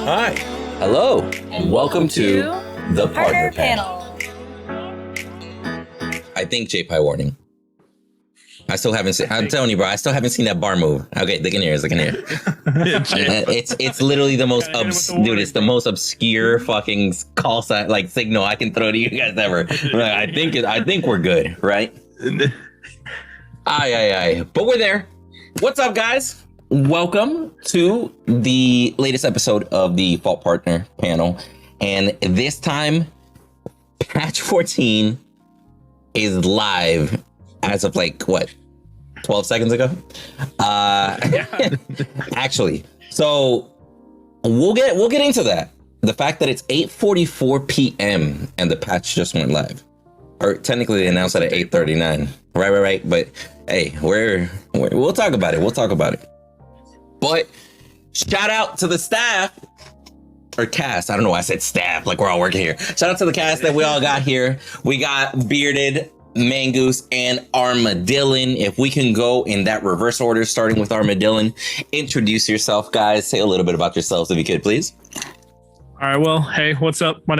Hi. Hello. And welcome to the Partner Panel. I think J-Pie warning. I still haven't seen, I'm telling you, bro, I still haven't seen that bar move. Okay, they can hear. It's literally the most, dude, it's the most obscure fucking call sign, like signal I can throw to you guys ever. Like, I think we're good, right? Aye. But we're there. What's up, guys? Welcome to the latest episode of the Fault Partner Panel. And this time, patch 14 is live as of like, what, 12 seconds ago? Actually, so we'll get into that. The fact that it's 8:44 p.m. and the patch just went live. Or technically they announced it at 8:39. Right. But hey, we'll talk about it. But shout out to the staff or cast. I don't know why I said staff, like we're all working here. Shout out to the cast that we all got here. We got Bearded, Mangoose, and Armadillon. If we can go in that reverse order, starting with Armadillon. Introduce yourself, guys. Say a little bit about yourselves if you could, please. All right, well, hey, what's up? My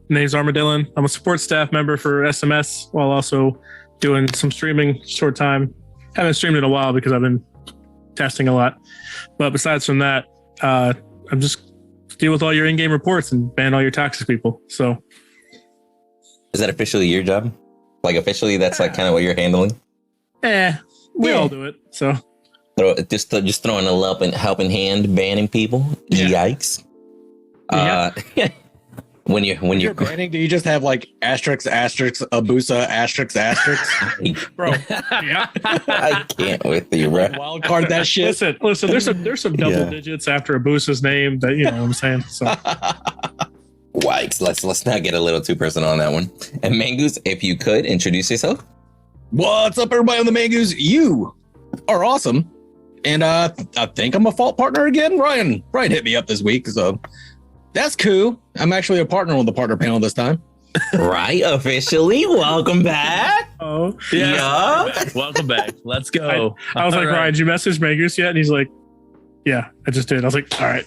name's Armadillon. I'm a support staff member for SMS while also doing some streaming short time. Haven't streamed in a while because I've been testing a lot. But besides from that, I'm just deal with all your in-game reports and ban all your toxic people. So is that officially your job? Like officially that's like kind of what you're handling? We all do it. So just throwing a helping hand, banning people. Yeah. Yikes. When you're banning, do you just have like asterisk, Abusa, asterisk? Bro, yeah. I can't with you, bro. Wild card that shit. Listen. There's some double digits after Abusa's name that you know what I'm saying. So. Yikes. Let's not get a little too personal on that one. And Mangoose, if you could introduce yourself. What's up, everybody on the Mangoose? You are awesome, and I think I'm a fault partner again. Ryan hit me up this week, so. That's cool. I'm actually a partner on the partner panel this time. Right, officially. Welcome back. Oh, yeah. Welcome back. Let's go. I was like, right. Ryan, did you message Mangoose yet? And he's like, yeah, I just did. I was like, all right.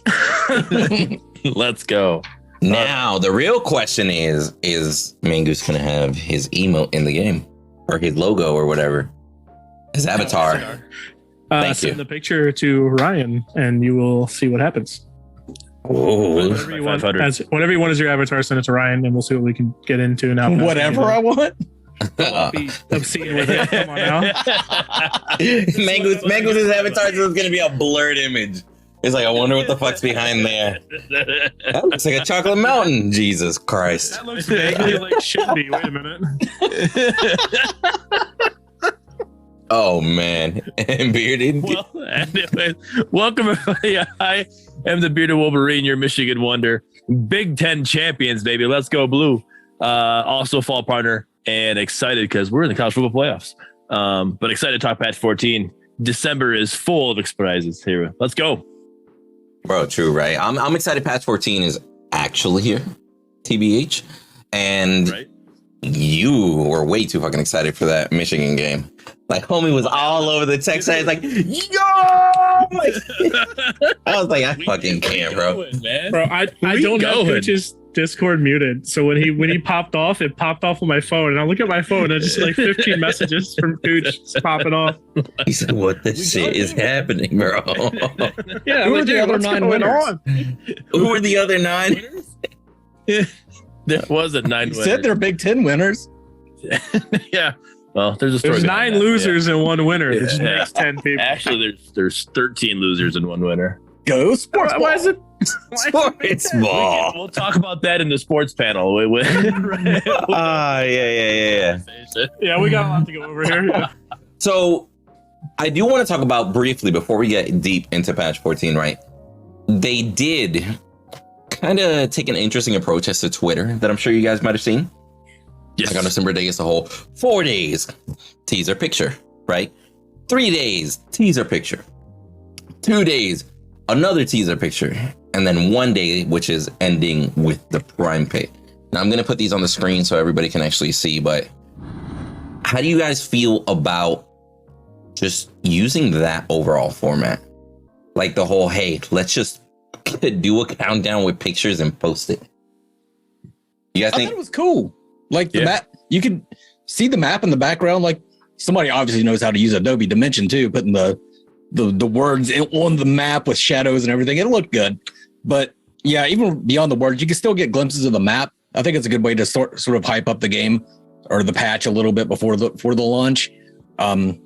Let's go. Now, the real question is Mangoose going to have his emote in the game? Or his logo or whatever? His avatar? Thank you. Send the picture to Ryan and you will see what happens. Oh, whatever you want as your avatar, send it to Ryan, and we'll see what we can get into now. Whatever I want. Be obscene with it. Come on now. Mango's avatar is going to be a blurred image. It's like, I wonder what the fuck's behind there. That looks like a chocolate mountain. Jesus Christ. That looks vaguely like should be. Wait a minute. Oh man, and Bearded. Well, anyways, welcome everybody. I am the Bearded Wolverine, your Michigan Wonder, Big Ten champions, baby. Let's go blue. Also fall partner and excited because we're in the college football playoffs. But excited to talk patch 14. December is full of surprises here. Let's go, bro. True, right? I'm excited. Patch 14 is actually here, TBH, and. Right. You were way too fucking excited for that Michigan game. Like, homie was all over the text. I was like, yo! I was like, I fucking can't, bro. Bro, I don't have Coach's Discord muted. So when he popped off, it popped off on my phone. And I look at my phone and just like 15 messages from Cooch popping off. He said, what the shit is happening, bro? Yeah, who are the other 9 winners? Who are the other 9? There was a 9 winners. Said they're Big Ten winners. Yeah. Well, there's 9 losers and 1 winner. It just makes 10 people. Actually, there's 13 losers and 1 winner. Go sports ball. Why is it? Sports ball. We'll talk about that in the sports panel. Yeah. Yeah, we got a lot to go over here. Yeah. So I do want to talk about briefly before we get deep into patch 14, right? They did kind of take an interesting approach as to Twitter that I'm sure you guys might have seen. Yes. Like on December day as a whole, 4 days, teaser picture, right? 3 days, teaser picture. 2 days, another teaser picture. And then 1 day, which is ending with the Prime Pay. Now I'm going to put these on the screen so everybody can actually see, but how do you guys feel about just using that overall format? Like the whole, hey, let's just to do a countdown with pictures and post it. You guys I think thought it was cool. Like the map, you could see the map in the background. Like somebody obviously knows how to use Adobe Dimension too, putting the words on the map with shadows and everything. It looked good, but yeah, even beyond the words, you can still get glimpses of the map. I think it's a good way to sort of hype up the game or the patch a little bit before the launch. I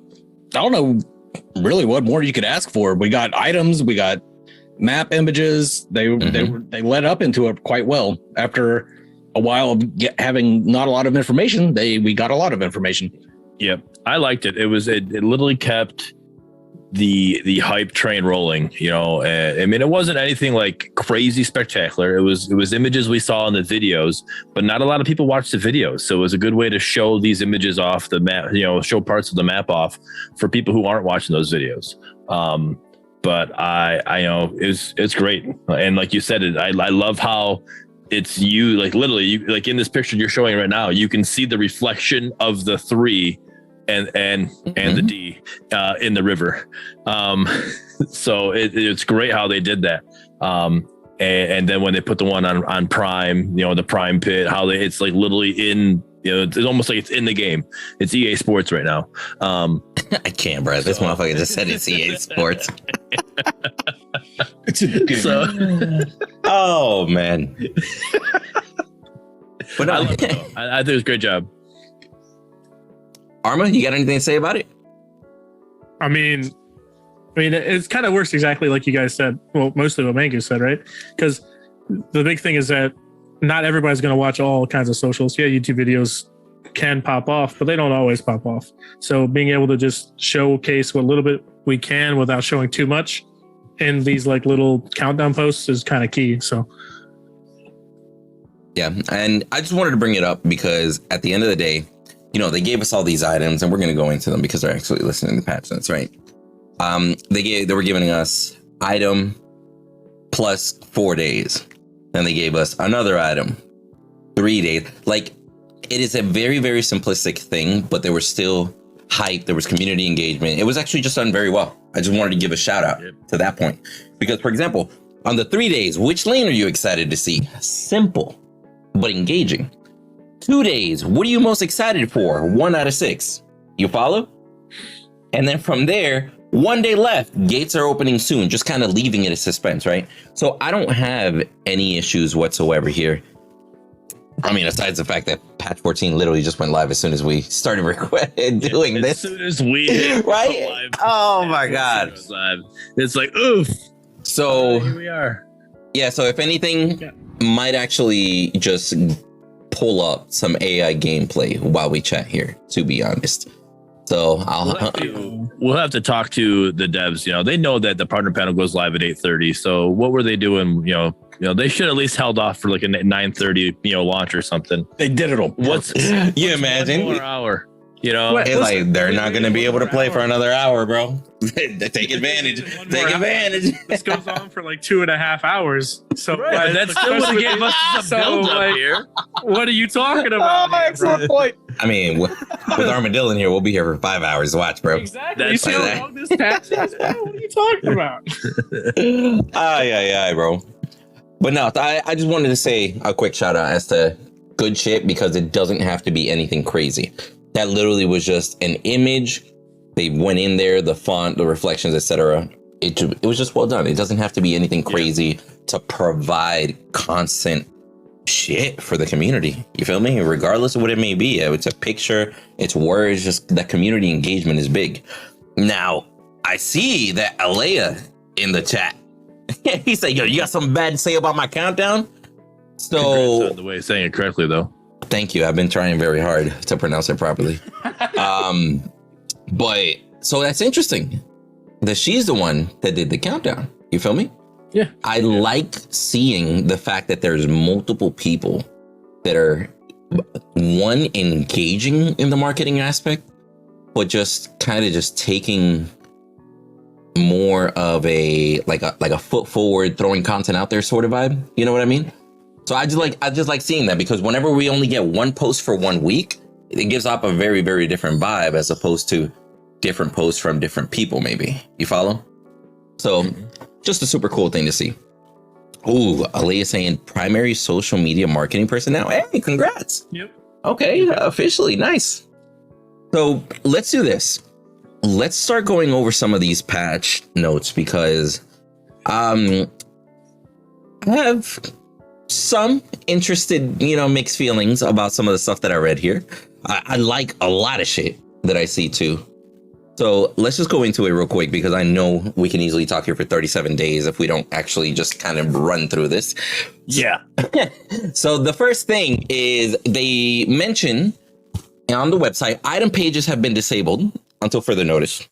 don't know really what more you could ask for. We got items, we got map images. They led up into it quite well. After a while of having not a lot of information, we got a lot of information. Yep, I liked it. It literally kept the hype train rolling. You know, I mean, it wasn't anything like crazy spectacular. It was images we saw in the videos, but not a lot of people watched the videos. So it was a good way to show these images off the map. You know, show parts of the map off for people who aren't watching those videos. But I know it's great, and like you said, I love how it's you, like literally you, like in this picture you're showing right now, you can see the reflection of the 3 and the D in the river. So it's great how they did that. And then when they put the one on Prime, you know, the Prime pit, it's like literally in, you know, it's almost like it's in the game. It's EA Sports right now. I can't, bro. This motherfucker just said it's EA Sports. So, oh man. But no, I think it was a great job. Arma, you got anything to say about it? I mean, it kind of works exactly like you guys said. Well, mostly what Mango said, right? Because the big thing is that not everybody's going to watch all kinds of socials. Yeah, YouTube videos can pop off, but they don't always pop off. So being able to just showcase what little bit we can without showing too much in these like little countdown posts is kind of key. So yeah, and I just wanted to bring it up because at the end of the day, you know, they gave us all these items, and we're going to go into them because they're actually listening to the patch notes, right? They were giving us item plus 4 days. Then they gave us another item, 3 days. Like, it is a very, very simplistic thing, but there was still hype. There was community engagement. It was actually just done very well. I just wanted to give a shout out to that point. Because, for example, on the 3 days, which lane are you excited to see? Simple, but engaging. 2 days, what are you most excited for? 1 out of 6. You follow? And then from there, 1 day left. Gates are opening soon, just kind of leaving it a suspense, right? So I don't have any issues whatsoever here. I mean, aside the fact that patch 14 literally just went live as soon as we started doing this. As soon as we hit right? live, oh my God. It's like, oof. So here we are. Yeah, so if anything, might actually just pull up some AI gameplay while we chat here, to be honest. So we'll have to talk to the devs. You know, they know that the partner panel goes live at 8:30. So what were they doing? You know, they should at least held off for like a 9:30, launch or something. They did it on purpose. You imagine? 1 more hour. You know, they're not going to be able to play for another hour, bro. Take advantage. Take advantage. This goes on for like 2.5 hours. So right, that still would have given us some build up here. What are you talking about? Excellent point. I mean, with Armadillo in here, we'll be here for 5 hours. Watch, bro. Exactly. That's you see how long this patch is, bro? What are you talking about? Bro. But no, I just wanted to say a quick shout out as to good shit, because it doesn't have to be anything crazy. That literally was just an image. They went in there, the font, the reflections, etc. It was just well done. It doesn't have to be anything crazy to provide constant shit for the community. You feel me? Regardless of what it may be. It's a picture, it's words, just that community engagement is big. Now, I see that Alea in the chat. He said, yo, you got something bad to say about my countdown? So the way of saying it correctly, though. Thank you. I've been trying very hard to pronounce it properly. But so that's interesting that she's the one that did the countdown. You feel me? Yeah. I like seeing the fact that there's multiple people that are one, engaging in the marketing aspect, but just kind of just taking more of a like a foot forward, throwing content out there sort of vibe. You know what I mean? So I just like seeing that, because whenever we only get one post for 1 week, it gives off a very, very different vibe as opposed to different posts from different people, maybe. You follow? So just a super cool thing to see. Ooh, Alea saying primary social media marketing person now. Hey, congrats. Yep. Okay, officially. Nice. So let's do this. Let's start going over some of these patch notes because I have some interested, mixed feelings about some of the stuff that I read here. I like a lot of shit that I see too. So let's just go into it real quick because I know we can easily talk here for 37 days if we don't actually just kind of run through this. Yeah. So the first thing is they mention on the website, item pages have been disabled until further notice.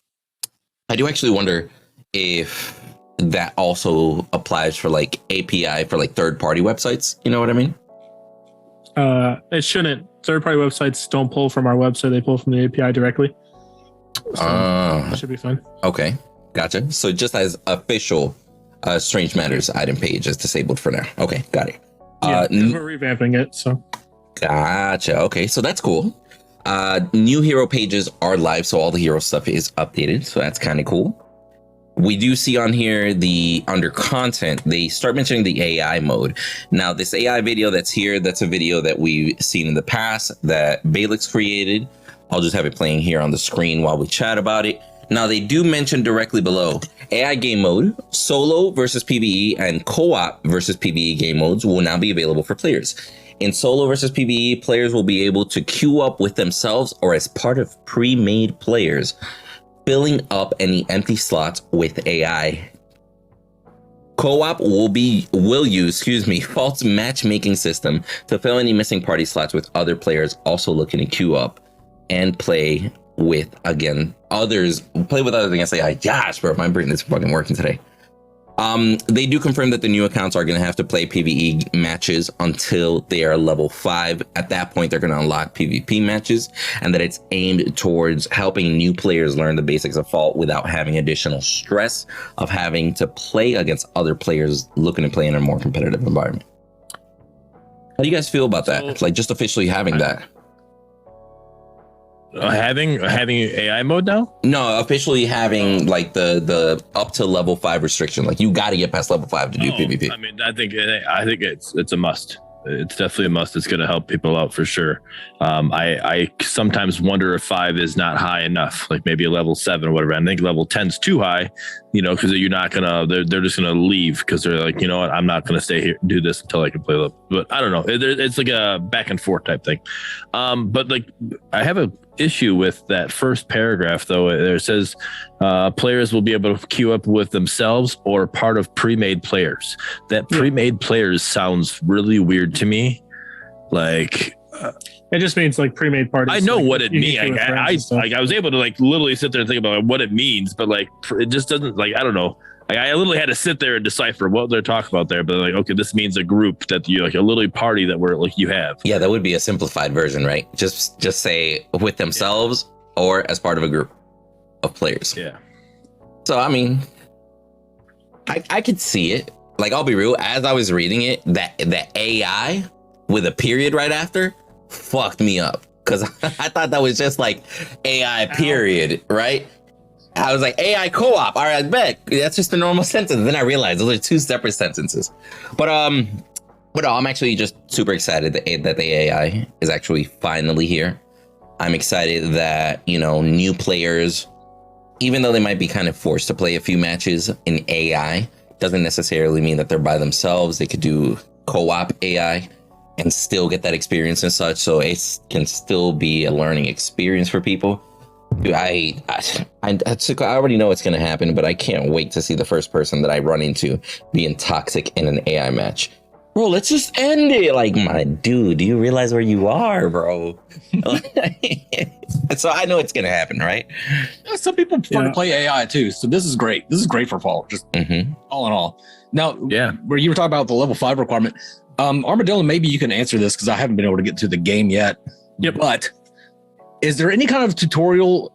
I do actually wonder if that also applies for like API for like third-party websites. You know what I mean? It shouldn't. Third-party websites don't pull from our website; they pull from the API directly. So that should be fine. Okay, gotcha. So just as official, Strange Matters item page is disabled for now. Okay, got it. Yeah, 'cause we're revamping it. So gotcha. Okay, so that's cool. New hero pages are live, so all the hero stuff is updated. So that's kind of cool. We do see on here under content, they start mentioning the AI mode. Now, this AI video that's here, that's a video that we've seen in the past that Balix created. I'll just have it playing here on the screen while we chat about it. Now, they do mention directly below AI game mode, solo versus PvE, and co-op versus PvE game modes will now be available for players. In solo versus PvE, players will be able to queue up with themselves or as part of pre-made players, filling up any empty slots with AI. Co-op will use false matchmaking system to fill any missing party slots with other players also looking to queue up and play with others against AI. Gosh, bro, my brain is fucking working today. They do confirm that the new accounts are going to have to play PvE matches until they are level 5. At that point, they're going to unlock PvP matches, and that it's aimed towards helping new players learn the basics of Vault without having additional stress of having to play against other players looking to play in a more competitive environment. How do you guys feel about that? Like just officially having that? Having AI mode now? No, officially having like the up to level 5 restriction. Like you got to get past level 5 to do PvP. I mean, I think it's a must. It's definitely a must. It's going to help people out for sure. I sometimes wonder if 5 is not high enough, like maybe a level 7 or whatever. I think level 10's too high, because you're not gonna. They're just gonna leave because they're like, you know what, I'm not gonna stay here and do this until I can play level. But I don't know. It's like a back and forth type thing. But like I have a issue with that first paragraph though. It says players will be able to queue up with themselves or part of pre-made players. That pre-made players sounds really weird to me. Like it just means like pre-made parties. I know like, what it means. I was able to like literally sit there and think about what it means, but like it just doesn't, like, I don't know. Like, I literally had to sit there and decipher what they're talking about there. But like, okay, this means a group that you like, a little party that we're like you have. Yeah, that would be a simplified version, right? Just say with themselves or as part of a group of players. Yeah. So I mean, I could see it. Like, I'll be real. As I was reading it, that AI with a period right after fucked me up because I thought that was just like AI period, right? I was like, AI co-op. All right, I bet that's just a normal sentence. Then I realized those are 2 separate sentences. But no, I'm actually just super excited that the AI is actually finally here. I'm excited that, new players, even though they might be kind of forced to play a few matches in AI, doesn't necessarily mean that they're by themselves. They could do co-op AI and still get that experience and such. So it can still be a learning experience for people. Dude, I already know it's going to happen, but I can't wait to see the first person that I run into being toxic in an AI match. Bro, let's just end it. Like, my dude, do you realize where you are, bro? So I know it's going to happen, right? Some people prefer to play AI too. So this is great. This is great for Fall, just all in all. Now, where you were talking about the level 5 requirement, Armadillo, maybe you can answer this because I haven't been able to get to the game yet. Yep. But is there any kind of tutorial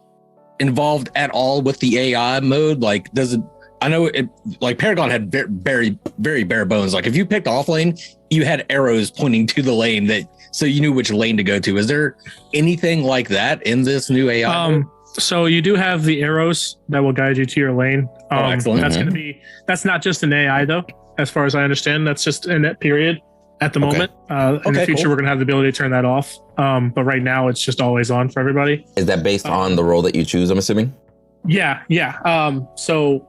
involved at all with the AI mode? Like, does it? I know it. Like Paragon had very, very bare bones. Like, if you picked off lane, you had arrows pointing to the lane so you knew which lane to go to. Is there anything like that in this new AI mode? So you do have the arrows that will guide you to your lane. Excellent. That's going to be. That's not just an AI though. as far as I understand. That's just in that period at the moment. In the future, we're going to have the ability to turn that off. But right now, it's just always on for everybody. Is that based on the role that you choose, I'm assuming? Yeah. So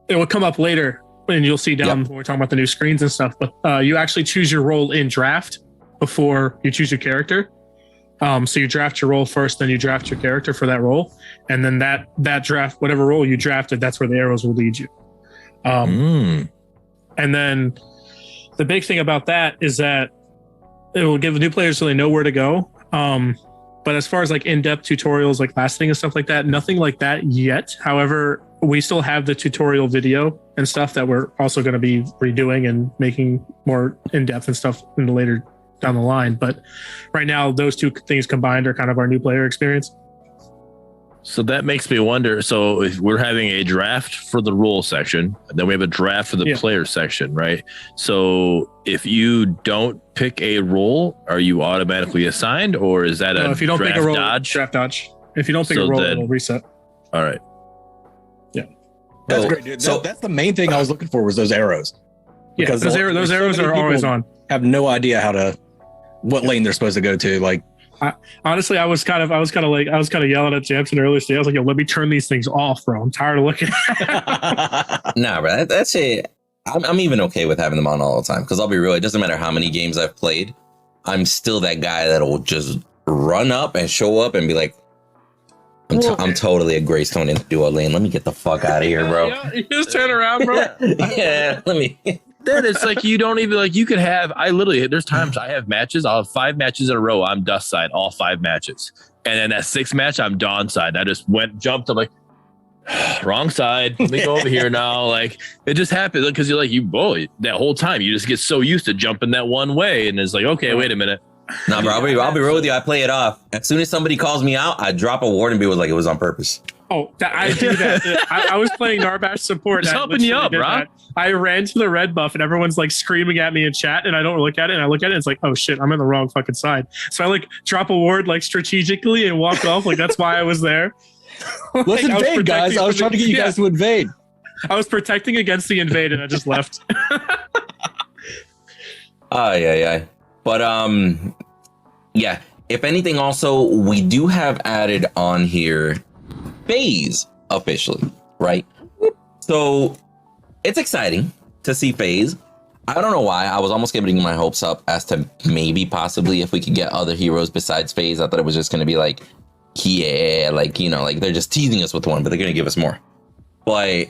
it will come up later, and you'll see down when we're talking about the new screens and stuff. But you actually choose your role in draft before you choose your character. So you draft your role first, then you draft your character for that role, and then that draft, whatever role you drafted, that's where the arrows will lead you. And then the big thing about that is that it will give new players so they know where to go. But as far as like in-depth tutorials, like lasting and stuff like that, nothing like that yet. However, we still have the tutorial video and stuff that we're also going to be redoing and making more in-depth and stuff in the later down the line. But right now, those two things combined are kind of our new player experience. So that makes me wonder. So if we're having a draft for the rule section, and then we have a draft for the player section, right? So if you don't pick a role, are you automatically assigned, or is that if you don't pick a role, dodge? Draft dodge. If you don't pick a role, it'll reset. All right. Yeah. That's great, dude. So that's the main thing I was looking for was those arrows. Because those arrows are always on. Have no idea what lane they're supposed to go to. Like, honestly, I was kind of yelling at Jansen earlier today. I was like, yo, let me turn these things off, bro. I'm tired of looking. Nah, bro, that's it. I'm even okay with having them on all the time, because I'll be real, it doesn't matter how many games I've played, I'm still that guy that'll just run up and show up and be like, I'm totally a Greystone in the duo lane. Let me get the fuck out of here, bro. You just turn around, bro. Yeah, let me. Then it's like you don't even like you could have. There's times I have matches. I'll have 5 matches in a row. I'm dust side, all 5 matches, and then that 6th match I'm dawn side. I just jumped. I'm like, wrong side. Let me go over here now. Like it just happened because you're like that whole time you just get so used to jumping that one way, and it's like, okay, wait a minute. Nah, bro, I'll be real with you. I play it off. As soon as somebody calls me out, I drop a ward and be like, it was on purpose. Oh, I do that. I was playing Narbash support. Just helping you up, bro. I ran to the red buff and everyone's like screaming at me in chat, and I don't look at it, and I look at it and it's like, oh shit, I'm in the wrong fucking side. So I like drop a ward like strategically and walk off. Like that's why I was there. Let's invade, guys. I was trying to get you guys to invade. I was protecting against the invade and I just left. Yeah. But yeah. If anything, also we do have added on here phase officially, right? So it's exciting to see phase. I don't know why. I was almost getting my hopes up as to maybe possibly if we could get other heroes besides phase. I thought it was just going to be like, yeah, like, you know, like they're just teasing us with one, but they're going to give us more. But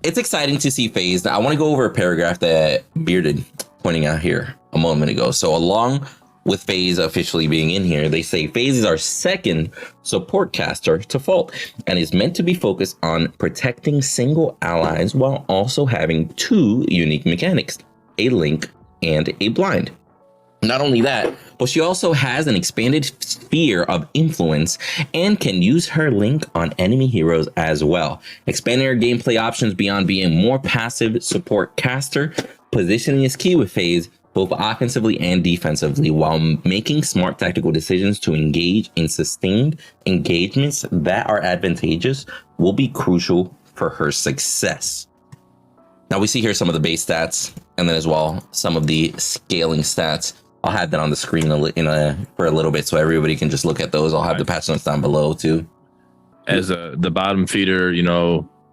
it's exciting to see phase. I want to go over a paragraph that Bearded pointing out here a moment ago. So along with phase officially being in here, they say phase is our 2nd support caster to Fault and is meant to be focused on protecting single allies while also having 2 unique mechanics, a link and a blind. Not only that, but she also has an expanded sphere of influence and can use her link on enemy heroes as well, expanding her gameplay options beyond being more passive support caster. Positioning is key with phase, both offensively and defensively, while making smart tactical decisions to engage in sustained engagements that are advantageous will be crucial for her success. Now we see here some of the base stats, and then as well some of the scaling stats. I'll have that on the screen for a little bit so everybody can just look at those. I'll have the patch notes down below too. As the bottom feeder,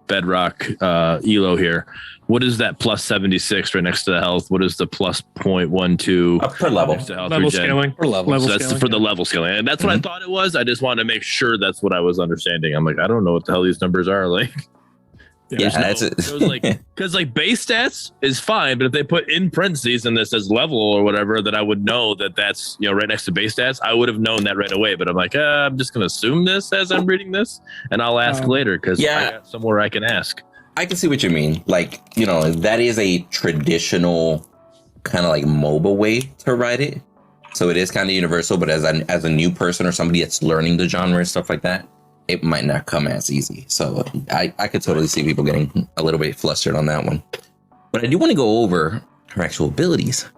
bedrock elo here. What is that plus 76 right next to the health? What is the plus 0.12 per level? Level scaling. Per level. So that's for the level scaling. And that's what I thought it was. I just wanted to make sure that's what I was understanding. I'm like, I don't know what the hell these numbers are. Like, because like base stats is fine, but if they put in parentheses and this says level or whatever, then I would know that that's right next to base stats. I would have known that right away. But I'm like, I'm just gonna assume this as I'm reading this, and I'll ask later because I got somewhere I can ask. I can see what you mean. Like, that is a traditional kind of like MOBA way to write it. So it is kind of universal, but as a new person or somebody that's learning the genre and stuff like that, it might not come as easy. So I could totally see people getting a little bit flustered on that one. But I do want to go over her actual abilities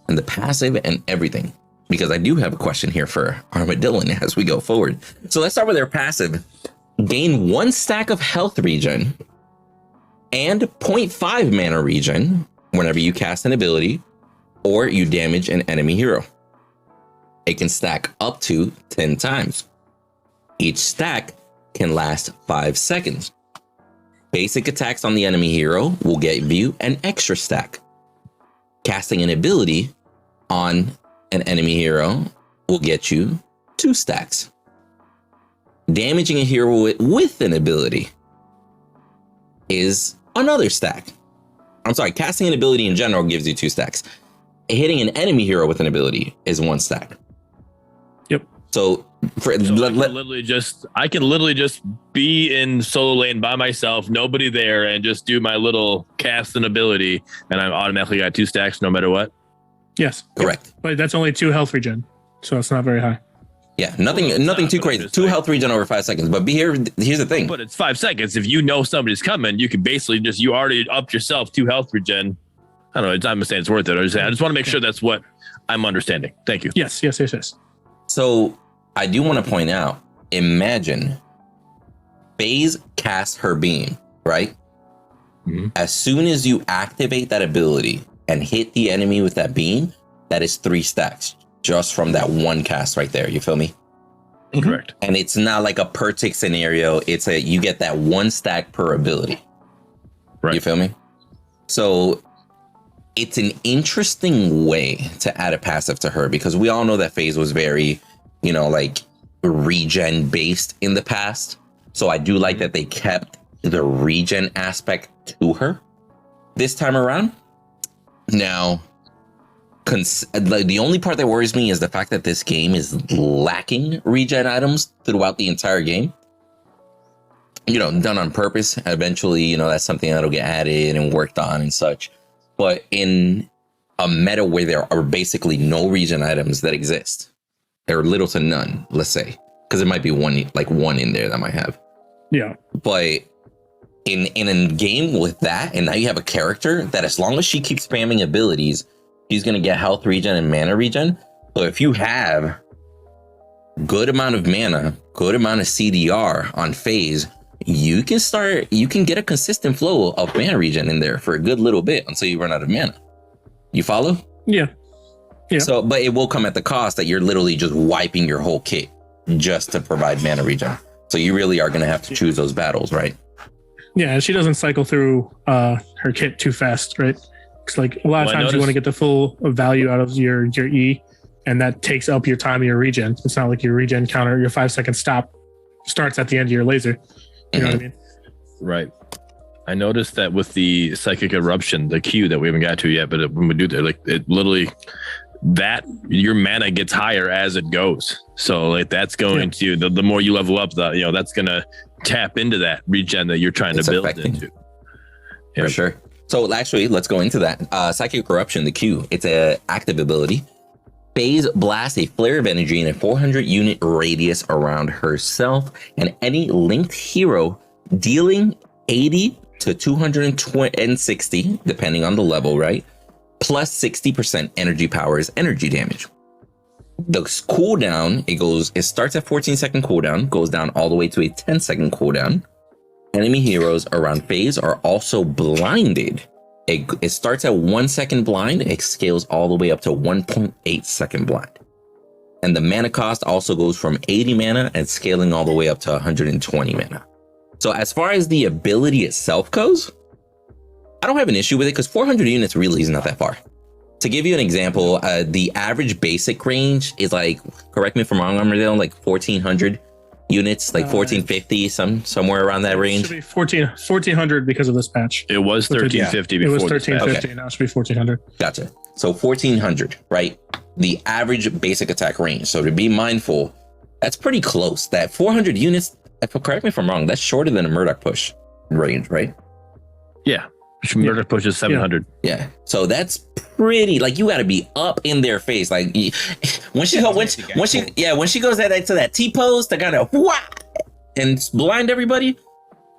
and the passive and everything, because I do have a question here for Armadillo as we go forward. So let's start with her passive. Gain 1 stack of health regen and 0.5 mana regen whenever you cast an ability or you damage an enemy hero. It can stack up to 10 times. Each stack can last 5 seconds. Basic attacks on the enemy hero will give you an extra stack. Casting an ability on an enemy hero will get you 2 stacks. Damaging a hero with an ability is another stack. I'm sorry, casting an ability in general gives you 2 stacks. Hitting an enemy hero with an ability is 1 stack. Yep. So I can literally just be in solo lane by myself, nobody there, and just do my little cast an ability, and I'm automatically got 2 stacks no matter what. Yes. Correct. But that's only 2 health regen, so it's not very high. Yeah, nothing too crazy. 2 health regen over 5 seconds. But here's the thing. But it's 5 seconds. If you know somebody's coming, you can basically you already upped yourself 2 health regen. I don't know. I'm saying it's worth it. I just want to make sure that's what I'm understanding. Thank you. Yes. So I do want to point out, imagine FaZe casts her beam, right? Mm-hmm. As soon as you activate that ability and hit the enemy with that beam, that is 3 stacks just from that one cast right there. You feel me? Correct. And it's not like a per tick scenario. You get that 1 stack per ability. Right. You feel me? So it's an interesting way to add a passive to her, because we all know that FaZe was very, like regen based in the past. So I do like that they kept the regen aspect to her this time around. Now, the only part that worries me is the fact that this game is lacking regen items throughout the entire game. Done on purpose. Eventually, that's something that'll get added and worked on and such. But in a meta where there are basically no regen items that exist, or little to none, let's say, because it might be one in there that might have. Yeah. But in a game with that, and now you have a character that, as long as she keeps spamming abilities, she's going to get health regen and mana regen. So if you have good amount of mana, good amount of CDR on FaZe, you can get a consistent flow of mana regen in there for a good little bit until you run out of mana. You follow? Yeah. So, but it will come at the cost that you're literally just wiping your whole kit just to provide mana regen. So you really are going to have to choose those battles, right? Yeah, and she doesn't cycle through her kit too fast, right? Because a lot of times you want to get the full value out of your E, and that takes up your time of your regen. It's not like your regen counter, your 5-second stop starts at the end of your laser. You know what I mean? Right. I noticed that with the Psychic Eruption, the Q that we haven't got to yet, but when we do that, it literally, that your mana gets higher as it goes. So that's going to, the more you level up, that's going to tap into that regen that you're trying to build into. For sure. So actually, let's go into that. Psychic Eruption, the Q, it's an active ability. FaZe blasts a flare of energy in a 400 unit radius around herself and any linked hero, dealing 80 to 260, depending on the level, right? Plus 60% energy powers, energy damage. The cooldown, it starts at 14-second cooldown, goes down all the way to a 10-second cooldown. Enemy heroes around FaZe are also blinded. It starts at 1 second blind. It scales all the way up to 1.8 second blind. And the mana cost also goes from 80 mana and scaling all the way up to 120 mana. So as far as the ability itself goes, I don't have an issue with it because 400 units really is not that far. To give you an example, the average basic range is correct me if I'm wrong, Armadale, 1,400 units, 1,450, somewhere around that range. It should be 1,400 because of this patch. It was 1,350 before. It was 1,350, now it should be 1,400. Gotcha. So 1,400, right? The average basic attack range. So to be mindful, that's pretty close. That 400 units, correct me if I'm wrong, that's shorter than a Murdock push range, right? Yeah. Murdock pushes 700. Yeah. So that's pretty, you got to be up in their face. When she goes to that T pose to kind of and blind everybody,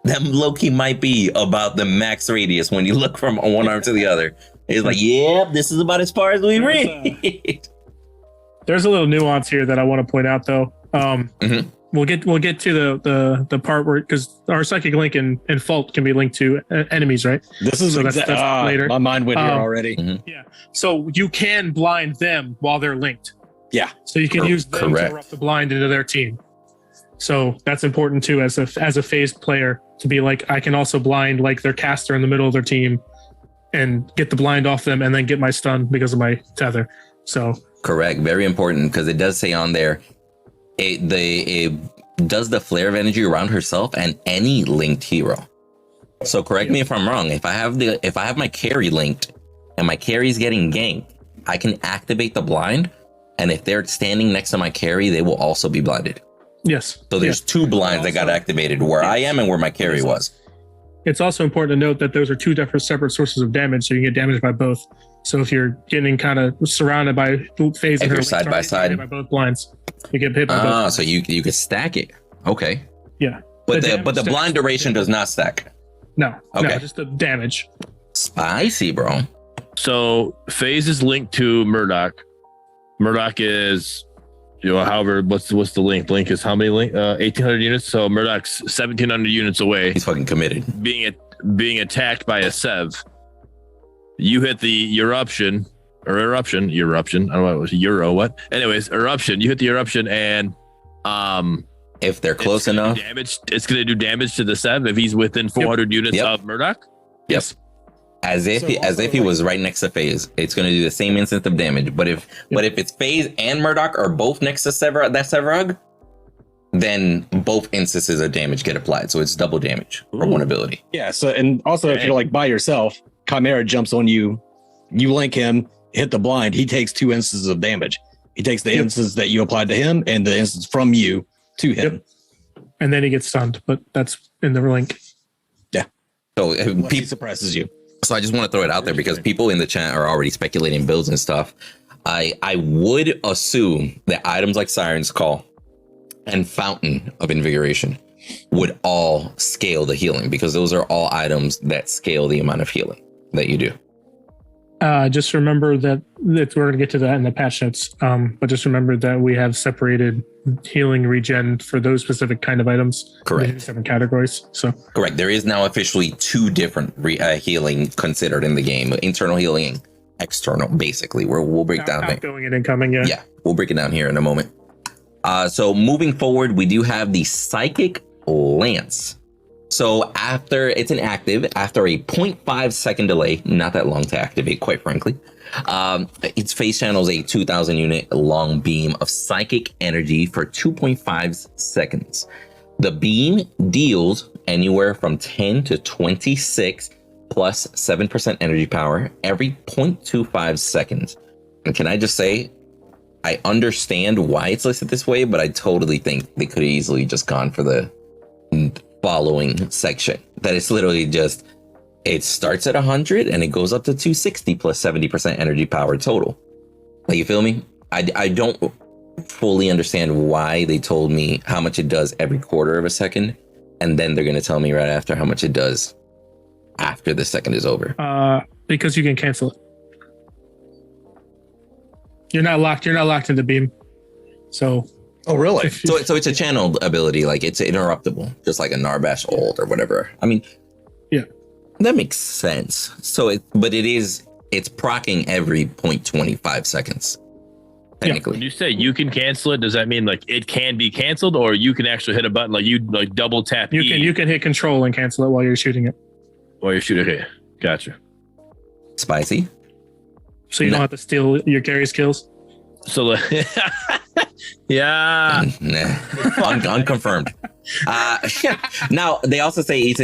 that low-key might be about the max radius when you look from one arm to the other. It's this is about as far as we reach. There's a little nuance here that I want to point out, though. we'll get to the part where, because our psychic link and fault can be linked to enemies, right? This is So that's later. My mind went here already. Yeah. So you can blind them while they're linked. Yeah. So you can use them correct. to erupt the blind into their team. So that's important too as a phased player to be like, I can also blind like their caster in the middle of their team and get the blind off them and then get my stun because of my tether. So Correct. Very important, because it does say on there, it does the flare of energy around herself and any linked hero. So correct me if I'm wrong. If I have my carry linked and my carry's getting ganked, I can activate the blind, and if they're standing next to my carry, they will also be blinded. yes. So there's two blinds that got activated, where I am and where my carry was. It's also important to note that those are two different separate sources of damage, so you get damaged by both. So if you're getting kind of surrounded by phase, If you're side by side, by both blinds, you get hit by both. So you could stack it. Okay. Yeah. But The the damage blind stacks. duration does not stack. No, Okay. just the damage. Spicy, bro. So phase is linked to Murdock. Murdock is, however, what's the link? Link is how many 1,800 units. So Murdock's 1,700 units away, He's fucking committed. being attacked by a Sev. You hit the eruption. I don't know what it was. What? Anyways, eruption. You hit the eruption, and If they're close enough. it's going to do damage to the Sev if he's within 400 units Yep. of Murdock. Yes. As if he was right next to Phase, it's going to do the same instance of damage. But if it's Phase and Murdock are both next to Severug, then both instances of damage get applied. So it's double damage for one ability. Yeah. So, and also if you're like by yourself, Chimera jumps on you, you link him, hit the blind, he takes 2 instances of damage. He takes the instance that you applied to him and the instance from you to him. And then he gets stunned, but that's in the link. Yeah. So He suppresses you. So I just want to throw it out there because people in the chat are already speculating builds and stuff. I would assume that items like Siren's Call and Fountain of Invigoration would all scale the healing, because those are all items that scale the amount of healing that you do. Just remember that we're going to get to that in the patch notes. But just remember that we have separated healing regen for those specific kind of items. Correct. In 7 categories. So Correct. There is now officially 2 different healing considered in the game: internal healing and external. Basically, we'll break down that. outgoing and incoming. Yeah. Yeah, we'll break it down here in a moment. So moving forward, we do have the Psychic Lance. So after it's inactive, after a 0.5 second delay, not that long to activate, quite frankly, its face channels a 2,000 unit long beam of psychic energy for 2.5 seconds. The beam deals anywhere from 10 to 26 plus 7% energy power every 0.25 seconds. And can I just say, I understand why it's listed this way, but I totally think they could have easily just gone for the following section. That it's literally just, it starts at 100 and it goes up to 260 plus 70% energy power total. Like, you feel me? I don't fully understand why they told me how much it does every quarter of a second, and then they're going to tell me right after how much it does after the second is over. Because you can cancel it. You're not locked into beam. So Oh, really? So it's a channeled ability, like it's interruptible, just like a Narbash ult or whatever. I mean, yeah, that makes sense. So it's proccing every 0.25 seconds. Technically. When you say you can cancel it, does that mean like it can be canceled, or you can actually hit a button like you like double tap? You can hit control and cancel it while you're shooting it. While you're shooting it. Gotcha. Spicy. So you don't have to steal your carry skills. So yeah, Unconfirmed. Now they also say each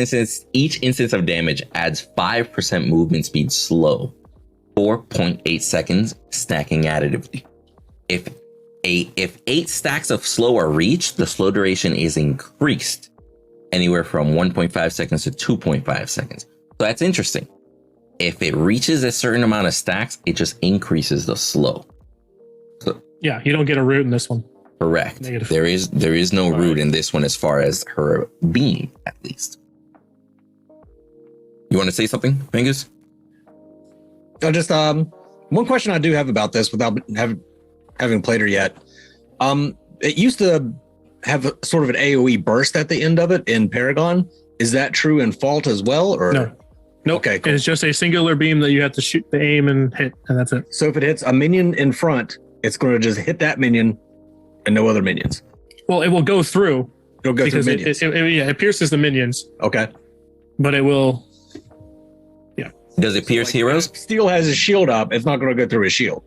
instance of damage adds 5% movement speed slow, 4.8 seconds stacking additively. If 8 stacks of slow are reached, the slow duration is increased anywhere from 1.5 seconds to 2.5 seconds. So that's interesting. If it reaches a certain amount of stacks, it just increases the slow. So, yeah, you don't get a root in this one. correct. Negative. There is no root in this one as far as her beam, at least. You want to say something, Mingus? Just one question I do have about this without having played her yet. It used to have a, sort of an AoE burst at the end of it in Paragon. Is that true in Fault as well? Or No. Nope. Okay, cool. It's just a singular beam that you have to shoot the aim and hit, and that's it. So if it hits a minion in front, it's going to just hit that minion and no other minions. Well, it will go through. It'll go through because minions. it pierces the minions, Okay. but it will. Does it pierce heroes? If Steel has his shield up, it's not going to go through his shield.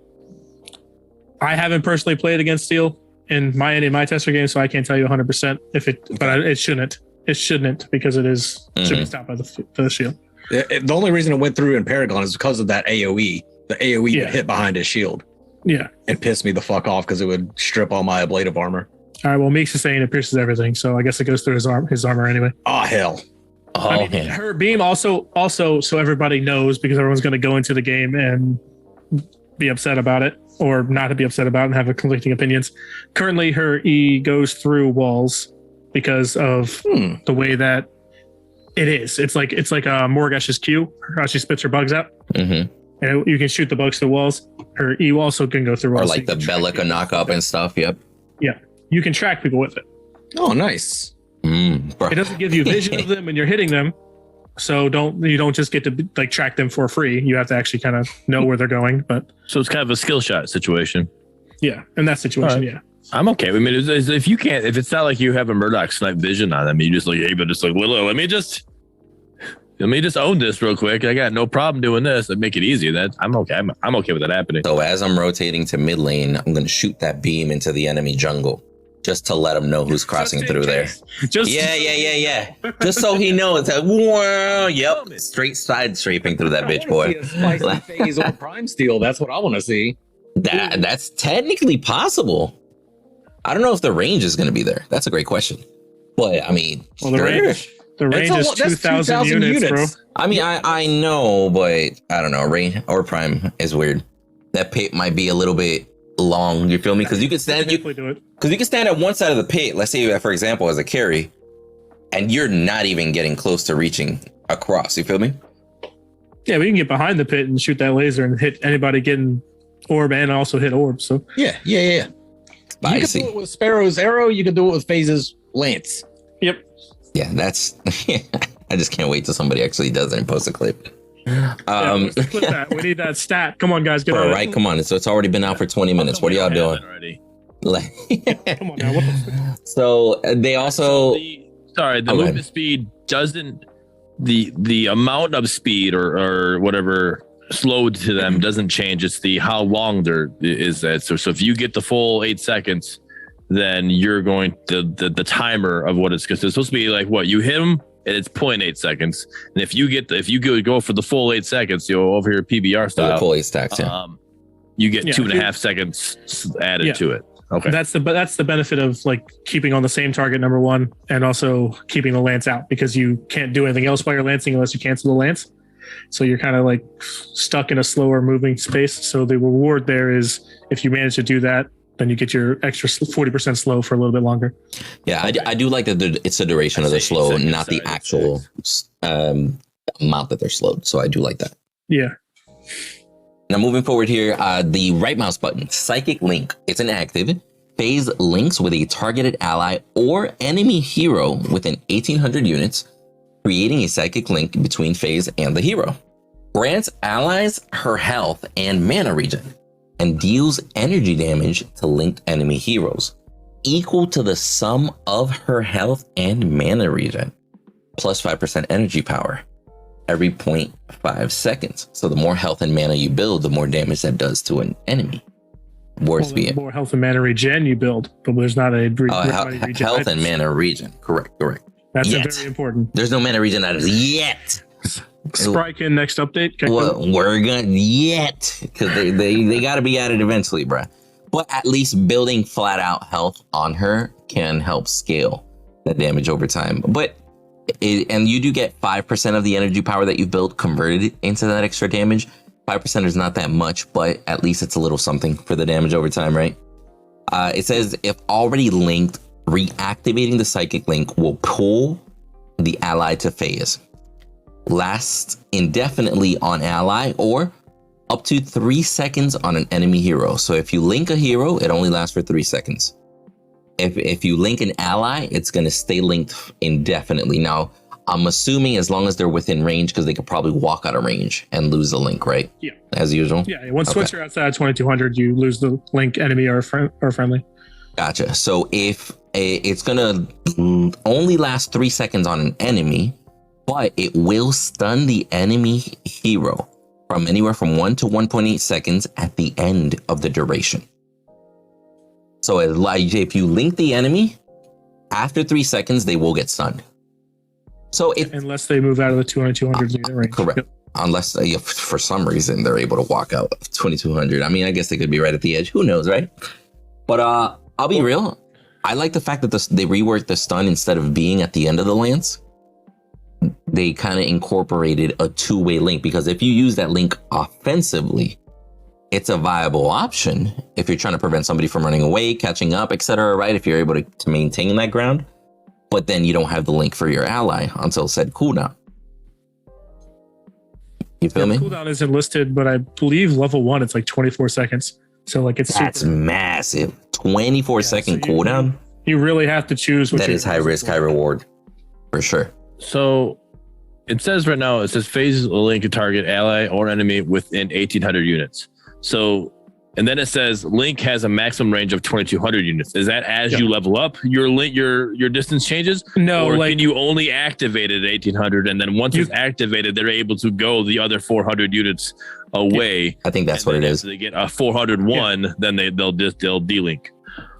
I haven't personally played against Steel in my tester game, so I can't tell you 100% if it. But it shouldn't. It shouldn't because it is should be stopped by the shield. The only reason it went through in Paragon is because of that AoE. The AoE Yeah. would hit behind his shield. Yeah. It pissed me the fuck off because it would strip all my ablative armor. All right. Well, Meeks is saying it pierces everything, so I guess it goes through his armor anyway. Oh, hell. Oh, I mean, man. her beam also, so everybody knows, because everyone's going to go into the game and be upset about it, or not be upset about it and have conflicting opinions. Currently, her E goes through walls because of the way that it is. It's like Morgash's Q, how she spits her bugs out, and you can shoot the bugs through walls. Her E also can go through Or walls. like the Bellica knock-up and stuff. Yep. Yeah, you can track people with it. Oh, nice. Bro. It doesn't give you vision of them when you're hitting them, so you don't just get to like track them for free. You have to actually kind of know where they're going. But So it's kind of a skill shot situation. yeah, in that situation, All right. yeah. I'm okay. I mean, if you can't, if it's not like you have a Murdock snipe vision on them, you just like, hey, but just like, let me just own this real quick. I got no problem doing this. I'd make it easy. That I'm okay. I'm okay with that happening. So as I'm rotating to mid lane, I'm going to shoot that beam into the enemy jungle just to let him know who's crossing through there. Just Yeah. Just so he knows that. Whoa, yep. Straight side strafing through that bitch, boy. Spicy phase or Prime Steel. That's what I want to see. That's technically possible. I don't know if the range is going to be there. That's a great question. But I mean, well, the range is 2,000 units, bro. I mean, I know, but I don't know. Range or Prime is weird. That pit might be a little bit long. You feel me? Because you can stand because you can stand at one side of the pit. Let's say, for example, as a carry, and you're not even getting close to reaching across. You feel me? Yeah, we can get behind the pit and shoot that laser and hit anybody getting orb and also hit orb. So Yeah. Spicy. You can do it with Sparrow's arrow. You can do it with Phase's lance. yep. Yeah, that's. I just can't wait till somebody actually does it and post a clip. Let's put that. We need that stat. Come on, guys, get All on right, it. come on. So it's already been out for 20 minutes. What are y'all doing? Already. Like, Come on now. What the so they also. The Oh, go movement ahead. speed doesn't the amount of speed or whatever slowed to them doesn't change. It's the how long there is that. So if you get the full 8 seconds, then you're going the timer of what it's because it's supposed to be like what you hit them and it's 0.8 seconds. And if you go for the full 8 seconds, you know, over here PBR The style, full 8 stacks, yeah. you get Yeah. 2.5 seconds added to it. Okay. That's the benefit of like keeping on the same target, number one, and also keeping the lance out, because you can't do anything else while you're lancing unless you cancel the lance. So you're kind of like stuck in a slower moving space. So the reward there is if you manage to do that, then you get your extra 40% slow for a little bit longer. Yeah, I do like that it's the duration of the slow, not the actual amount that they're slowed. So I do like that. Yeah. Now moving forward here, the right mouse button, Psychic Link. It's inactive. Phase links with a targeted ally or enemy hero within 1,800 units, creating a psychic link between Phase and the hero. Grants allies her health and mana regen, and deals energy damage to linked enemy heroes, equal to the sum of her health and mana regen, plus 5% energy power every 0.5 seconds. So the more health and mana you build, the more damage that does to an enemy. Worth The being. more health and mana regen you build, but there's not a Health and mana regen. Correct. That's Yet. very important. There's no mana regen items yet. Sprykin next update. Okay, Well, we're gonna yet because they got to be added eventually, bruh. But at least building flat out health on her can help scale the damage over time. But and you do get 5% of the energy power that you've built converted into that extra damage. 5% is not that much, but at least it's a little something for the damage over time, right? It says if already linked, reactivating the psychic link will pull the ally to phase. Lasts indefinitely on ally or up to 3 seconds on an enemy hero. So if you link a hero, it only lasts for 3 seconds. if you link an ally, it's gonna stay linked indefinitely. Now, I'm assuming as long as they're within range, because they could probably walk out of range and lose the link, right? Yeah. As usual. Yeah. Once you're outside 2200, you lose the link, enemy or friendly. Gotcha. So if it's gonna only last 3 seconds on an enemy, but it will stun the enemy hero from anywhere from 1 to 1.8 seconds at the end of the duration. So if you link the enemy, after 3 seconds, they will get stunned. So unless they move out of the 2200 range. Correct. Yep. Unless for some reason they're able to walk out of 2200. I mean, I guess they could be right at the edge. Who knows, right? But I'll be real. I like the fact that they reworked the stun instead of being at the end of the lance. They kind of incorporated a two-way link, because if you use that link offensively, it's a viable option if you're trying to prevent somebody from running away, catching up, etc. Right? If you're able to maintain that ground. But then you don't have the link for your ally until said cooldown. You feel me? Cooldown isn't listed, but I believe level 1, it's like 24 seconds. So like that's massive. 24-second cooldown. You really have to choose. That is high risk, high reward, for sure. So it says right now, it says phase link a target ally or enemy within 1800 units. So. And then it says link has a maximum range of 2200 units. Is that as you level up, your link, your distance changes? No, or can you only activate it at 1800, and then once it's activated, they're able to go the other 400 units away? I think that's what it is. They get a 401, then they'll delink.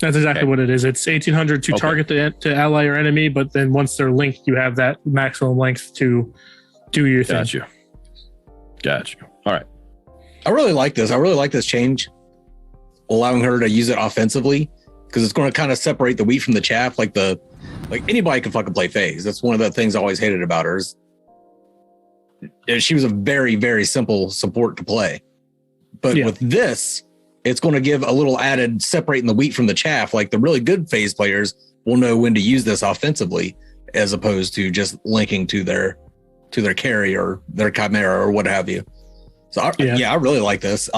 That's exactly what it is. It's 1800 to target the ally or enemy, but then once they're linked, you have that maximum length to do your thing. Got you. All right. I really like this. I really like this change, allowing her to use it offensively, because it's going to kind of separate the wheat from the chaff. Like anybody can fucking play phase. That's one of the things I always hated about her. She was a very, very simple support to play. But with this, it's going to give a little added separating the wheat from the chaff. Like the really good phase players will know when to use this offensively, as opposed to just linking to their carry or their chimera or what have you. So I really like this.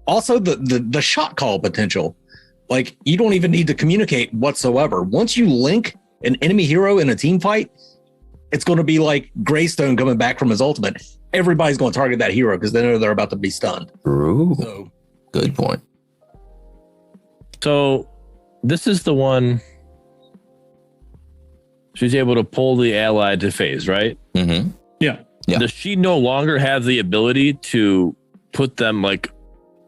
Also, the shot call potential, like you don't even need to communicate whatsoever. Once you link an enemy hero in a team fight, it's going to be like Greystone coming back from his ultimate. Everybody's going to target that hero because they know they're about to be stunned. Ooh, so, good point. So this is the one. She's able to pull the ally to phase, right? Mm-hmm. Yeah. Does she no longer have the ability to put them like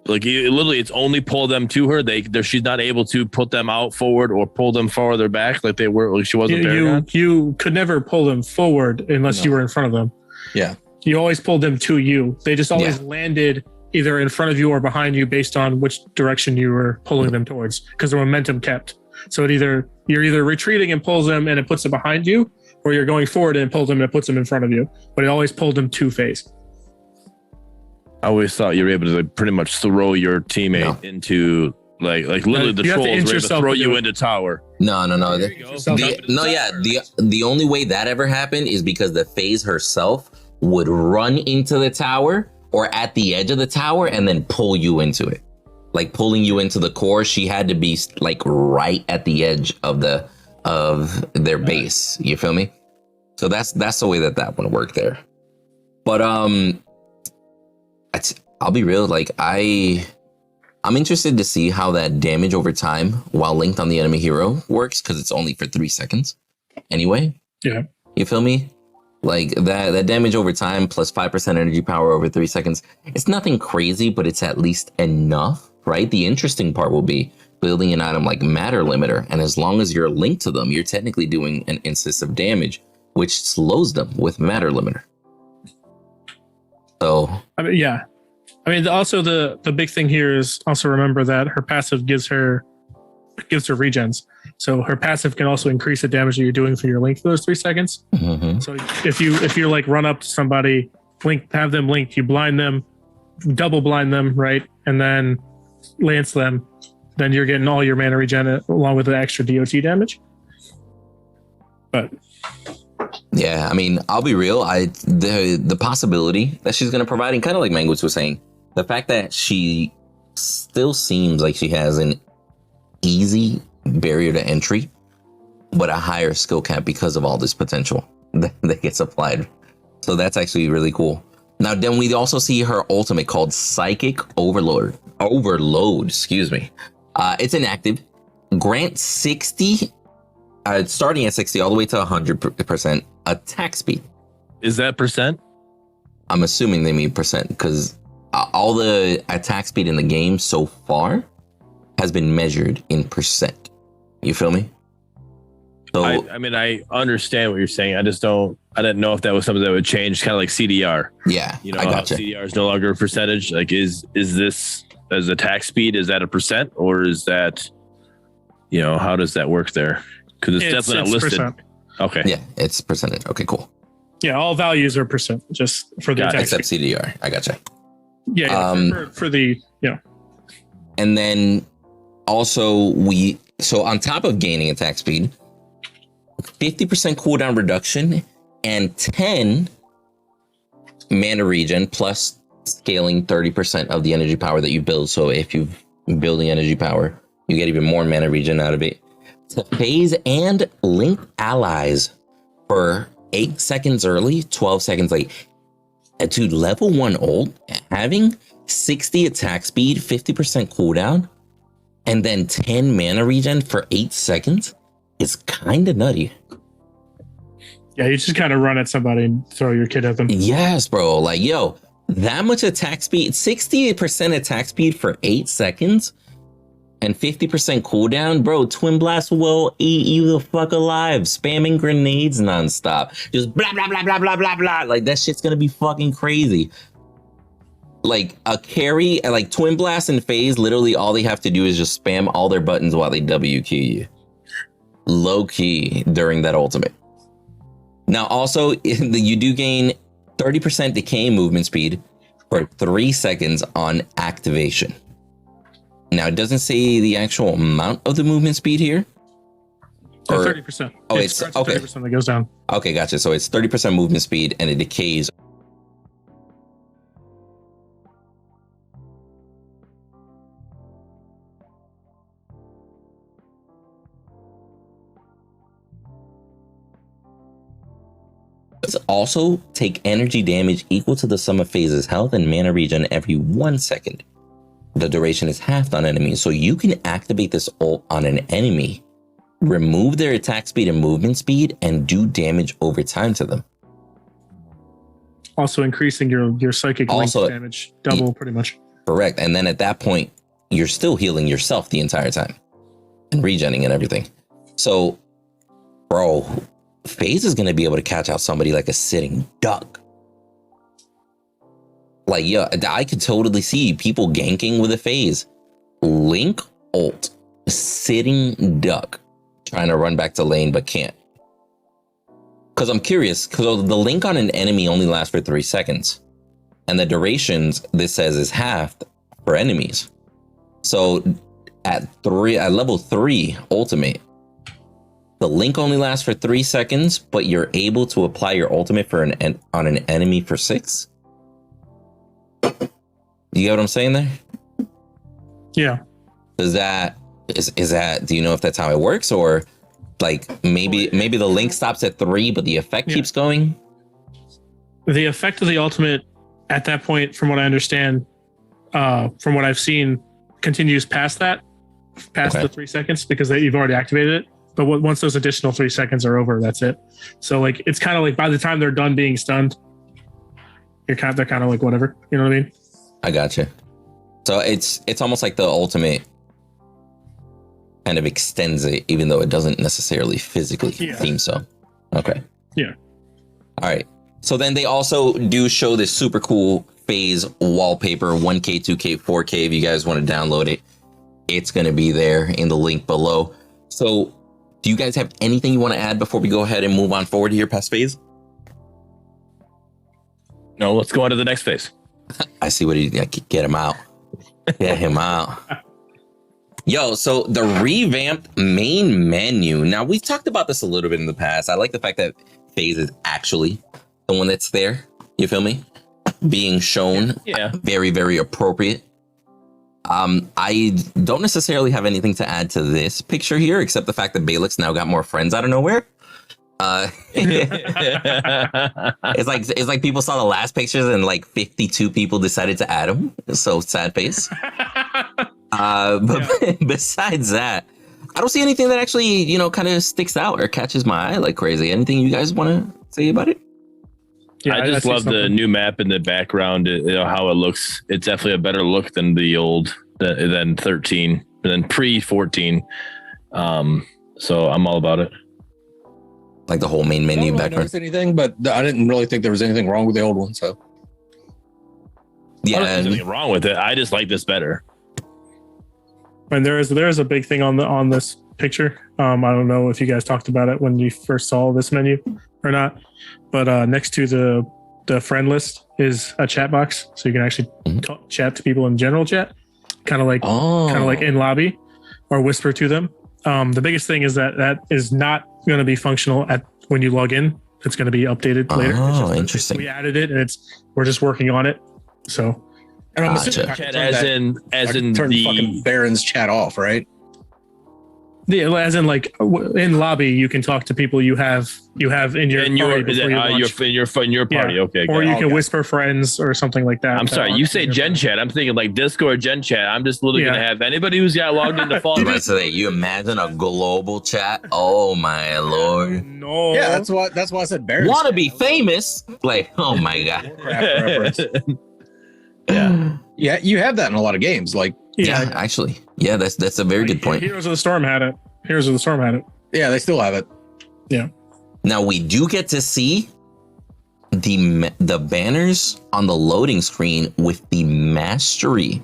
literally it's only pull them to her? She's not able to put them out forward or pull them farther back like they were. Like she wasn't there. You could never pull them forward unless you were in front of them. Yeah. You always pulled them to you. They just always landed either in front of you or behind you based on which direction you were pulling them towards, because the momentum kept. So you're either retreating and pulls them and it puts them behind you, or you're going forward and pulls them and it puts them in front of you. But it always pulled them to phase. I always thought you were able to pretty much throw your teammate into like literally the trolls were able to throw you into tower. No. The only way that ever happened is because the phase herself would run into the tower or at the edge of the tower and then pull you into it. Like pulling you into the core, she had to be like right at the edge of their base. You feel me? So that's the way that one worked there. But I'll be real. Like I'm interested to see how that damage over time while linked on the enemy hero works, because it's only for 3 seconds anyway. Yeah. You feel me? Like that damage over time plus 5% energy power over 3 seconds. It's nothing crazy, but it's at least enough, right? The interesting part will be building an item like Matter Limiter, and as long as you're linked to them, you're technically doing an instance of damage, which slows them with Matter Limiter. So also the big thing here is also remember that her passive gives her regens. So her passive can also increase the damage that you're doing for your link for those 3 seconds. Mm-hmm. So if you like run up to somebody, have them linked, you blind them, double blind them, right? And then lance them, then you're getting all your mana regen along with the extra DOT damage. But yeah, I mean, I'll be real. The possibility that she's going to provide, and kind of like Mangus was saying, the fact that she still seems like she has an easy barrier to entry, but a higher skill cap because of all this potential that gets applied. So that's actually really cool. Now, then we also see her ultimate called Psychic Overlord. Excuse me. It's inactive. Grant 60, starting at 60 all the way to 100% attack speed. Is that percent? I'm assuming they mean percent because all the attack speed in the game so far has been measured in percent. You feel me? So I mean, I understand what you're saying. I didn't know if that was something that would change, kind of like CDR. yeah, You know, I how gotcha. CDR is no longer a percentage. Like, is this as attack speed? Is that a percent, or is that, you know, how does that work there? Because it's definitely not listed. percent. Okay. Yeah, it's percentage. Okay, cool. Yeah, all values are percent just for the Got it. attack. Except speed. CDR. I gotcha. Yeah, for the And then also so on top of gaining attack speed, 50% cooldown reduction and 10 mana regen plus scaling 30% of the energy power that you build. So if you're building energy power, you get even more mana regen out of it. To phase and link allies for 8 seconds early, 12 seconds late. Dude, level 1 ult, having 60 attack speed, 50% cooldown, and then 10 mana regen for 8 seconds is kind of nutty. Yeah, you just kind of run at somebody and throw your kid at them. Yes, bro. Like, yo, that much attack speed, 60% attack speed for 8 seconds and 50% cooldown, bro. Twin Blast will eat you the fuck alive. Spamming grenades nonstop. Just blah, blah, blah, blah, blah, blah, blah. Like, that shit's gonna be fucking crazy. Like, a carry, like Twin Blast and Phase, literally all they have to do is just spam all their buttons while they WQ you. Low key during that ultimate. Now, also, you do gain 30% decay movement speed for 3 seconds on activation. Now, it doesn't say the actual amount of the movement speed here. Yeah, Or- 30%. Oh, Yeah, it's starts at okay. 30% that goes down. Okay, gotcha. So it's 30% movement speed and it decays. Also take energy damage equal to the sum of Phase's health and mana regen every 1 second. The duration is halved on enemies, so you can activate this ult on an enemy, remove their attack speed and movement speed, and do damage over time to them. Also increasing your psychic link Also- damage double pretty much. Correct. And then at that point, you're still healing yourself the entire time and regenning and everything. So, bro, Phase is going to be able to catch out somebody like a sitting duck. Like, yeah, I could totally see people ganking with a Phase. Link ult, sitting duck, trying to run back to lane but can't. Because I'm curious, because the link on an enemy only lasts for 3 seconds. And the durations, this says, is halved for enemies. So at level 3 ultimate, the link only lasts for 3 seconds, but you're able to apply your ultimate for on an enemy for 6. You get what I'm saying there? Yeah. Is that do you know if that's how it works, or like maybe the link stops at 3 but the effect keeps going? The effect of the ultimate at that point, from what I understand, from what I've seen, continues past the 3 seconds because you've already activated it. But once those additional 3 seconds are over, that's it. So like it's kind of like by the time they're done being stunned, they're kind of like whatever. You know what I mean? I gotcha. So it's almost like the ultimate kind of extends it, even though it doesn't necessarily physically seem so. Okay. Yeah. All right. So then they also do show this super cool Phase wallpaper, 1K, 2K, 4K. If you guys want to download it, it's going to be there in the link below. So do you guys have anything you want to add before we go ahead and move on forward here past Phase? No, let's go on to the next phase. I see what he get him out. Get him out. Yo, so the revamped main menu. Now, we've talked about this a little bit in the past. I like the fact that Phase is actually the one that's there. You feel me? Being shown. Yeah. Very, very appropriate. I don't necessarily have anything to add to this picture here, except the fact that Balix now got more friends out of nowhere. It's like people saw the last pictures and like 52 people decided to add him. So sad face. But besides that, I don't see anything that actually, kind of sticks out or catches my eye like crazy. Anything you guys want to say about it? Yeah, I just love the new map in the background. How it looks. It's definitely a better look than the old, than 13, than pre-14. So I'm all about it. Like the whole main menu I don't really background. notice anything, but I didn't really think there was anything wrong with the old one. So yeah, there's nothing wrong with it. I just like this better. And there is a big thing on this picture. I don't know if you guys talked about it when you first saw this menu or not, but next to the friend list is a chat box, so you can actually chat to people in general chat, kind of like in lobby, or whisper to them. The biggest thing is that is not going to be functional when you log in. It's going to be updated later. Oh, interesting. We added it, and we're just working on it. So, and I'm Gotcha. assuming I can As turn in turn the fucking Baron's chat off, right? yeah, as in like in lobby, you can talk to people you have in your party before you launch. in your party. Yeah. Okay, Or got it. you can whisper friends or something like that. I'm sorry, you say Gen Chat. I'm thinking like Discord Gen Chat. I'm just literally gonna have anybody who's got logged into Fall. Right, so that you imagine a global chat. Oh my lord! No. Yeah, that's why I said Baron. Want to be famous? Like, oh my god! Warcraft reference. Yeah, you have that in a lot of games. Like, Yeah, actually, yeah, that's a very good point. Heroes of the Storm had it. yeah, they still have it. Yeah. Now we do get to see the banners on the loading screen with the mastery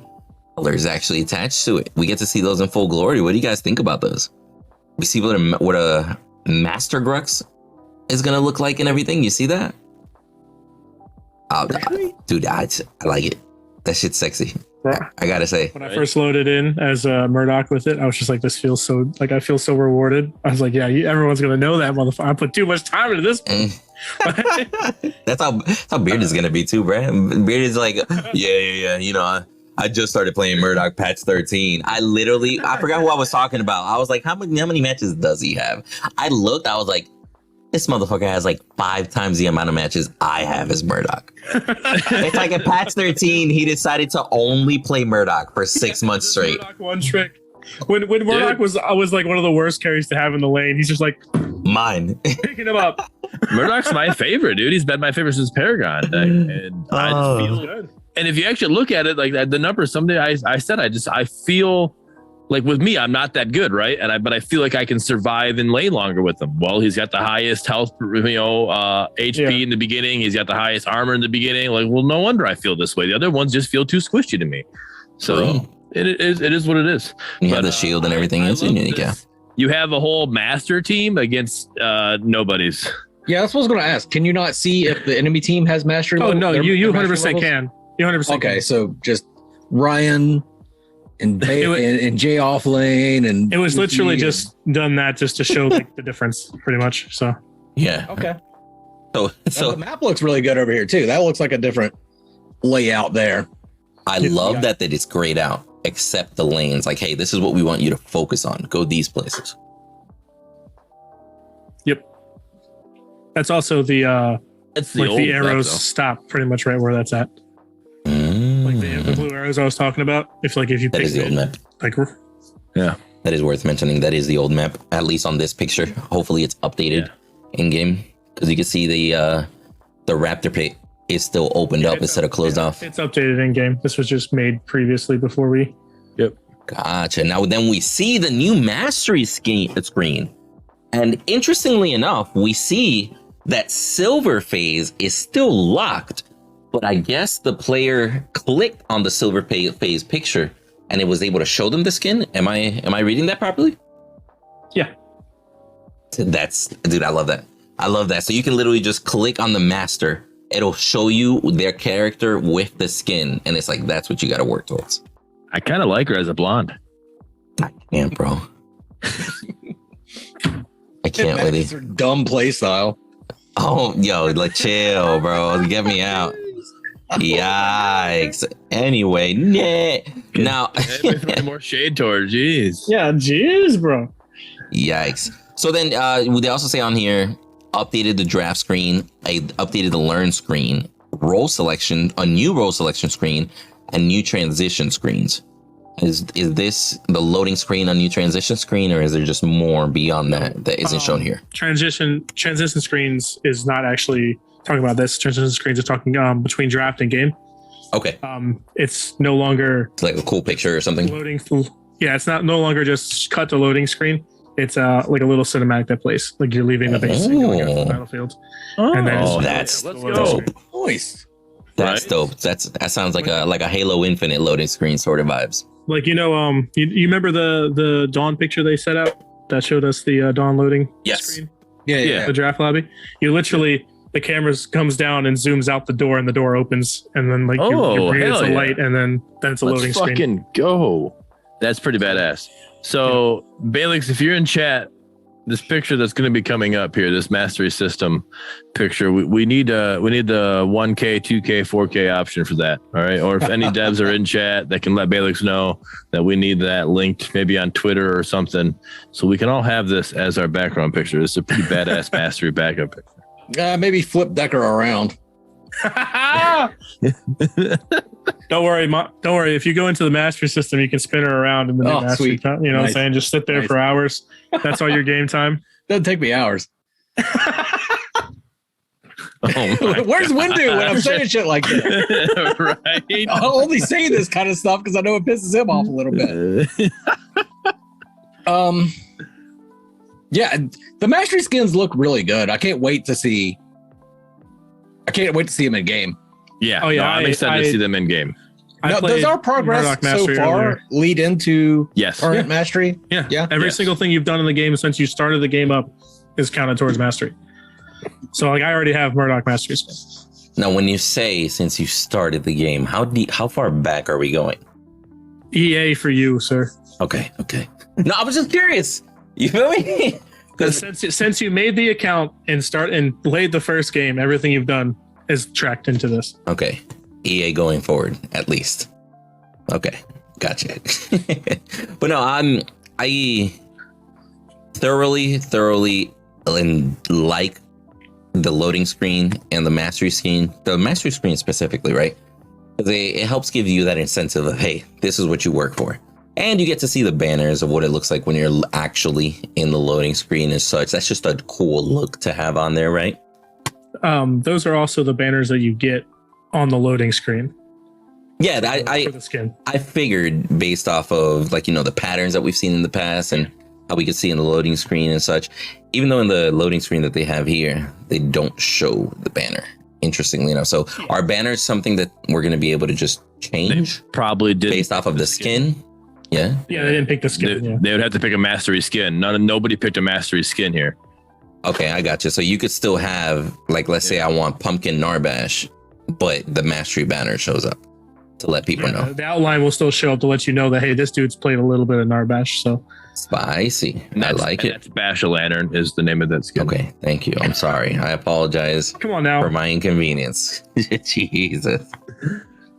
colors actually attached to it. We get to see those in full glory. What do you guys think about those? We see what a Master Grux is gonna look like and everything. You see that? Dude, I like it. That shit's sexy. I gotta say. When I first loaded in as Murdock with it, I was just like, this feels so, like, I feel so rewarded. I was like, yeah, everyone's going to know that motherfucker. I put too much time into this. That's how Beard is gonna be too, bro. Beard is like, yeah. I just started playing Murdock patch 13. I forgot who I was talking about. I was like, how many matches does he have? I looked, I was like, this motherfucker has like 5 times the amount of matches I have as Murdock. It's like at patch 13, he decided to only play Murdock for 6 months straight. Murdock one trick. When Murdock was like one of the worst carries to have in the lane, he's just like mine. picking him up. Murdock's my favorite, dude. He's been my favorite since Paragon. And I just feel good. And if you actually look at it, like the numbers, someday I feel like with me, I'm not that good, right? But I feel like I can survive and lay longer with him. Well, he's got the highest health, HP in the beginning. He's got the highest armor in the beginning. Like, well, no wonder I feel this way. The other ones just feel too squishy to me. So it is what it is. You have the shield and everything. It's unique. Yeah. You have a whole master team against nobody's. Yeah, that's what I was going to ask. Can you not see if the enemy team has mastery? Oh, level? no, Their you mastery 100% levels? can. You 100% Okay, can. so just Ryan and Jay off lane, and It was literally and- just done that just to show like the difference, pretty much. So Yeah. okay. So the map looks really good over here too. That looks like a different layout there. I love that it's grayed out, except the lanes. Like, hey, this is what we want you to focus on. Go these places. yep. That's also the That's like old the arrows map, stop pretty much right where that's at. Like the blue arrows I was talking about. If you That pick is the old map. like Yeah. That is worth mentioning. That is the old map, at least on this picture. Hopefully it's updated in game, because you can see the raptor pit is still opened up instead of closed off. it's updated in game. This was just made previously before we. Yep. Gotcha. Now then we see the new mastery screen. And interestingly enough, we see that silver phase is still locked, but I guess the player clicked on the silver phase picture and it was able to show them the skin. Am I reading that properly? Yeah. Dude, I love that. I love that. So you can literally just click on the master. It'll show you their character with the skin. And it's like, that's what you got to work towards. I kind of like her as a blonde. I can't, bro. I can't with It's it. her dumb play style. Oh, yo, like chill, bro. Get me out. Yikes. Anyway, now more shade towards. Jeez. Yeah, jeez, bro. yikes. So then they also say on here, updated the draft screen, updated the learn screen, role selection, a new role selection screen, and new transition screens. Is this the loading screen on new transition screen, or is there just more beyond that isn't shown here? Transition screens is not actually talking about this. Transition screens are talking between draft and game. Okay. It's no longer It's like a cool picture or something. loading. Yeah, it's no longer just cut to loading screen. It's like a little cinematic that plays like you're leaving the base and going out to the battlefield. And then that's let's dope. go. Nice. That's Right. dope. That sounds like a Halo Infinite loading screen sort of vibes. Like you remember the Dawn picture they set out that showed us the Dawn loading Yes. screen, Yeah. the draft lobby. You literally the camera comes down and zooms out the door, and the door opens, and then like you breathe hell the yeah. light, and then it's a loading Let's screen. fucking go. That's pretty badass. So, Balix, if you're in chat, this picture that's going to be coming up here, this mastery system picture, we need the 1K, 2K, 4K option for that. All right. Or if any devs are in chat, that can let Balix know that we need that linked maybe on Twitter or something, so we can all have this as our background picture. It's a pretty badass mastery backup picture. Maybe flip Decker around. Don't worry. If you go into the mastery system, you can spin her around in the new Oh, mastery. sweet. You know what I'm Nice. saying? Just sit there Nice. for hours. That's all your game time. Doesn't take me hours. Oh my Where's Windu when I'm saying shit like that? right. I only say this kind of stuff because I know it pisses him off a little bit. Yeah, the mastery skins look really good. I can't wait to see them in game. Yeah. Oh, yeah, No, I'm excited to I- see them in game. Now, played does our progress Murdock so Mastery far earlier. lead into Yes. current mastery? Yeah. Yeah? Every Yes. single thing you've done in the game since you started the game up is counted towards mastery. So like I already have Murdock mastery skin. Now, when you say since you started the game, how far back are we going? EA for you, sir. Okay. No, I was just curious. You feel me? Because Since you made the account and played the first game, everything you've done is tracked into this. okay, EA going forward at least. Okay, gotcha. But no, I thoroughly like the loading screen and the mastery screen. The mastery screen specifically, right? Because it helps give you that incentive of, hey, this is what you work for. And you get to see the banners of what it looks like when you're actually in the loading screen and such. That's just a cool look to have on there, right? Those are also the banners that you get on the loading screen. Yeah, For the skin. I figured based off of the patterns that we've seen in the past and how we could see in the loading screen and such, even though in the loading screen that they have here, they don't show the banner, interestingly enough. So our banner is something that we're going to be able to just change Probably did based off of the skin. Yeah. Yeah, they didn't pick the They, skin. Yeah. they would have to pick a mastery skin. Nobody picked a mastery skin here. Okay, I got you. So you could still have, like, let's say I want Pumpkin Narbash, but the mastery banner shows up to let people know. The outline will still show up to let you know that, hey, this dude's played a little bit of Narbash. So Spicy. And I that's- like and it. That's Bash a Lantern is the name of that skin. Okay, thank you. I'm sorry. I apologize come on now. for my inconvenience. Jesus.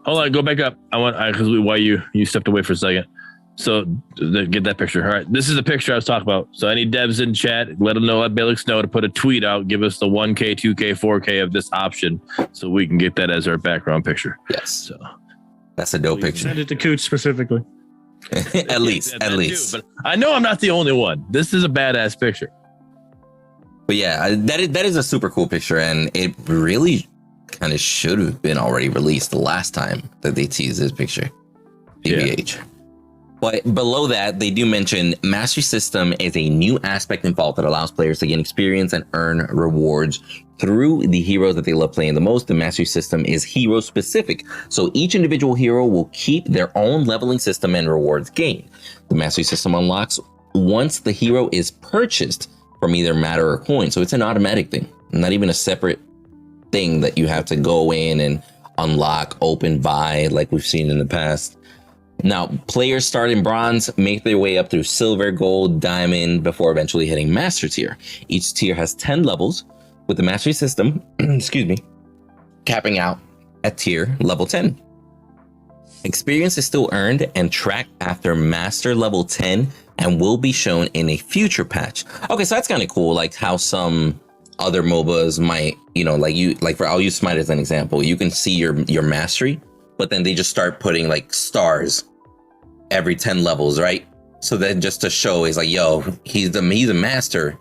Hold on, go back up. I want because while you stepped away for a second. So get that picture. All right, this is the picture I was talking about. So any devs in chat, let them know, let Balix know to put a tweet out. Give us the 1K, 2K, 4K of this option, so we can get that as our background picture. Yes, So that's a dope picture. Send it to Cooch specifically. At least. That too, but I know I'm not the only one. This is a badass picture. But yeah, that is a super cool picture, and it really kind of should have been already released the last time that they teased this picture. BBH. But below that, they do mention Mastery System is a new aspect in Vault that allows players to gain experience and earn rewards through the heroes that they love playing the most. The Mastery System is hero specific, so each individual hero will keep their own leveling system and rewards gained. The Mastery System unlocks once the hero is purchased from either matter or coin, so it's an automatic thing, not even a separate thing that you have to go in and unlock, open, buy like we've seen in the past. Now, players start in bronze, make their way up through silver, gold, diamond, before eventually hitting master tier. Each tier has 10 levels, with the mastery system, excuse me, capping out at tier level 10. Experience is still earned and tracked after Master level 10 and will be shown in a future patch. Okay, so that's kind of cool, like how some other MOBAs might, I'll use Smite as an example. You can see your mastery, but then they just start putting like stars every 10 levels, right? So then just to show is like, yo, he's a master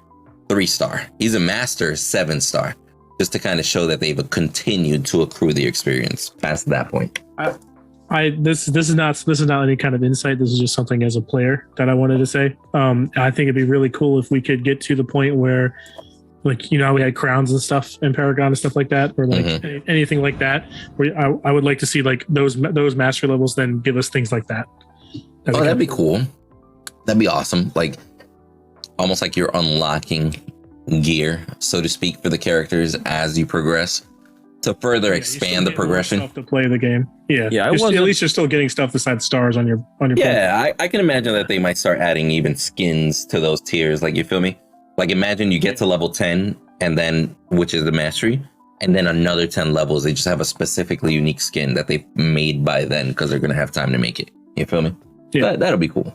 3-star. He's a master 7-star. Just to kind of show that they've continued to accrue the experience past that point. This is not any kind of insight. This is just something as a player that I wanted to say. I think it'd be really cool if we could get to the point where, like, how we had crowns and stuff in Paragon and stuff like that, or like anything like that. Where I would like to see like those master levels then give us things like that. That'd be cool. That'd be awesome. Like almost like you're unlocking gear, so to speak, for the characters as you progress to further expand the progression. Stuff to play the game. Yeah. At least you're still getting stuff besides stars on your. Yeah, I can imagine that they might start adding even skins to those tiers. Like, you feel me? Like, imagine you get to level 10 and then, which is the mastery, and then another 10 levels, they just have a specifically unique skin that they've made by then because they're going to have time to make it. You feel me? Yeah. That'll be cool.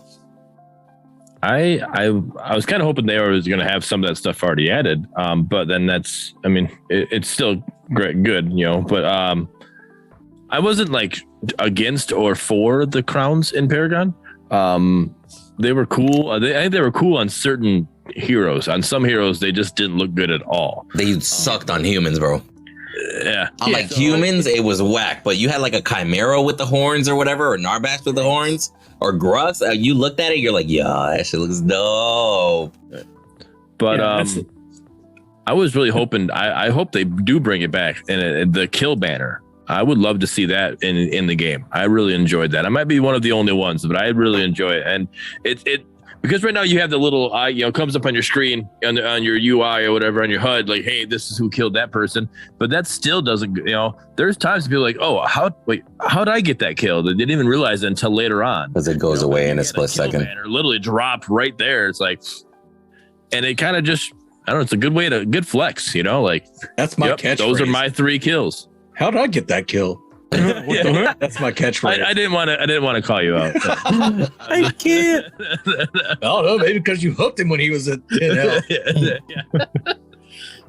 I was kind of hoping they were going to have some of that stuff already added. But then it's still good, but I wasn't like against or for the crowns in Paragon. They were cool. I think they were cool on certain heroes. On some heroes, they just didn't look good at all. They sucked on humans, bro. Yeah. On humans, it was whack. But you had like a Chimera with the horns or whatever, or Narbash with the horns, or Gruss. You looked at it, you're like, yeah, that shit looks dope. But I was really hoping. I hope they do bring it back. And the kill banner, I would love to see that in the game. I really enjoyed that. I might be one of the only ones, but I really enjoy it. And it because right now you have the little eye, comes up on your screen on your UI or whatever on your HUD, like, hey, this is who killed that person. But that still doesn't, there's times people like, oh, how did I get that kill? They didn't even realize it until later on. Because it goes away in a split second. Banner literally dropped right there. It's like, and it kind of just, I don't know, it's a good flex, like, that's my catchphrase. Those are my 3 kills. How did I get that kill? That's my catchphrase. I didn't want to call you out. I can't. I don't know, maybe because you hooked him when he was at 10 yeah.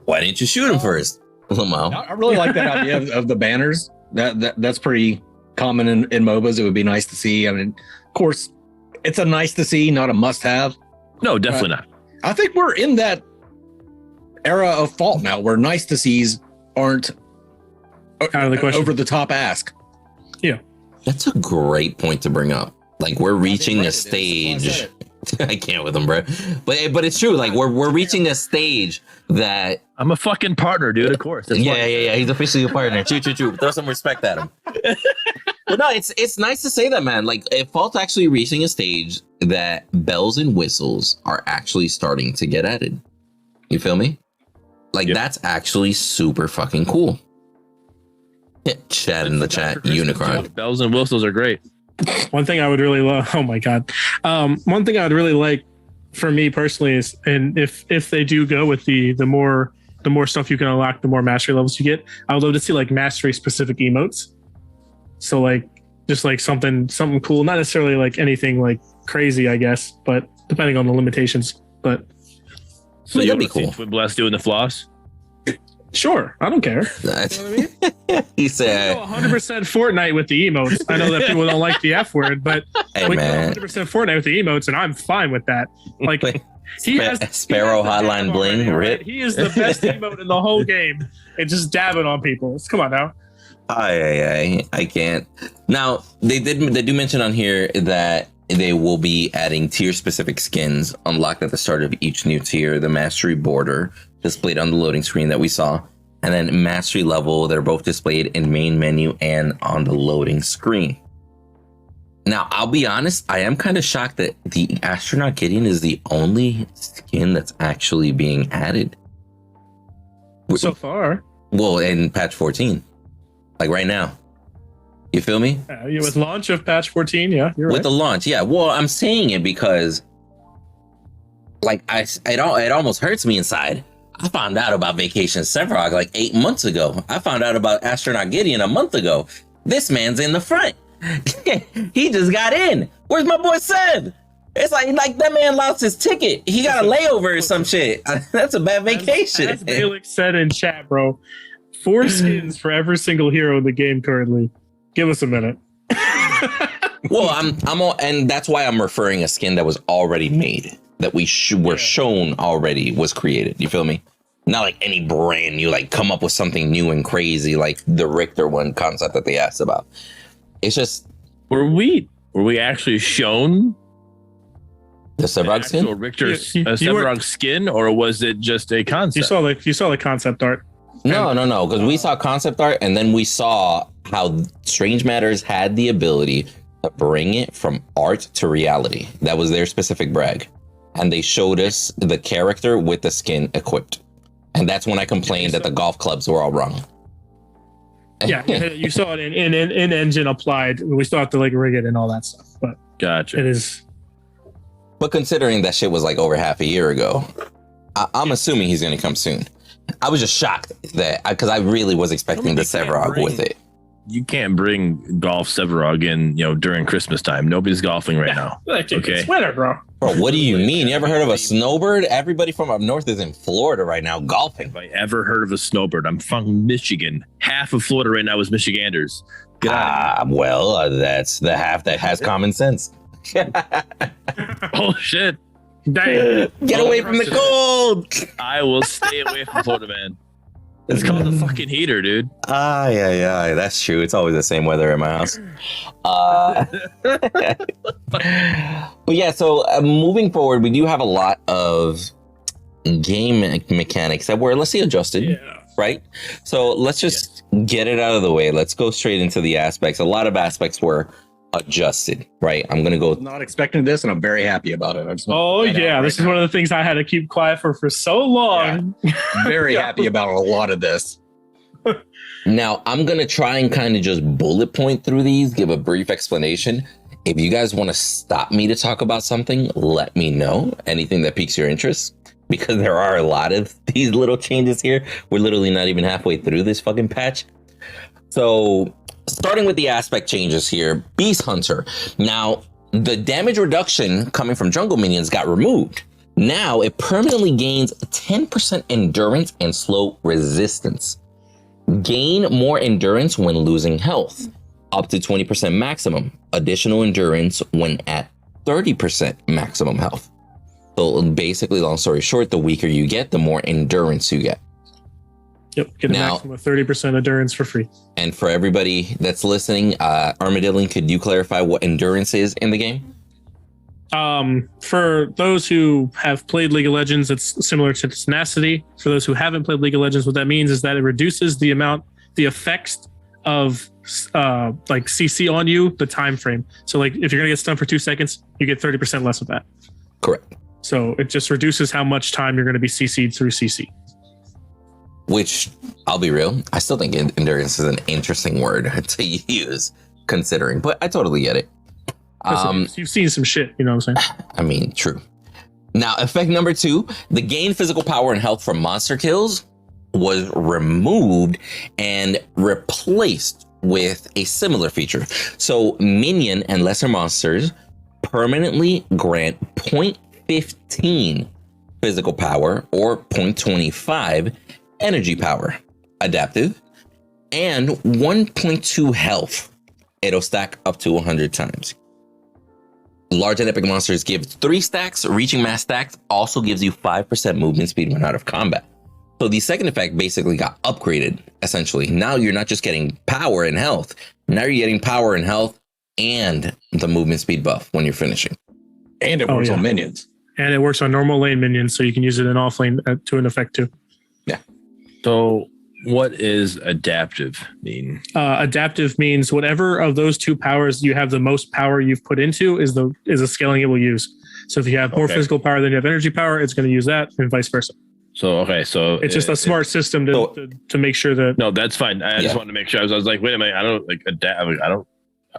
Why didn't you shoot him first? I really like that idea of the banners. That's pretty common in MOBAs. It would be nice to see. I mean, of course, it's a nice to see, not a must have. No, definitely not. I think we're in that era of fault now where nice to sees aren't out of the question. Over the top ask. Yeah. That's a great point to bring up. Like, we're reaching a stage. I can't with them, bro. But it's true. Like, we're reaching a stage that I'm a fucking partner, dude. Of course. Yeah. He's officially a partner. Choo. Throw some respect at him. But no, it's nice to say that, man. Like, Fault's actually reaching a stage that bells and whistles are actually starting to get added. You feel me? Like, that's actually super fucking cool. Chat in the chat, Unicron. Bells and whistles are great. One thing I would really love. Oh my god. One thing I would really like for me personally is, and if they do go with the more stuff you can unlock, the more mastery levels you get, I would love to see like mastery specific emotes. So like just like something cool, not necessarily like anything like crazy, I guess, but depending on the limitations. But so you'll be cool. Twin Blast doing the floss. Sure, I don't care. You know what I mean? He said 100% Fortnite with the emotes. I know that people don't like the F word, but we go 100% Fortnite with the emotes, and I'm fine with that. Like, Sparrow Hotline Bling, right? He is the best emote in the whole game, and just dabbing on people. Come on now. I can't. Now they do mention on here that they will be adding tier specific skins unlocked at the start of each new tier. The mastery border displayed on the loading screen that we saw, and then mastery level, they're both displayed in main menu and on the loading screen. Now, I'll be honest, I am kind of shocked that the Astronaut Gideon is the only skin that's actually being added. So far. Well, in patch 14. Like right now. You feel me? With launch of patch 14, yeah, you're right. With the launch, yeah. Well, I'm saying it because like it almost hurts me inside. I found out about Vacation Sevarog like 8 months ago. I found out about Astronaut Gideon a month ago. This man's in the front. He just got in. Where's my boy Seb? It's like that man lost his ticket. He got a layover or some shit. That's a bad vacation. As Felix said in chat, bro, 4 skins for every single hero in the game currently. Give us a minute. Well, I'm all, and that's why I'm referring a skin that was already made, that we were shown already was created. You feel me? Not like any brand new, like come up with something new and crazy, like the Richter one concept that they asked about. It's just Were we actually shown the Sevrog skin? actual Richter Sevrog skin, or was it just a concept? You saw the concept art. No, because we saw concept art and then we saw how Strange Matters had the ability to bring it from art to reality. That was their specific brag. And they showed us the character with the skin equipped. And that's when I complained that the golf clubs were all wrong. Yeah, you saw it in engine applied. We still have to like rig it and all that stuff. But Gotcha. it is. But considering that shit was like over half a year ago, I'm assuming he's going to come soon. I was just shocked that because I really was expecting the Sevrog with it. You can't bring golf Sevrog in, during Christmas time. Nobody's golfing right now. Okay. Sweater, bro. Bro, what do you mean? You ever heard of a snowbird? Everybody from up north is in Florida right now golfing. Have I ever heard of a snowbird? I'm from Michigan. Half of Florida right now is Michiganders. That's the half that has common sense. Oh, shit. Dang. Get away from the cold. I will stay away from Florida, man. It's called the fucking heater, dude. Yeah, that's true. It's always the same weather at my house. But yeah, so moving forward, we do have a lot of game mechanics that were, let's say, adjusted, right? So let's just get it out of the way. Let's go straight into the aspects. A lot of aspects were adjusted, right? I'm gonna go. Not expecting this, and I'm very happy about it. This is one of the things I had to keep quiet for so long. Yeah. Very happy about a lot of this. Now I'm gonna try and kind of just bullet point through these, give a brief explanation. If you guys want to stop me to talk about something, let me know. Anything that piques your interest, because there are a lot of these little changes here. We're literally not even halfway through this fucking patch. So starting with the aspect changes here, Beast Hunter. Now, the damage reduction coming from jungle minions got removed. Now, it permanently gains 10% endurance and slow resistance. Gain more endurance when losing health, up to 20% maximum. Additional endurance when at 30% maximum health. So basically, long story short, the weaker you get, the more endurance you get. Yep, get a maximum of 30% endurance for free. And for everybody that's listening, Armadillo, could you clarify what endurance is in the game? For those who have played League of Legends, it's similar to tenacity. For those who haven't played League of Legends, what that means is that it reduces the effects of like CC on you, the time frame. So like if you're gonna get stunned for 2 seconds, you get 30% less of that. Correct. So it just reduces how much time you're gonna be CC'd through CC. Which, I'll be real, I still think endurance is an interesting word to use, considering, but I totally get it. You've seen some shit, you know what I'm saying? I mean, true. Now, effect number 2, the gain physical power and health from monster kills was removed and replaced with a similar feature. So minion and lesser monsters permanently grant 0.15 physical power or 0.25 energy power, adaptive, and 1.2 health. It'll stack up to 100 times. Large and epic monsters give 3 stacks. Reaching max stacks also gives you 5% movement speed when out of combat. So the second effect basically got upgraded, essentially. Now you're not just getting power and health. Now you're getting power and health and the movement speed buff when you're finishing. And it works on minions. And it works on normal lane minions, so you can use it in off lane to an effect too. Yeah. So what is adaptive mean? Adaptive means whatever of those 2 powers you have the most power you've put into is a scaling it will use. So if you have more physical power than you have energy power, it's going to use that, and vice versa. So it's just a smart system to make sure that. No, that's fine. I just wanted to make sure. I was like, wait a minute, I don't like adapt.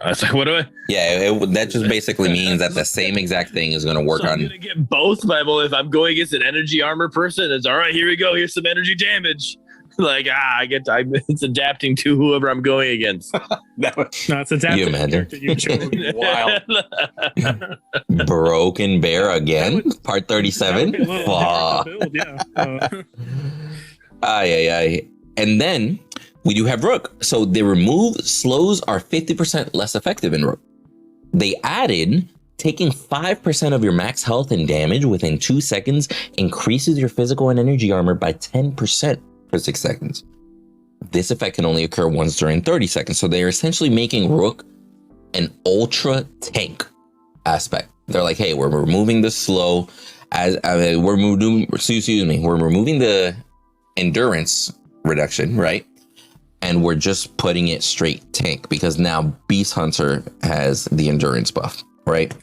I was like, what do I? Yeah, that just basically means that the same exact thing is going to work on. I'm going to get both. If I'm going against an energy armor person, it's all right. Here we go. Here's some energy damage. Like, it's adapting to whoever I'm going against. No, it's adapted You to the imagine? character you chose. Wild. Broken Bear again, part That would 37. be a little Fuck. different to build, yeah. Aye. And then we do have Rook. So the removed slows are 50% less effective in Rook. They added taking 5% of your max health and damage within 2 seconds increases your physical and energy armor by 10% for 6 seconds. This effect can only occur once during 30 seconds. So they're essentially making Rook an ultra tank aspect. They're like, hey, we're removing the slow we're removing the endurance reduction, right? And we're just putting it straight tank because now Beast Hunter has the endurance buff, right?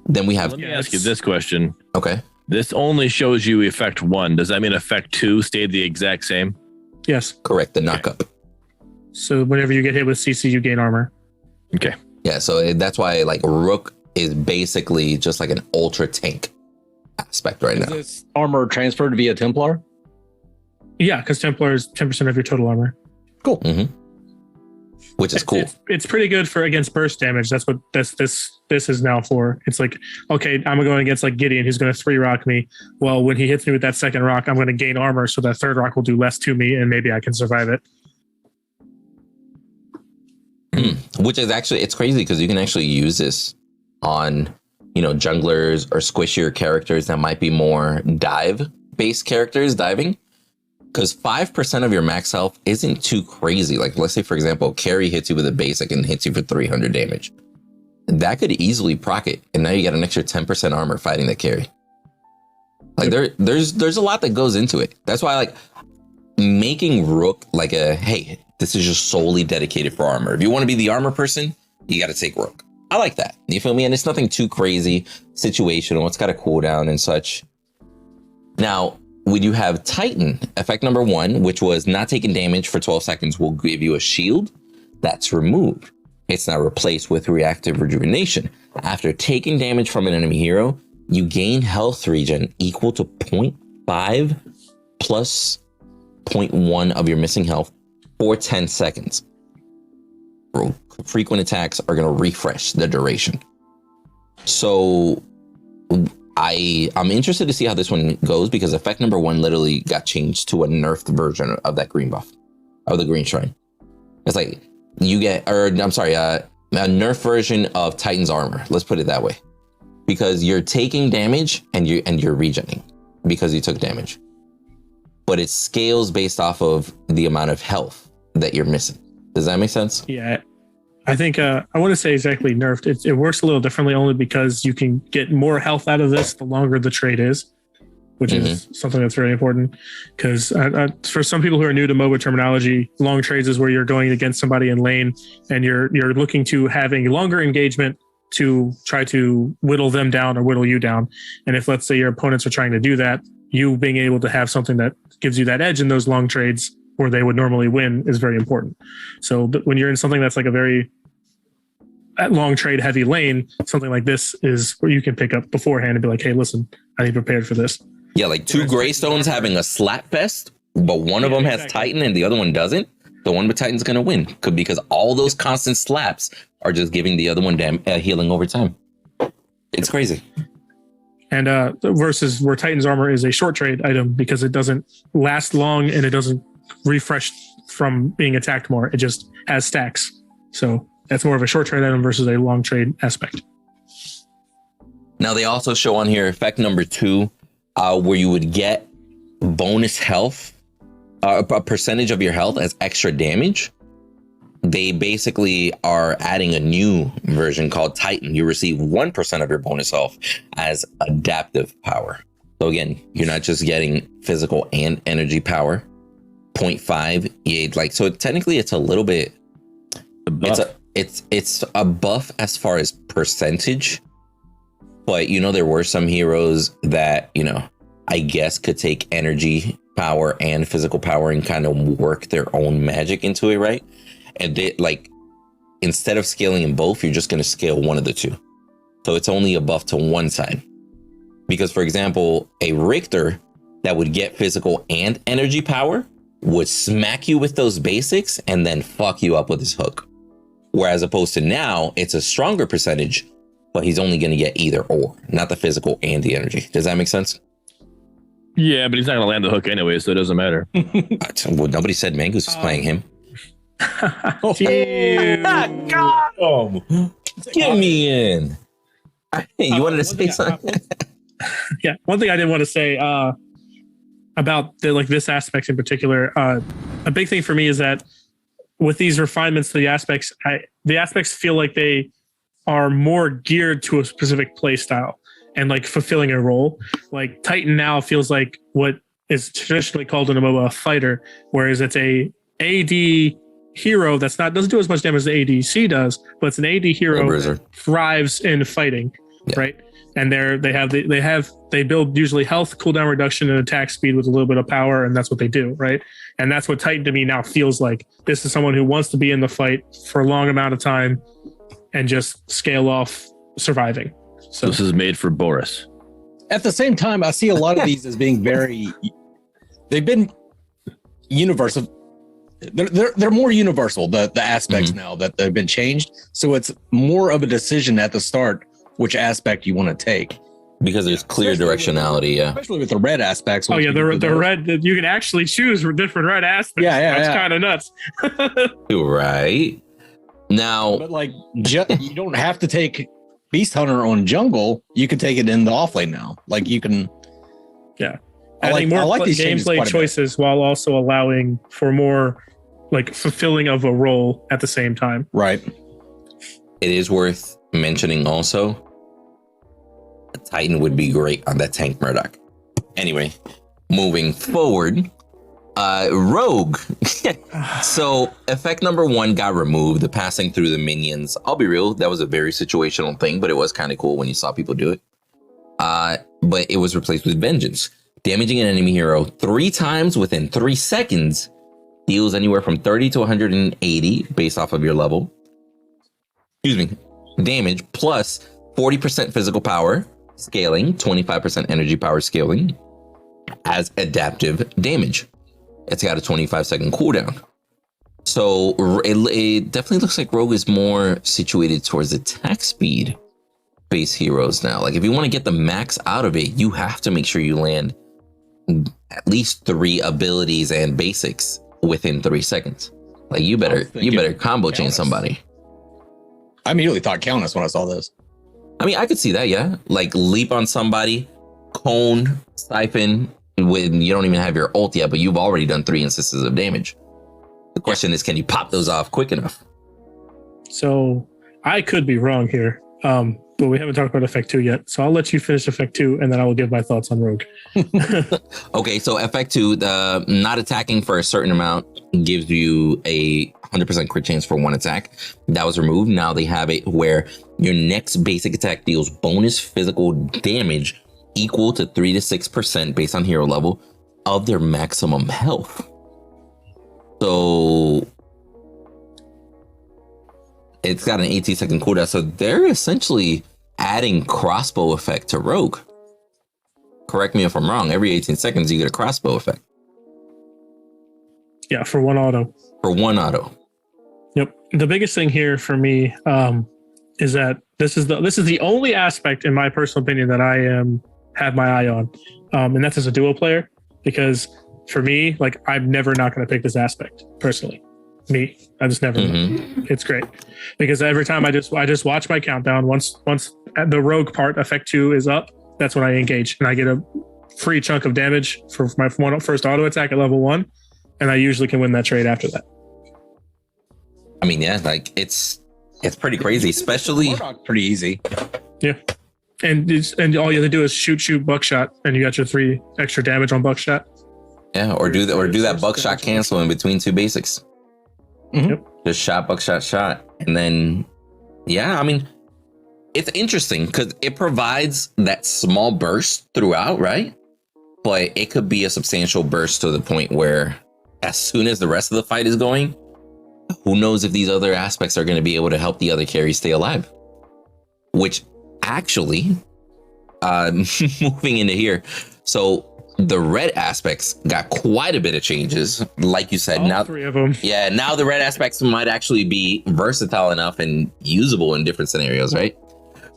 Then we have. Let me ask you this question. Okay. This only shows you effect 1. Does that mean effect 2 stayed the exact same? Yes. Correct. The knockup. So whenever you get hit with CC, you gain armor. Okay. Yeah. So that's why like Rook is basically just like an ultra tank aspect right Is now. this armor transferred via Templar? Yeah, because Templar is 10% of your total armor. Cool. Which is cool. It's pretty good for against burst damage. That's what this is now for. It's like, okay, I'm going against like Gideon, who's going to 3-rock me. Well, when he hits me with that second rock, I'm going to gain armor, so that third rock will do less to me, and maybe I can survive it. Which is actually, it's crazy because you can actually use this on, junglers or squishier characters that might be more dive-based characters diving. Because 5% of your max health isn't too crazy. Like, let's say, for example, Carry hits you with a basic and hits you for 300 damage. That could easily proc it. And now you get an extra 10% armor fighting the Carry. Like, there's a lot that goes into it. That's why, like, making Rook like hey, this is just solely dedicated for armor. If you want to be the armor person, you got to take Rook. I like that. You feel me? And it's nothing too crazy, situational. It's got a cooldown and such. Now, we do have Titan, effect number 1, which was not taking damage for 12 seconds will give you a shield. That's removed. It's now replaced with reactive rejuvenation. After taking damage from an enemy hero, you gain health regen equal to 0.5 plus 0.1 of your missing health for 10 seconds. Frequent attacks are going to refresh the duration. So I'm interested to see how this one goes because effect number 1 literally got changed to a nerfed version of that green buff, of the green shrine. It's like you get, a nerf version of Titan's armor. Let's put it that way, because you're taking damage and you're regening because you took damage, but it scales based off of the amount of health that you're missing. Does that make sense? Yeah. I think I want to say exactly nerfed. It works a little differently only because you can get more health out of this the longer the trade is, which is something that's very important. Because for some people who are new to MOBA terminology, long trades is where you're going against somebody in lane and you're looking to have a longer engagement to try to whittle them down or whittle you down. And if, let's say, your opponents are trying to do that, you being able to have something that gives you that edge in those long trades where they would normally win is very important. So when you're in something that's like a very long trade heavy lane, something like this is where you can pick up beforehand and be like, hey, listen, I need prepared for this. Yeah, like 2 Greystones having a slap fest, but one of them has Titan and the other one doesn't. The one with Titan's going to win because all those constant slaps are just giving the other one healing over time. It's crazy. And versus where Titan's armor is a short trade item because it doesn't last long and it doesn't refresh from being attacked more. It just has stacks. So that's more of a short trade item versus a long trade aspect. Now they also show on here effect number 2, where you would get bonus health, a percentage of your health as extra damage. They basically are adding a new version called Titan. You receive 1% of your bonus health as adaptive power. So again, you're not just getting physical and energy power. 0.5, so technically it's a little bit. It's a buff as far as percentage, but there were some heroes that I guess could take energy power and physical power and kind of work their own magic into it, right? And they, instead of scaling in both, you're just going to scale one of the two. So it's only a buff to one side. Because, for example, a Richter that would get physical and energy power would smack you with those basics and then fuck you up with his hook. Whereas opposed to now, it's a stronger percentage, but he's only going to get either or, not the physical and the energy. Does that make sense? Yeah, but he's not going to land the hook anyway, so it doesn't matter. Well, nobody said Mangoose was playing him. Get me in. You wanted to say something? Yeah, one thing I did want to say about this aspect in particular, a big thing for me is that with these refinements to the aspects feel like they are more geared to a specific play style and like fulfilling a role. Like Titan now feels like what is traditionally called in a MOBA a fighter, whereas it's a AD hero that's doesn't do as much damage as the ADC does, but it's an AD hero that thrives in fighting, right? And they build usually health, cooldown reduction, and attack speed with a little bit of power, and that's what they do, right? And that's what Titan to me now feels like. This is someone who wants to be in the fight for a long amount of time and just scale off surviving. So this is made for Boris. At the same time, I see a lot of these as being they've been universal. They're more universal, the aspects now that they've been changed. So it's more of a decision at the start which aspect you want to take. Because there's clear directionality, especially with the red aspects. Oh yeah, the red, you can actually choose different red aspects. That's kind of nuts. Right. Now, but like you don't have to take Beast Hunter on jungle. You can take it in the offlane now. Like you can. Yeah. I like these gameplay choices while also allowing for more like fulfilling of a role at the same time. Right. It is worth mentioning also, a Titan would be great on that tank Murdock. Anyway, moving forward, Rogue. So effect number 1 got removed, the passing through the minions. I'll be real, that was a very situational thing, but it was kind of cool when you saw people do it. But it was replaced with Vengeance. Damaging an enemy hero 3 times within 3 seconds deals anywhere from 30 to 180 based off of your level. Excuse me. Damage plus 40% physical power scaling, 25% energy power scaling as adaptive damage. It's got a 25-second cooldown. So it definitely looks like Rogue is more situated towards attack speed based heroes now. Like if you want to get the max out of it, you have to make sure you land at least 3 abilities and basics within 3 seconds. Like you better combo chain somebody. I immediately thought Countess when I saw this. I mean, I could see that, yeah. Like leap on somebody, cone, siphon, when you don't even have your ult yet, but you've already done 3 instances of damage. The question is, can you pop those off quick enough? So I could be wrong here, but we haven't talked about Effect 2 yet. So I'll let you finish Effect 2, and then I will give my thoughts on Rogue. Okay, so Effect 2, the not attacking for a certain amount gives you a 100% crit chance for 1 attack. That was removed. Now they have it where your next basic attack deals bonus physical damage equal to 3 to 6% based on hero level of their maximum health. So it's got an 18-second cooldown. So they're essentially adding crossbow effect to Rogue. Correct me if I'm wrong. Every 18 seconds, you get a crossbow effect. Yeah, for 1 auto. For 1 auto. Yep. The biggest thing here for me is that this is the only aspect, in my personal opinion, that I have my eye on, and that's as a duo player. Because for me, like I'm never not going to pick this aspect personally. I just never. It's great because every time I just watch my countdown. Once the Rogue part Effect 2 is up, that's when I engage and I get a free chunk of damage for my first auto attack at level 1, and I usually can win that trade after that. I mean, yeah, like it's pretty crazy, especially Murdock, pretty easy. Yeah, and all you have to do is shoot buckshot, and you got your 3 extra damage on buckshot. Yeah, or do that buckshot cancel in between 2 basics. Yep. Just shot, buckshot, shot, and then yeah, I mean, it's interesting because it provides that small burst throughout, right? But it could be a substantial burst to the point where, as soon as the rest of the fight is going, who knows if these other aspects are going to be able to help the other carries stay alive. Which actually, moving into here, so The red aspects got quite a bit of changes. Like you said, All now 3 of them. yeah, now the red aspects might actually be versatile enough and usable in different scenarios, right?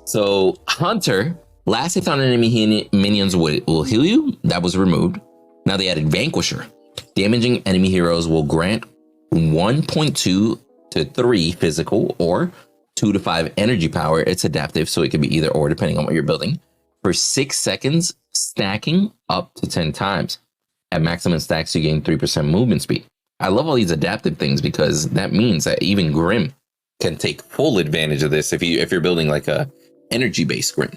So Hunter, last hit on enemy minions will heal you. That was removed. Now they added Vanquisher. Damaging enemy heroes will grant 1.2 to 3 physical or 2 to 5 energy power. It's adaptive, so it can be either or depending on what you're building. For 6 seconds, stacking up to 10 times. At maximum stacks, you gain 3% movement speed. I love all these adaptive things because that means that even Grim can take full advantage of this if you're building like a energy-based Grim.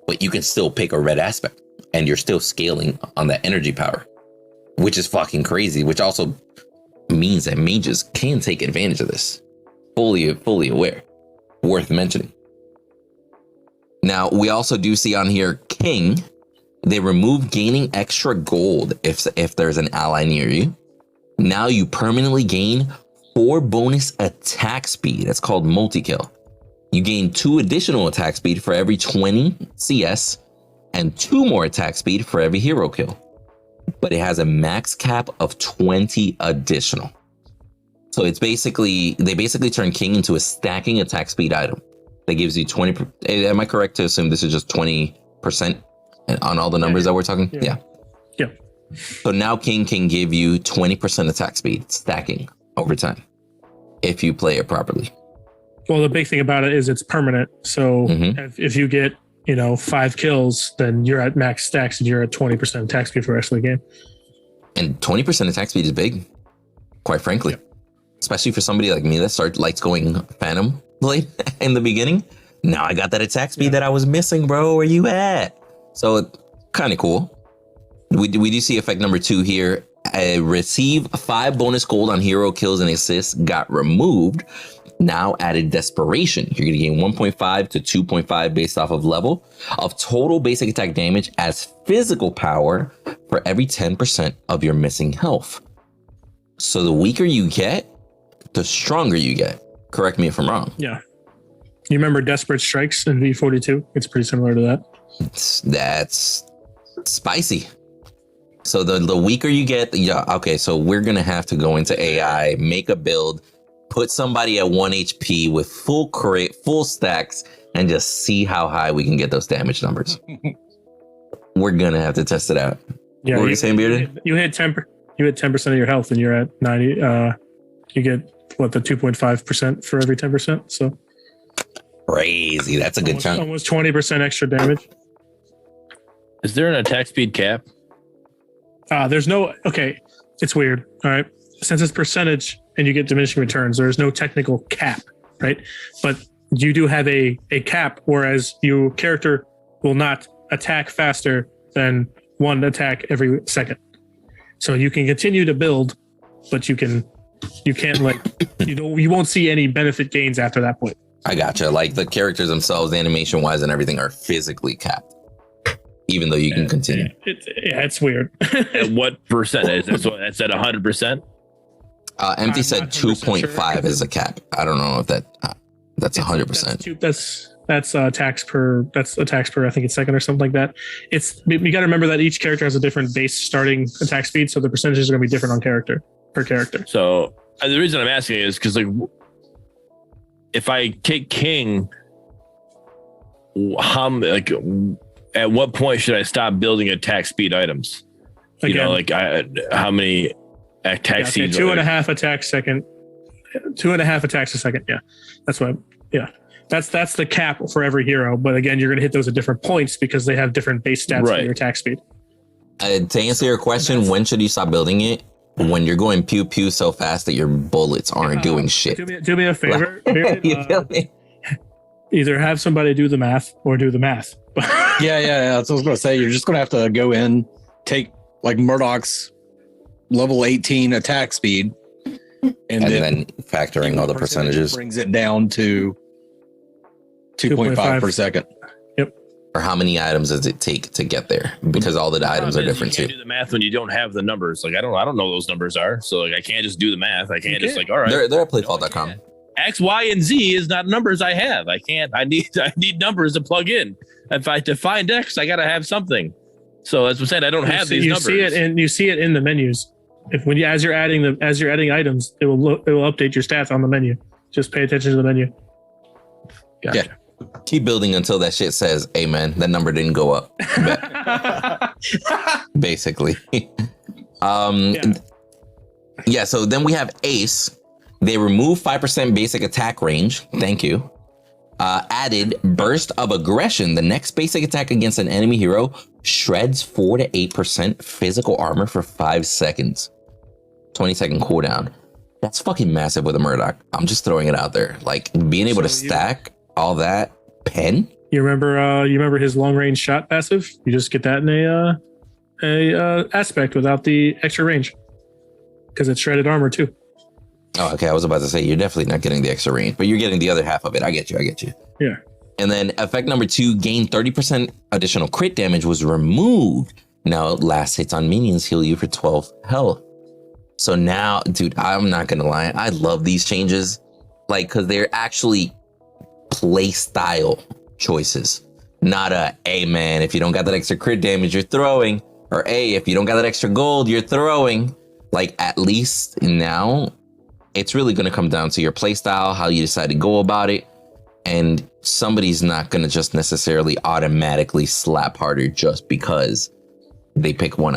But you can still pick a red aspect and you're still scaling on that energy power, which is fucking crazy, which also means that mages can take advantage of this. Fully aware. Worth mentioning. Now, we also do see on here King. They remove gaining extra gold if there's an ally near you. Now you permanently gain 4 bonus attack speed. That's called multi-kill. You gain 2 additional attack speed for every 20 CS and 2 more attack speed for every hero kill. But it has a max cap of 20 additional. So it's they basically turn King into a stacking attack speed item. That gives you 20. Am I correct to assume this is just 20% on all the numbers that we're talking? Yeah. So now King can give you 20% attack speed, stacking over time, if you play it properly. Well, the big thing about it is it's permanent. So if you get 5 kills, then you're at max stacks and you're at 20% attack speed for the rest of the game. And 20% attack speed is big, quite frankly. Especially for somebody like me that likes going Phantom Blade in the beginning. Now I got that attack speed that I was missing, bro. Where you at? So kind of cool. We do see effect number 2 here. Receive 5 bonus gold on hero kills and assists got removed. Now added Desperation. You're going to gain 1.5 to 2.5 based off of level of total basic attack damage as physical power for every 10% of your missing health. So the weaker you get, the stronger you get. Correct me if I'm wrong. Yeah. You remember Desperate Strikes in V42? It's pretty similar to that. That's spicy. So the weaker you get, okay, so we're going to have to go into AI, make a build, put somebody at 1 HP with full crit, full stacks, and just see how high we can get those damage numbers. We're going to have to test it out. Yeah, what were you saying, Bearded? You hit 10% of your health and you're at 90. You get the 2.5% for every 10%. So crazy. That's a good chunk. Almost 20% extra damage. Is there an attack speed cap? There's no. Okay, it's weird. All right, since it's percentage and you get diminishing returns, there is no technical cap, right? But you do have a cap, whereas your character will not attack faster than 1 attack every second. So you can continue to build, but you can't you won't see any benefit gains after that point. I gotcha. Like the characters themselves, animation wise and everything, are physically capped, even though you can continue. It's weird. At what percentage? That's at 100%. Empty said 2.5 is a cap. I don't know if that's 100%. That's attacks per. That's attacks per. I think it's second or something like that. You got to remember that each character has a different base starting attack speed, so the percentages are going to be different on per character. So the reason I'm asking is because if I take King, at what point should I stop building attack speed items? How many attack speeds? 2.5 attacks second. 2.5 attacks a second. Yeah, that's what. Yeah, that's the cap for every hero. But again, you're going to hit those at different points because they have different base stats for your attack speed. To answer your question, when should you stop building it? When you're going pew pew so fast that your bullets aren't doing shit. Do me a favor. You feel me? Either have somebody do the math or do the math. Yeah. That's what I was going to say. You're just going to have to go in, take like Murdock's level 18 attack speed, and then factoring all the percentages brings it down to 2.5 per second. Yep. Or how many items does it take to get there? Because all the items are different too. You can't do the math when you don't have the numbers. Like I don't know those numbers are. So I can't just do the math. I can't just all right. They're at playfall.com. X, Y, and Z is not numbers I have. I need numbers to plug in. If I to find X, I gotta have something. So as I'm saying, I don't have these numbers. You see it in the menus. As you're adding items, it will update your stats on the menu. Just pay attention to the menu. Gotcha. Yeah. Keep building until that shit says, amen. That number didn't go up. Basically. Yeah, so then we have Ace. They remove 5% basic attack range. Thank you. Added Burst of Aggression. The next basic attack against an enemy hero shreds 4 to 8% physical armor for 5 seconds. 20-second cooldown. That's fucking massive with a Murdock. I'm just throwing it out there. Like, being able to stack all that pen. You remember his long range shot passive? You just get that in a aspect without the extra range. Because it's shredded armor too. Oh, okay. I was about to say, you're definitely not getting the extra range, but you're getting the other half of it. I get you. Yeah. And then effect number 2, gain 30% additional crit damage was removed. Now last hits on minions heal you for 12 health. So now, dude, I'm not going to lie. I love these changes. Like, because they're actually play style choices. Not hey, man, if you don't got that extra crit damage, you're throwing. Or, hey, if you don't got that extra gold, you're throwing. Like, at least now, it's really going to come down to your playstyle, how you decide to go about it. And somebody's not going to just necessarily automatically slap harder just because they pick one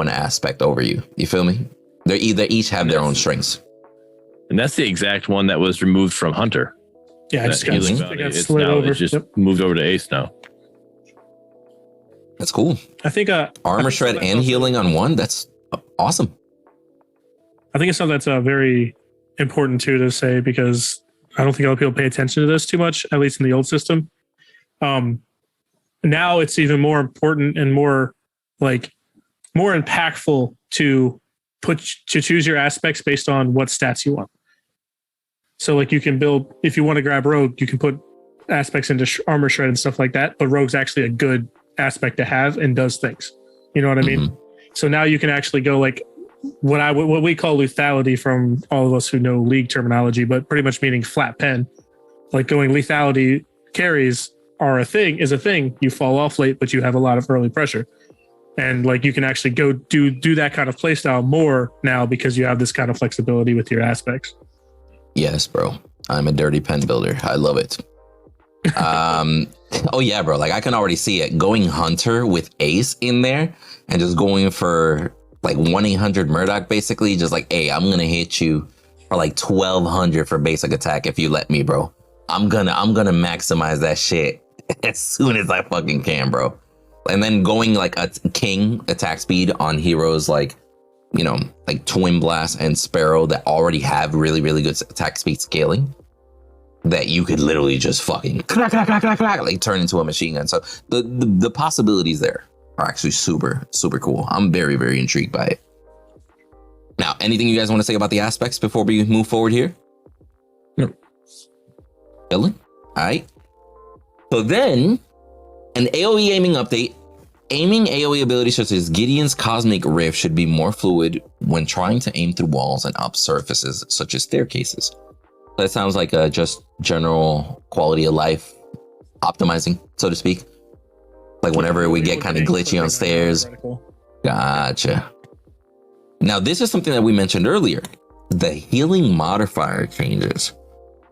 aspect over you. You feel me? They each have their own strengths. And that's the exact one that was removed from Hunter. Yeah, It just moved over to Ace now. That's cool. I think armor shred and healing on one. That's awesome. I think it's something that's very important too to say, because I don't think a lot of people pay attention to this too much, at least in the old system. Now it's even more important and more impactful to choose your aspects based on what stats you want. So like you can build, if you want to grab Rogue, you can put aspects into armor shred and stuff like that, but Rogue's actually a good aspect to have and does things. You know what I mean? Mm-hmm. So now you can actually go like what we call lethality from all of us who know League terminology, but pretty much meaning flat pen. Like going lethality carries is a thing. You fall off late, but you have a lot of early pressure. And like you can actually go do that kind of playstyle more now because you have this kind of flexibility with your aspects. Yes, bro. I'm a dirty pen builder. I love it. Oh yeah, bro. Like I can already see it. Going Hunter with Ace in there and just going for like 1-800 Murdock, basically. Just like, hey, I'm gonna hit you for like 1200 for basic attack if you let me, bro. I'm gonna maximize that shit as soon as I fucking can, bro. And then going like a king attack speed on heroes like, you know, like Twin Blast and Sparrow that already have really, really good attack speed scaling, that you could literally just fucking like turn into a machine gun. So the possibilities there are actually super, super cool. I'm very, very intrigued by it. Now, anything you guys want to say about the aspects before we move forward here? No. Dylan? All right. So then, an AoE aiming update. Aiming AoE abilities such as Gideon's Cosmic Rift should be more fluid when trying to aim through walls and up surfaces such as staircases. That sounds like a just general quality of life optimizing, so to speak. Like whenever we get kind of glitchy on stairs. Gotcha. Now, this is something that we mentioned earlier. The healing modifier changes.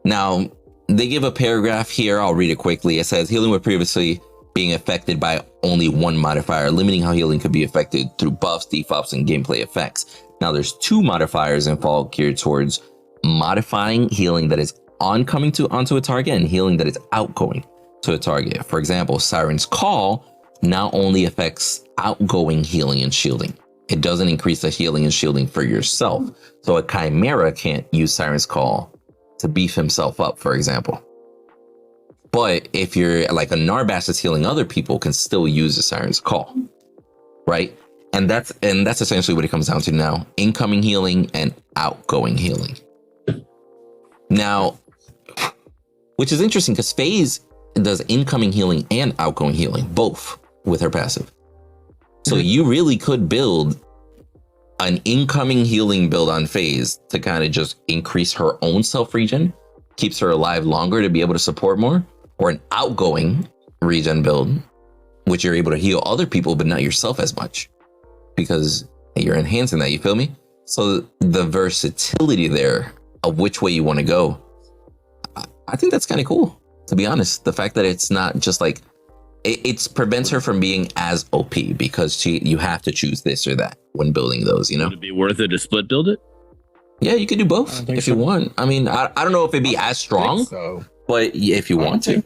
Now, they give a paragraph here. I'll read it quickly. It says healing was previously being affected by only one modifier, limiting how healing could be affected through buffs, debuffs, and gameplay effects. Now there's 2 modifiers involved geared towards modifying healing that is oncoming onto a target and healing that is outgoing to a target. For example, Siren's Call now only affects outgoing healing and shielding. It doesn't increase the healing and shielding for yourself. So a Chimera can't use Siren's Call to beef himself up, for example. But if you're like a Narbass that's healing other people, can still use the Siren's Call, right? And that's essentially what it comes down to now: incoming healing and outgoing healing. Now, which is interesting because FaZe does incoming healing and outgoing healing, both with her passive. So you really could build an incoming healing build on FaZe to kind of just increase her own self-regen, keeps her alive longer to be able to support more, or an outgoing regen build which you're able to heal other people, but not yourself as much because you're enhancing that. You feel me? So the versatility there of which way you want to go, I think that's kind of cool, to be honest. The fact that it's not just like it prevents her from being as OP because you have to choose this or that when building those, you know? Would it be worth it to split build it? Yeah, you could do both if you want. I mean, I don't know if it'd be as strong, but if you want to.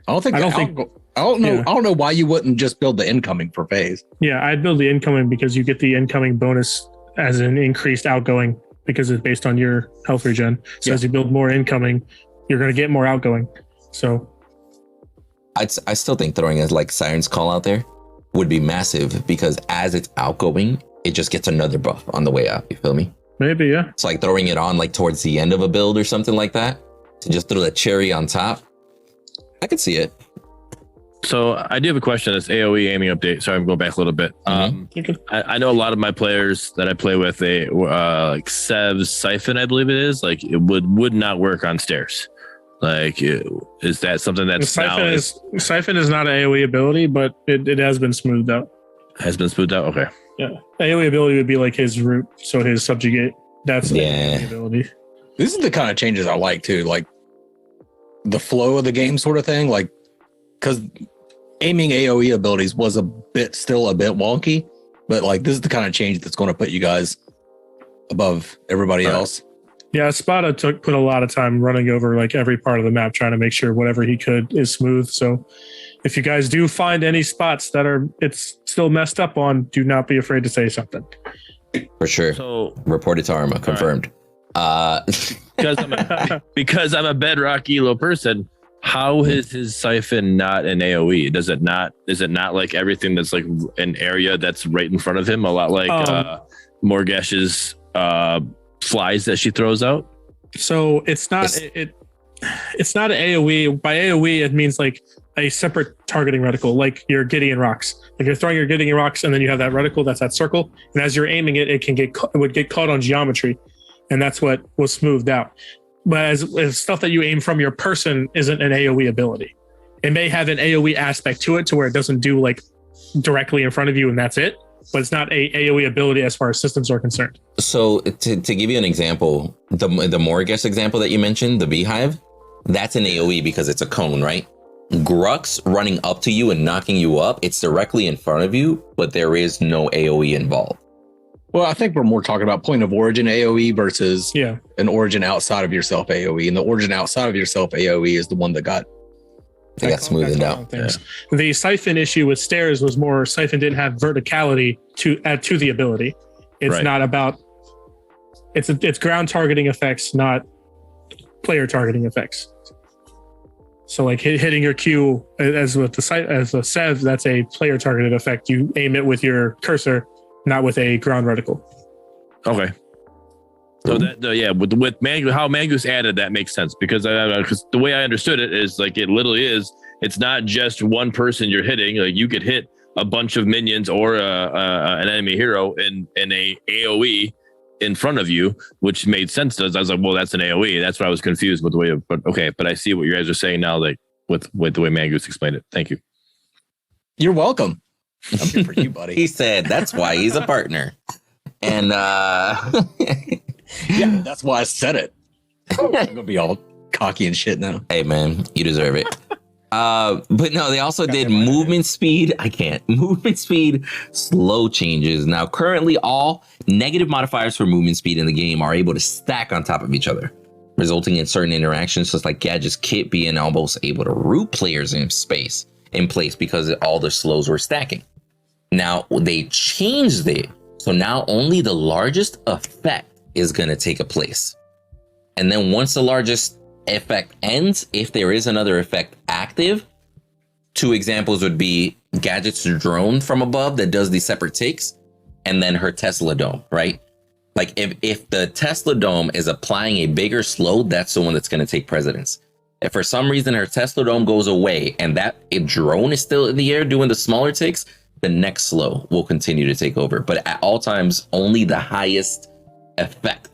I don't know why you wouldn't just build the incoming for phase. Yeah, I'd build the incoming because you get the incoming bonus as an increased outgoing because it's based on your health regen. So as you build more incoming, you're going to get more outgoing. So I still think throwing as like Siren's Call out there would be massive because as it's outgoing, it just gets another buff on the way out. You feel me? Maybe, yeah. It's like throwing it on like towards the end of a build or something like that to just throw the cherry on top. I could see it. So I do have a question. This AOE aiming update. Sorry, I'm going back a little bit. I know a lot of my players that I play with, they like Sev's Siphon, I believe it is. Like it would not work on stairs. Like, is that something that's Siphon is not an AOE ability, but it has been smoothed out. Has been smoothed out. Okay. Yeah, AOE ability would be like his root, so his subjugate. That's AOE ability. This is the kind of changes I like too, like the flow of the game sort of thing. Like, because aiming AOE abilities was still a bit wonky, but like this is the kind of change that's going to put you guys above everybody else. Yeah, Spada put a lot of time running over like every part of the map, trying to make sure whatever he could is smooth. So if you guys do find any spots that it's still messed up on, do not be afraid to say something. For sure. So reported to Arma, confirmed. Because I'm a bedrock elo person, how is his siphon not an AoE? Is it not like everything that's like an area that's right in front of him? A lot like Morgesh's flies that she throws out. So it's not it's not an AoE. By AoE, it means like a separate targeting reticle, like your Gideon rocks. Like you're throwing your Gideon rocks, and then you have that reticle. That's that circle, and as you're aiming it, it would get caught on geometry, and that's what was smoothed out. But as stuff that you aim from your person isn't an AoE ability. It may have an AoE aspect to it, to where it doesn't do like directly in front of you, and that's it. But it's not a AoE ability as far as systems are concerned. So to give you an example, the Morgesh example that you mentioned, the beehive, that's an AoE because it's a cone, right? Grux running up to you and knocking you up, it's directly in front of you, but there is no AoE involved. Well, I think we're more talking about point of origin AoE versus an origin outside of yourself AoE. And the origin outside of yourself AoE is the one that got smoothed out. Yeah. The Siphon issue with stairs was more Siphon didn't have verticality to add to the ability. It's not about it's ground targeting effects, not player targeting effects. So like hitting your Q as a Sev, that's a player targeted effect. You aim it with your cursor, not with a ground reticle. Okay. So with how Mangus added that makes sense because the way I understood it is like it literally is. It's not just one person you're hitting. Like you could hit a bunch of minions or an enemy hero in a AOE in front of you, which made sense. I was like, well, that's an AOE. That's why I was confused with the way. But I see what you guys are saying now. Like with the way Mangus explained it. Thank you. You're welcome. I'm here for you, buddy. He said that's why he's a partner. And yeah, that's why I said it. I'm gonna be all cocky and shit now. Hey man, you deserve it. But no, they also did movement speed. Movement speed slow changes. Now, currently all negative modifiers for movement speed in the game are able to stack on top of each other, resulting in certain interactions, just like Gadget's kit being almost able to root players in place because all the slows were stacking. Now they changed it. So now only the largest effect is going to take a place. And then once the largest effect ends, if there is another effect active, two examples would be Gadget's drone from above that does these separate takes, and then her Tesla dome, right? Like if the Tesla dome is applying a bigger slow, that's the one that's going to take precedence. If for some reason her Tesla dome goes away and that drone is still in the air doing the smaller takes, the next slow will continue to take over. But at all times, only the highest effect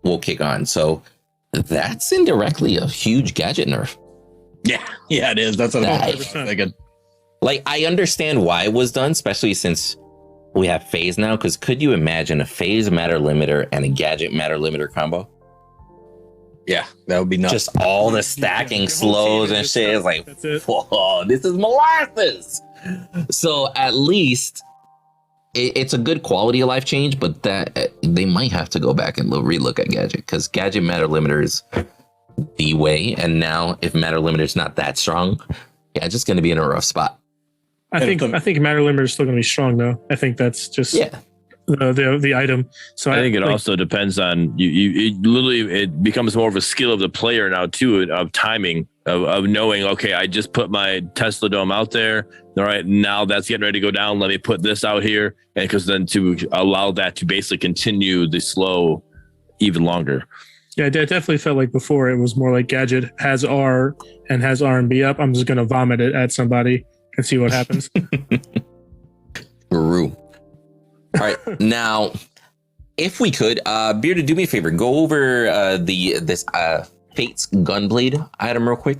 will kick on. So that's indirectly a huge Gadget nerf. Yeah, it is. That's what I'm thinking. Like, I understand why it was done, especially since we have phase now. Because could you imagine a phase matter limiter and a gadget matter limiter combo? Yeah, that would be nuts. Just all the stacking slows and shit. It's like, That's it. whoa, this is molasses. So at least it's a good quality of life change, but that they might have to go back and relook at gadget, because gadget matter limiter is the way. And now if matter limiter is not that strong, yeah, it's just going to be in a rough spot. I think matter limiter is still going to be strong though. I think that's just the item. So I think it also depends on you literally, it becomes more of a skill of the player now too, of timing, of knowing, okay, I just put my Tesla Dome out there. All right, now that's getting ready to go down. Let me put this out here. And because then to allow that to basically continue the slow even longer. Yeah, I definitely felt like before it was more like gadget has R and has R&B up. I'm just going to vomit it at somebody and see what happens. True. All right, now, if we could, Bearded, do me a favor. Go over this Fate's Gunblade item real quick.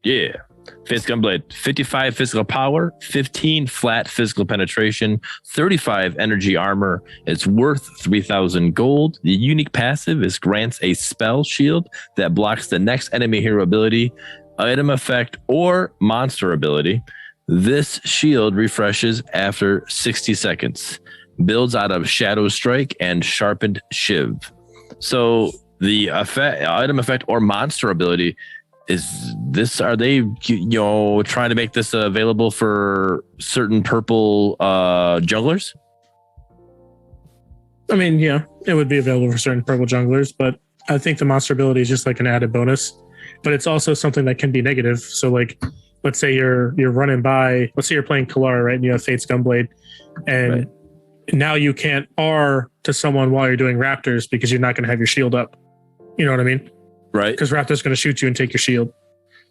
Yeah. Fate's Gunblade, 55 physical power, 15 flat physical penetration, 35 energy armor. It's worth 3,000 gold. The unique passive is grants a spell shield that blocks the next enemy hero ability, item effect, or monster ability. This shield refreshes after 60 seconds. Builds out of Shadow Strike and Sharpened Shiv. So the item effect or monster ability is this. Are they trying to make this available for certain purple junglers? I mean, yeah, it would be available for certain purple junglers, but I think the monster ability is just like an added bonus. But it's also something that can be negative. So like, let's say you're running by, let's say you're playing Kalara, right? And you have Fate's Gunblade, and now you can't R to someone while you're doing Raptors because you're not going to have your shield up. You know what I mean? Right. Because Raptor's going to shoot you and take your shield.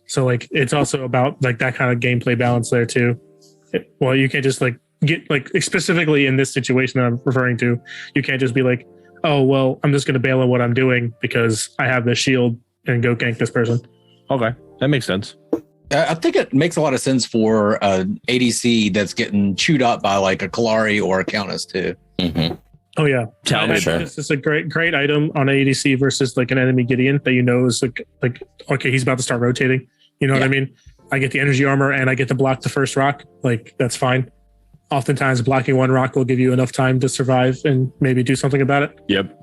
So like, it's also about like that kind of gameplay balance there too. Well, you can't just like get like specifically in this situation that I'm referring to, you can't just be like, oh, well, I'm just going to bail on what I'm doing because I have this shield and go gank this person. Okay. That makes sense. I think it makes a lot of sense for ADC that's getting chewed up by like a Kalari or a Countess too. Mm-hmm. Oh yeah, Sure. This is a great item on ADC versus like an enemy Gideon that you know is like okay, he's about to start rotating. You know what I mean? I get the energy armor and I get to block the first rock. Like that's fine. Oftentimes, blocking one rock will give you enough time to survive and maybe do something about it. Yep.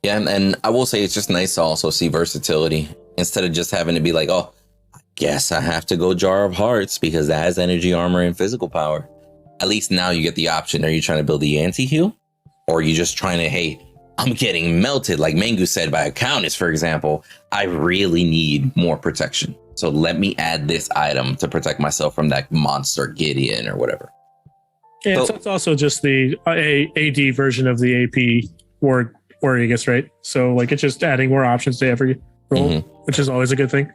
Yeah, and I will say it's just nice to also see versatility instead of just having to be like, oh, I guess I have to go Jar of Hearts because that has energy armor and physical power. At least now you get the option. Are you trying to build the anti-heal? Or are you just trying to, hey, I'm getting melted, like Mangu said, by a Countess, for example. I really need more protection. So let me add this item to protect myself from that monster Gideon or whatever. Yeah, so it's also just the AD version of the AP warrior, I guess, right? So like it's just adding more options to every role, which is always a good thing.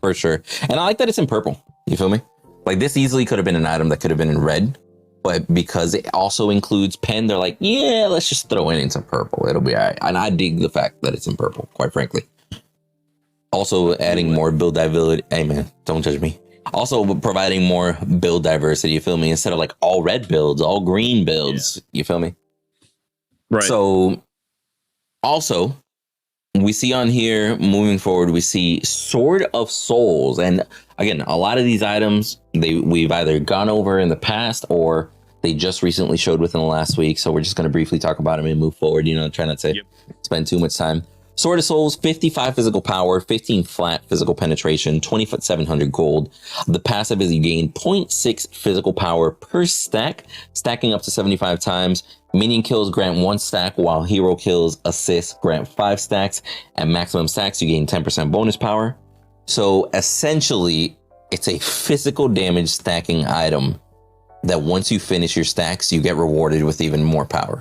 For sure. And I like that it's in purple. You feel me? Like this easily could have been an item that could have been in red, but because it also includes pen, they're like, yeah, let's just throw it in some purple. It'll be all right. And I dig the fact that it's in purple, quite frankly. Also adding more build diversity. Hey man, don't judge me. Also providing more build diversity, you feel me? Instead of like all red builds, all green builds, you feel me? Right. So also, we see on here, moving forward, we see Sword of Souls. And again, a lot of these items, we've either gone over in the past or they just recently showed within the last week. So we're just going to briefly talk about them and move forward, try not to spend too much time. Sword of Souls, 55 physical power, 15 flat physical penetration, 700 gold. The passive is you gain 0.6 physical power per stack, stacking up to 75 times. Minion kills grant 1 stack, while hero kills assists grant 5 stacks. At maximum stacks, you gain 10% bonus power. So essentially, it's a physical damage stacking item that once you finish your stacks, you get rewarded with even more power.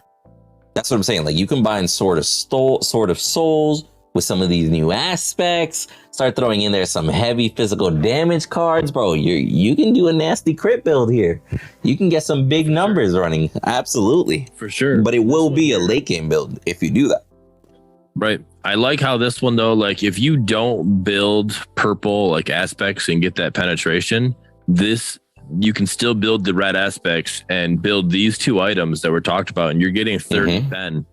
That's what I'm saying. Like you combine Sword of Souls with some of these new aspects, start throwing in there some heavy physical damage cards, bro. You can do a nasty crit build here. You can get some big numbers running. Absolutely. For sure. But it will be a late game build if you do that. Right. I like how this one though, like if you don't build purple like aspects and get that penetration, this you can still build the red aspects and build these two items that were talked about, and you're getting 30 pen,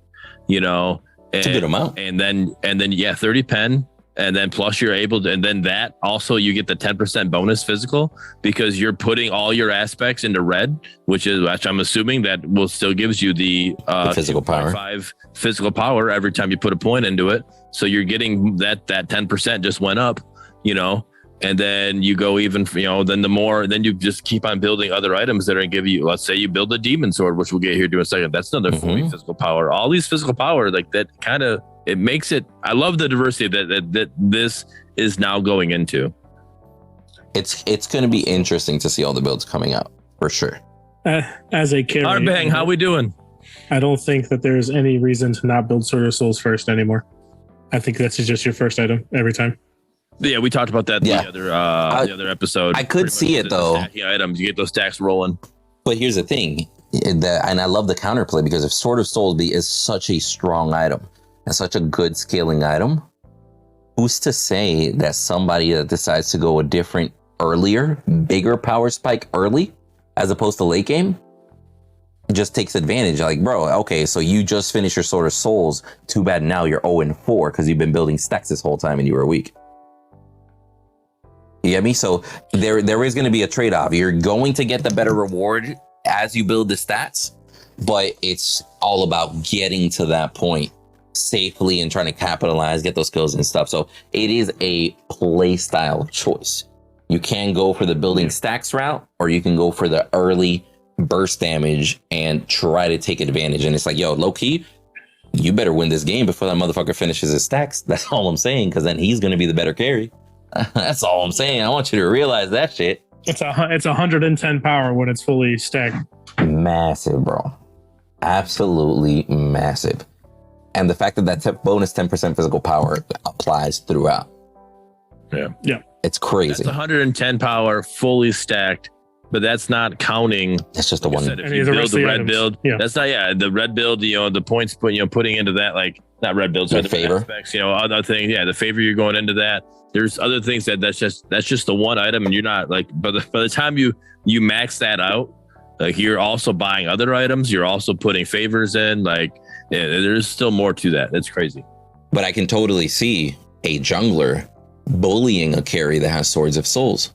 you know, It's a good amount. and then yeah, 30 pen. And then plus you're able to, and then that also you get the 10% bonus physical because you're putting all your aspects into red, which I'm assuming that will still gives you the physical power. 5 physical power every time you put a point into it. So you're getting that 10% just went up, you know, and then you go even, you know, then then you just keep on building other items that are going to give you, let's say you build a demon sword, which we'll get here to in a second. That's another 40 physical power. All these physical power, like that kind of, it makes it, I love the diversity that this is now going into. It's going to be interesting to see all the builds coming out for sure. As a carry, Arbang, how we doing? I don't think that there's any reason to not build Sword of Souls first anymore. I think that's just your first item every time. Yeah, we talked about that the other episode. I could see it though. Stacking items, you get those stacks rolling. But here's the thing, and I love the counterplay because if Sword of Souls is such a strong item and such a good scaling item, who's to say that somebody that decides to go a different, earlier, bigger power spike early, as opposed to late game, just takes advantage? Like, bro, okay, so you just finished your Sword of Souls. Too bad now you're 0-4 because you've been building stacks this whole time and you were weak. You get me? So there is going to be a trade-off. You're going to get the better reward as you build the stats, but it's all about getting to that point safely and trying to capitalize, get those kills and stuff. So it is a play style choice. You can go for the building stacks route, or you can go for the early burst damage and try to take advantage. And it's like, yo, low key, you better win this game before that motherfucker finishes his stacks. That's all I'm saying, because then he's going to be the better carry. That's all I'm saying. I want you to realize that shit. It's 110 power when it's fully stacked. Massive, bro. Absolutely massive. And the fact that bonus 10% physical power applies throughout. Yeah. It's crazy. That's 110 power, fully stacked, but that's not counting. That's just the one. If you build the red build, that's not, the red build, you know, the points putting into that, like, not red builds, the favor aspects, you know, other things. Yeah, the favor, you're going into that. There's other things that's just the one item, and you're not like, by the time you max that out, like, you're also buying other items, you're also putting favors in, like, yeah, there's still more to that. It's crazy. But I can totally see a jungler bullying a carry that has Swords of Souls.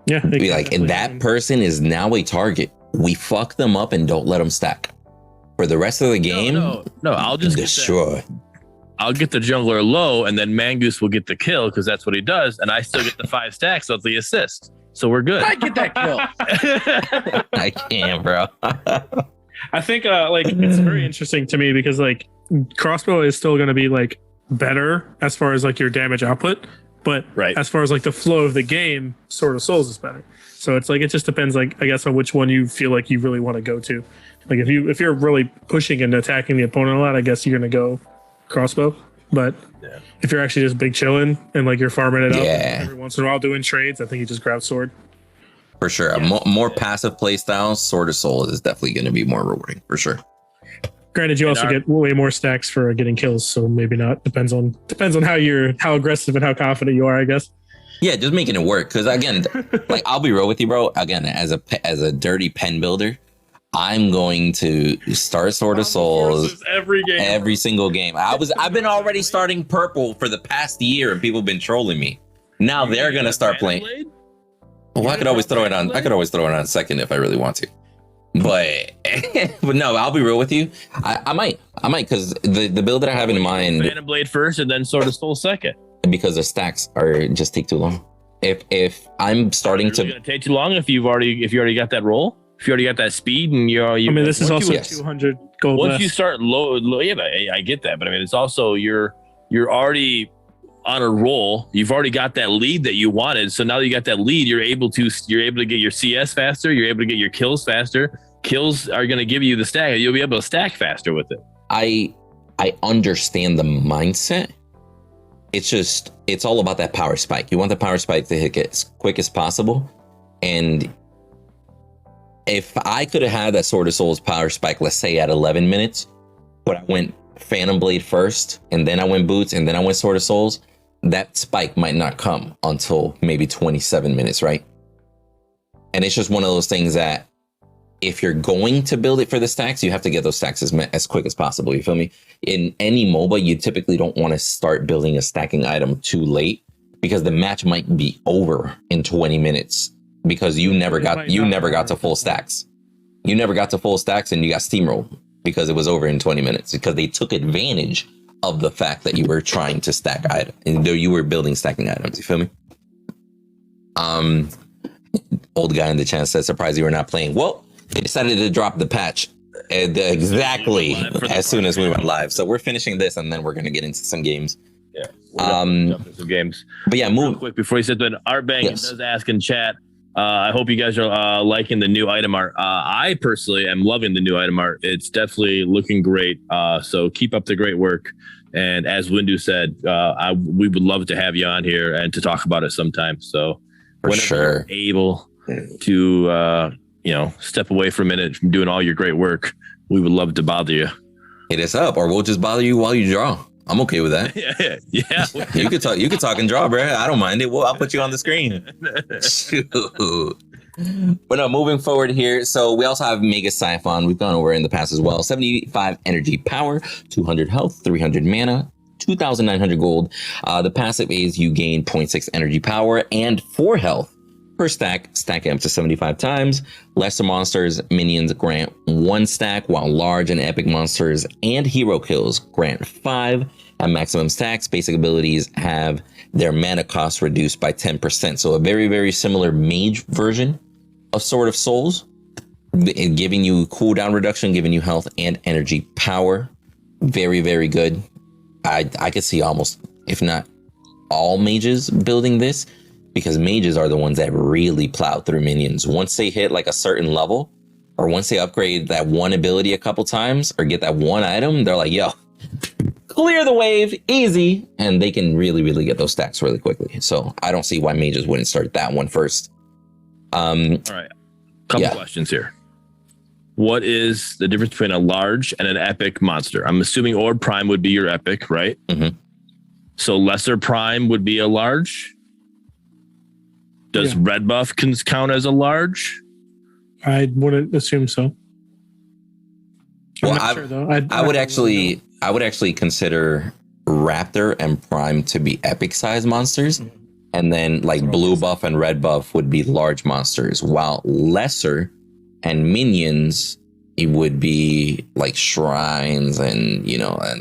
Yeah, be like, and that person is now a target. We fuck them up and don't let them stack for the rest of the game. No, I'll just destroy. I'll get the jungler low, and then Mangoose will get the kill because that's what he does, and I still get the 5 stacks of the assist. So we're good. I get that kill. I can't, bro. I think like it's very interesting to me because like crossbow is still going to be like better as far as like your damage output, but as far as like the flow of the game, Sword of Souls is better. So it's like, it just depends, like, I guess, on which one you feel like you really want to go to. Like if you're really pushing and attacking the opponent a lot, I guess you're going to go crossbow. But if you're actually just big chilling and like you're farming it up every once in a while doing trades, I think you just grab sword. For sure. More passive play style, Sword of Souls is definitely going to be more rewarding, for sure. Granted, you also get way more stacks for getting kills, so maybe not. Depends on how aggressive and how confident you are, I guess. Yeah, just making it work. Because again, like, I'll be real with you, bro. Again, as a dirty pen builder, I'm going to start Sword of Souls every single game. I've been already starting purple for the past year, and people have been trolling me. Now they're gonna start playing. Well, I could always throw it on. I could always throw it on second if I really want to. But no, I'll be real with you. I might because the build that I have in mind. Phantom Blade first, and then Sword of Souls second. Because the stacks are just take too long. If I'm starting to, it's gonna take too long if you already got that roll. If you already got that speed, and you I mean, this is also 200 gold. Once less. you start low, yeah, I get that, but I mean, it's also you're already on a roll. You've already got that lead that you wanted, so now that you got that lead, you're able to get your CS faster. You're able to get your kills faster. Kills are going to give you the stack. You'll be able to stack faster with it. I understand the mindset. It's all about that power spike. You want the power spike to hit as quick as possible, and if I could have had that Sword of Souls power spike, let's say at 11 minutes, but I went Phantom Blade first, and then I went Boots, and then I went Sword of Souls, that spike might not come until maybe 27 minutes, right? And it's just one of those things that if you're going to build it for the stacks, you have to get those stacks as quick as possible. You feel me? In any MOBA, you typically don't want to start building a stacking item too late because the match might be over in 20 minutes because you never got to full stacks. You never got to full stacks and you got steamrolled because it was over in 20 minutes because they took advantage of the fact that you were trying to stack items and you were building stacking items. You feel me? Old guy in the chat said, surprised you were not playing. Well, they decided to drop the patch exactly as soon as we went live. So we're finishing this and then we're going to get into some games. Yeah. Jump into some games. But yeah, real quick before you said that, Art Bank does ask in chat. I hope you guys are liking the new item art. I personally am loving the new item art. It's definitely looking great. So keep up the great work. And as Windu said, we would love to have you on here and to talk about it sometime. So whenever you're able to, step away for a minute from doing all your great work, we would love to bother you. Hit us up, or we'll just bother you while you draw. I'm okay with that. Yeah. You could talk and draw, bro. I don't mind it. Well, I'll put you on the screen. Shoot. But no, moving forward here. So we also have Mega Siphon. We've gone over in the past as well. 75 energy power, 200 health, 300 mana, 2,900 gold. The passive is you gain 0.6 energy power and 4 health per stack. Stack it up to 75 times. Lesser monsters, minions grant 1 stack, while large and epic monsters and hero kills grant 5. At maximum stacks, basic abilities have their mana cost reduced by 10%. So a very, very similar mage version of Sword of Souls, giving you cooldown reduction, giving you health and energy power. Very, very good. I could see almost, if not all mages building this, because mages are the ones that really plow through minions. Once they hit like a certain level, or once they upgrade that one ability a couple times, or get that one item, they're like, yo, clear the wave, easy. And they can really, really get those stacks really quickly. So I don't see why mages wouldn't start that one first. All right. Couple questions here. What is the difference between a large and an epic monster? I'm assuming Orb Prime would be your epic, right? Mm-hmm. So Lesser Prime would be a large? Does Red Buff count as a large? I wouldn't assume so. Well, I would actually consider Raptor and Prime to be epic size monsters. And then like Blue Buff and Red Buff would be large monsters, while Lesser and Minions, it would be like shrines and, and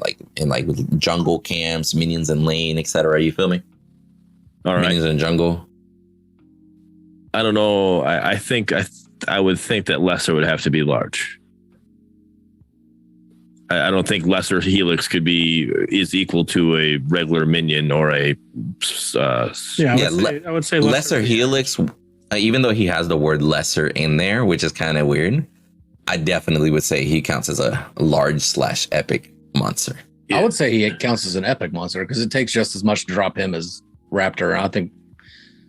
like jungle camps, Minions and lane, etc. You feel me? All right. Minions and jungle. I don't know. I think I would think that Lesser would have to be large. I don't think Lesser Helix is equal to a regular minion or a. I would say Lesser Helix, even though he has the word lesser in there, which is kind of weird, I definitely would say he counts as a large/epic monster. I would say he counts as an epic monster because it takes just as much to drop him as Raptor. I think.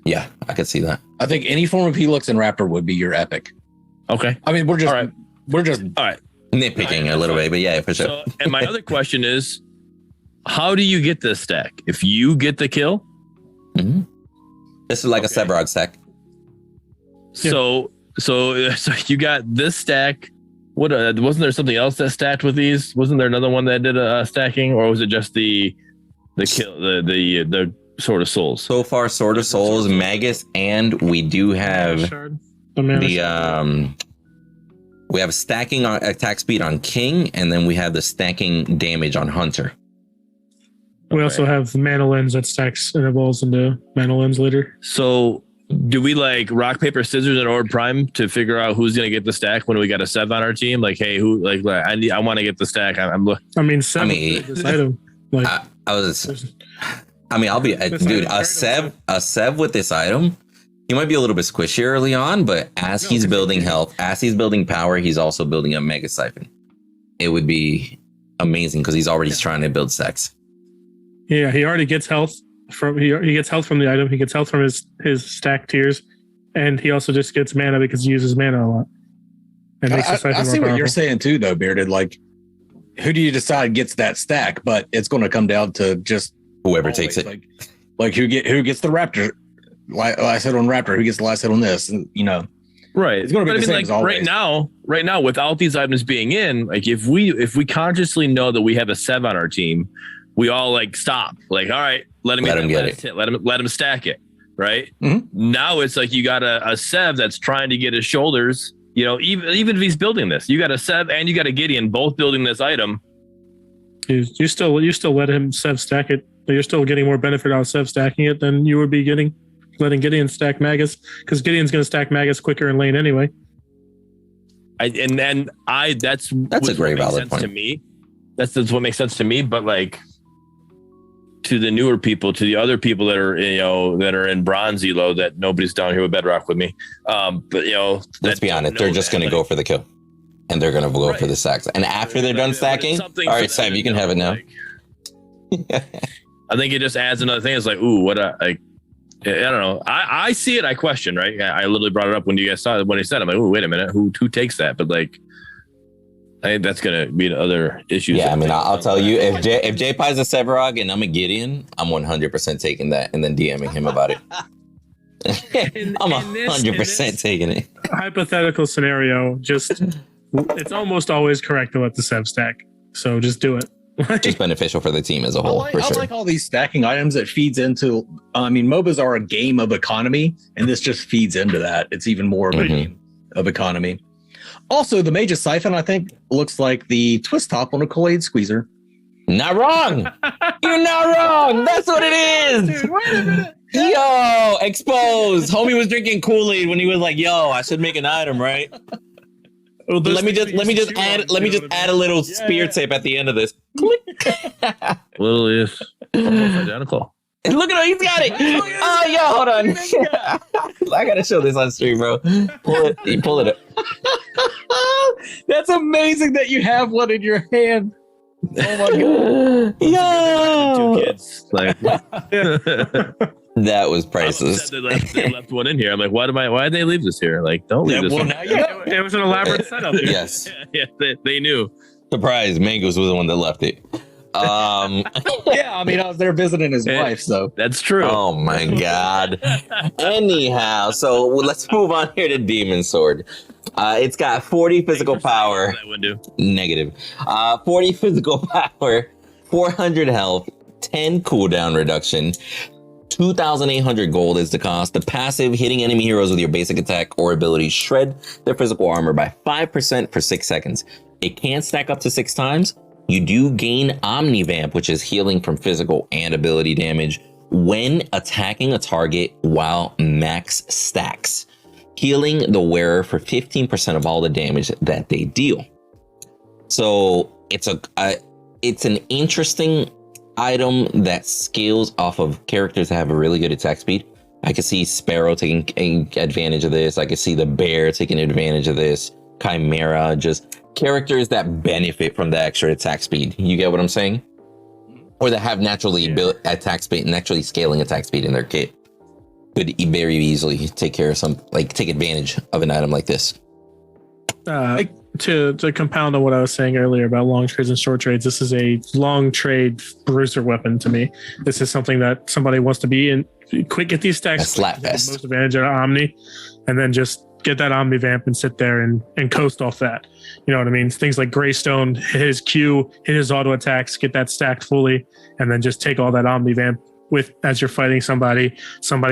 Yeah, I could see that. I think any form of Helix and Raptor would be your epic. Okay. I mean, we're just all right. Nitpicking a little bit, but yeah, for sure. So, and my other question is, how do you get this stack? If you get the kill? Mm-hmm. This is like a Sevarog stack. So you got this stack. What wasn't there something else that stacked with these? Wasn't there another one that did a stacking, or was it just the kill the Sword of Souls? So far, Sword of Souls, Magus, and we do have we have stacking on attack speed on King, and then we have the stacking damage on Hunter. We also have the Mana Lens that stacks and evolves into Mana Lens later. So do we like rock, paper, scissors and Orb Prime to figure out who's going to get the stack when we got a Sev on our team? Like, hey, who I want to get the stack. This item. Like, I'll be dude. A Sev with this item, he might be a little bit squishy early on, but as he's building health, as he's building power, he's also building a Mega Siphon. It would be amazing because he's already trying to build stacks. Yeah, he already gets health from he gets health from the item. He gets health from his stack tiers, and he also just gets mana because he uses mana a lot. I see what you're saying too, though, Bearded. Like, who do you decide gets that stack? But it's going to come down to just Whoever takes it. Like who gets the Raptor last hit on Raptor? Who gets the last hit on this? And Right. It's going to be the same as always. Right now, without these items being in, like if we consciously know that we have a Sev on our team, we all like stop. Like, all right, let him get it. Hit. Let him stack it. Right. Mm-hmm. Now it's like you got a Sev that's trying to get his shoulders. You know, even if he's building this, you got a Sev and you got a Gideon both building this item. You still let him Sev stack it. You're still getting more benefit out of Sev stacking it than you would be letting Gideon stack Magus, because Gideon's going to stack Magus quicker in lane anyway. That's a great valid point to me. That's what makes sense to me. But like to the newer people, to the other people that are that are in bronze elo, that nobody's down here with Bedrock with me. But let's be honest, they're just going to go for the kill, and they're going to go for the stacks. And after they're done stacking, all right, Sam, you can have it now. I think it just adds another thing. It's like, ooh, I don't know. I see it. I question, right? I literally brought it up when you guys saw it. When he said, I'm like, oh, wait a minute. Who takes that? But like, I think that's going to be the other issues. Yeah, I mean, I'll tell you, if J Pie's a Sevarog and I'm a Gideon, I'm 100% taking that and then DMing him about it. I'm 100% taking it. Hypothetical scenario, it's almost always correct to let the Sev stack. So just do it. Just beneficial for the team as a whole, for sure. I like all these stacking items. It feeds into, MOBAs are a game of economy, and this just feeds into that. It's even more of a game of economy. Also, the Mage's Siphon, I think, looks like the twist top on a Kool-Aid squeezer. Not wrong. You're not wrong. That's what it is. Dude, wait a minute. Yo, exposed. Homie was drinking Kool-Aid when he was like, yo, I should make an item, right? Well, let me just add a little spear tip at the end of this. Literally is almost identical. And look at him, he's got it. Oh, yo, hold on. I gotta show this on stream, bro. Pull it up. That's amazing that you have one in your hand. Oh my god. Yo. Two kids. Like, that was priceless. They left one in here. I'm like, why'd they leave this here? Like, don't leave this. Well, one. now you know. It was an elaborate setup. Dude. Yes. Yeah, they knew. Surprise, Mangoes was the one that left it. Yeah, I was there visiting his wife, so that's true. Oh my god. Anyhow, so let's move on here to Demon Sword. It's got 40 physical power. Negative. 40 physical power, 400 health, 10 cooldown reduction. 2,800 gold is the cost. The passive, hitting enemy heroes with your basic attack or ability, shred their physical armor by 5% for 6 seconds. It can stack up to 6 times. You do gain Omnivamp, which is healing from physical and ability damage when attacking a target while max stacks, healing the wearer for 15% of all the damage that they deal. So it's an interesting item that scales off of characters that have a really good attack speed. I could see Sparrow taking advantage of this. I could see the Bear taking advantage of this. Chimera, just characters that benefit from the extra attack speed. You get what I'm saying? Or that have naturally built attack speed, naturally scaling attack speed in their kit. Could very easily take advantage of an item like this. To compound on what I was saying earlier about long trades and short trades, this is a long trade bruiser weapon to me. This is something that somebody wants to be in. Quick, get these stacks. Slap fest. Most advantage of Omni, and then just get that Omni Vamp and sit there and coast off that. You know what I mean? Things like Greystone, hit his Q, hit his auto attacks, get that stacked fully, and then just take all that Omni Vamp with as you're fighting somebody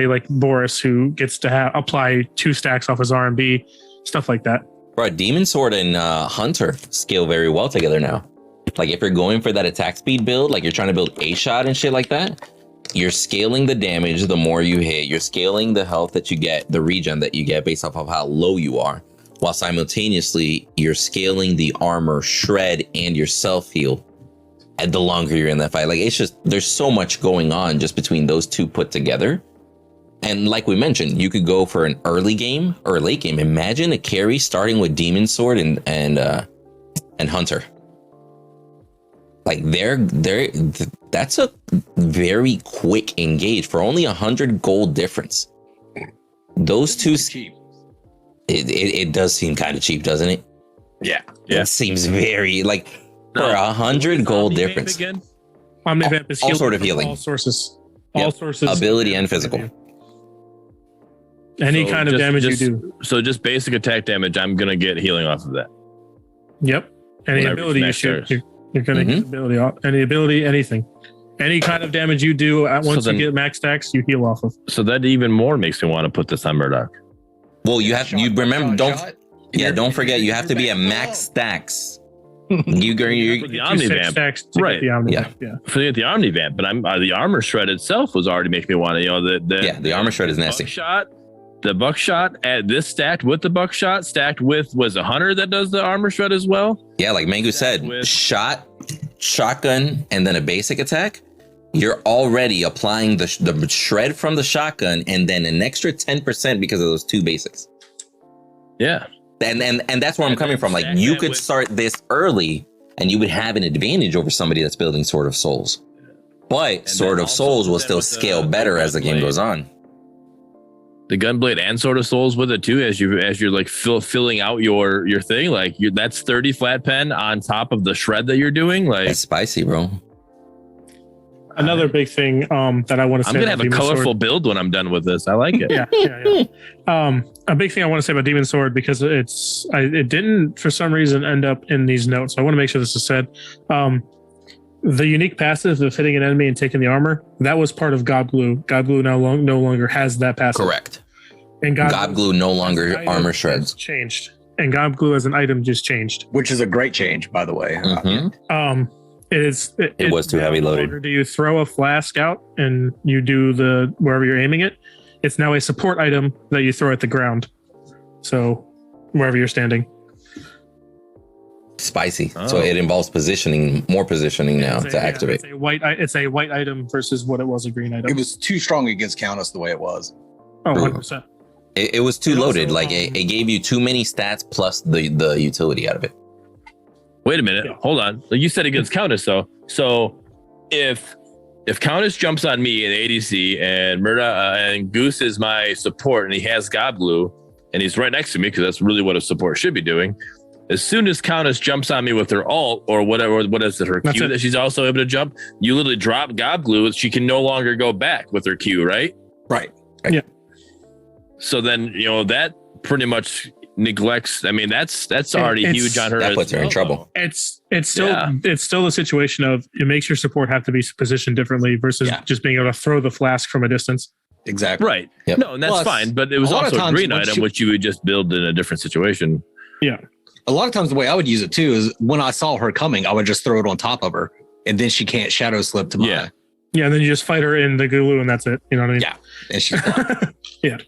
like Boris, who gets to apply 2 stacks off his R&B, stuff like that. Bro, Demon Sword and Hunter scale very well together now. Like if you're going for that attack speed build, like you're trying to build A-Shot and shit like that, you're scaling the damage the more you hit. You're scaling the health that you get, the regen that you get based off of how low you are, while simultaneously you're scaling the armor shred and your self-heal and the longer you're in that fight. Like it's just, there's so much going on just between those two put together. And like we mentioned, you could go for an early game or a late game. Imagine a carry starting with Demon Sword and Hunter. Like that's a very quick engage for only 100 gold difference. Those two, cheap. It does seem kind of cheap, doesn't it? Yeah. It seems very like For 100 gold difference. Again? Omnivamp is all healing sort of from healing. all sources. All Yep. sources. Ability and physical. Any So kind of damage you do. So just basic attack damage, I'm gonna get healing off of that. Yep. Any When I ability you reach shoot, max you're going to get ability off. Any ability, anything. Any kind of damage you do once then- you get max stacks, you heal off of. So that even more makes me want to put this on Murdock. Well, you have you remember don't forget you have to be at You're max stacks. You For you the You Omnivamp. six stacks to Right. get the Omnivamp. Yeah. For the Omnivamp, but I'm the armor shred itself was already making me want to, the armor shred is nasty. The buckshot at this stacked with the buckshot stacked with was a hunter that does the armor shred as well. Yeah, like Mangu said, with- shotgun, and then a basic attack. You're already applying the shred from the shotgun, and then an extra 10% because of those two basics. Yeah. And that's where I'm And coming then from. Like stack you that could with- start this early, and you would have an advantage over somebody that's building Sword of Souls. But Sword then of also Souls will with still the scale better as the game gunblade. goes on. The gunblade and Sword of Souls with it too, as you're like filling out your thing, like that's 30 flat pen on top of the shred that you're doing. Like That's spicy, bro. Another big thing that I want to say I'm gonna about have a Demon colorful Sword. build when I'm done with this. I like it. Yeah. A big thing I want to say about Demon Sword, because it didn't for some reason end up in these notes. So I want to make sure this is said. The unique passive of hitting an enemy and taking the armor, that was part of God Glue. God Glue no longer has that passive. Correct. And God Glue no longer as an armor item shreds. has changed. And God Glue as an item just changed. Which is a great change, by the way. Mhm. It was too heavy no loaded. longer do you throw a flask out and you do the wherever you're aiming it? It's now a support item that you throw at the ground. So wherever you're standing. Spicy. Oh. So it involves more positioning now to activate. It's a white item versus what it was a green item. It was too strong against Countess the way it was. Oh, True. 100%. It was too And also, loaded. Like it gave you too many stats plus the utility out of it. Wait a minute. Yeah. Hold on. Like you said against Countess though. So if Countess jumps on me in ADC and and Goose is my support and he has God Glue and he's right next to me because that's really what a support should be doing. As soon as Countess jumps on me with her ult or whatever, what is it, her That's Q it. that she's also able to jump, you literally drop God Glue. She can no longer go back with her Q, right? Right. So then, that pretty much neglects. I mean, that's already It's- huge on her. That as puts her in well, trouble. It's still Yeah. it's still a situation of it makes your support have to be positioned differently versus Yeah. just being able to throw the flask from a distance. Exactly. Right. Yep. No, and that's Plus, fine. But it was a lot of also a times green once item, you- which you would just build in a different situation. A lot of times the way I would use it too is when I saw her coming, I would just throw it on top of her and then she can't shadow slip to my Yeah. Yeah, and then you just fight her in the glue and that's it. You know what I mean? Yeah. and she's gone. Yeah.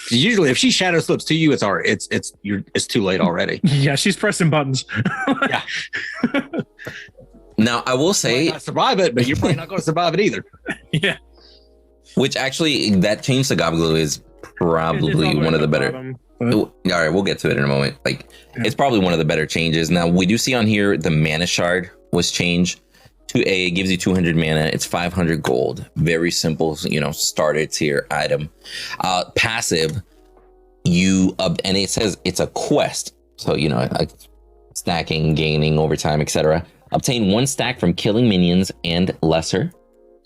Usually if she shadow slips to you, it's too late already. Yeah, she's pressing buttons. Yeah. Now I will You might say, not survive it, but you're probably not going to survive it either. Yeah. which actually that change to God Glue is probably one of the better. All right, we'll get to it in a moment. Like, Yeah. it's probably one of the better changes. Now, we do see on here the mana shard was changed to it gives you 200 mana. It's 500 gold. Very simple, starter tier item. Passive, and it says it's a quest. So, like stacking, gaining over time, etc. Obtain 1 stack from killing minions and lesser,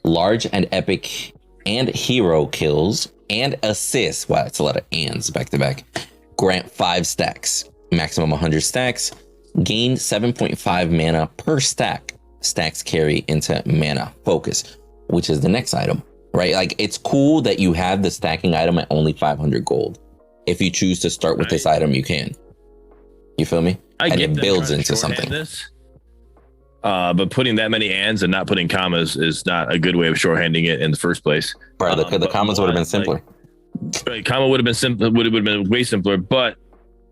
large and epic and hero kills and assists. Wow, it's a lot of ands back to back. Grant 5 stacks, maximum 100 stacks. Gain 7.5 mana per stack. Stacks carry into mana focus, which is the next item, right? Like, it's cool that you have the stacking item at only 500 gold. If you choose to start with this item, you can. You feel me? And it them builds trying to into shorthand something. This, but putting that many ands and not putting commas is not a good way of shorthanding it in the first place. Bro, the but comments would have been like- simpler. Right, comma would have been simple. Would have been way simpler. But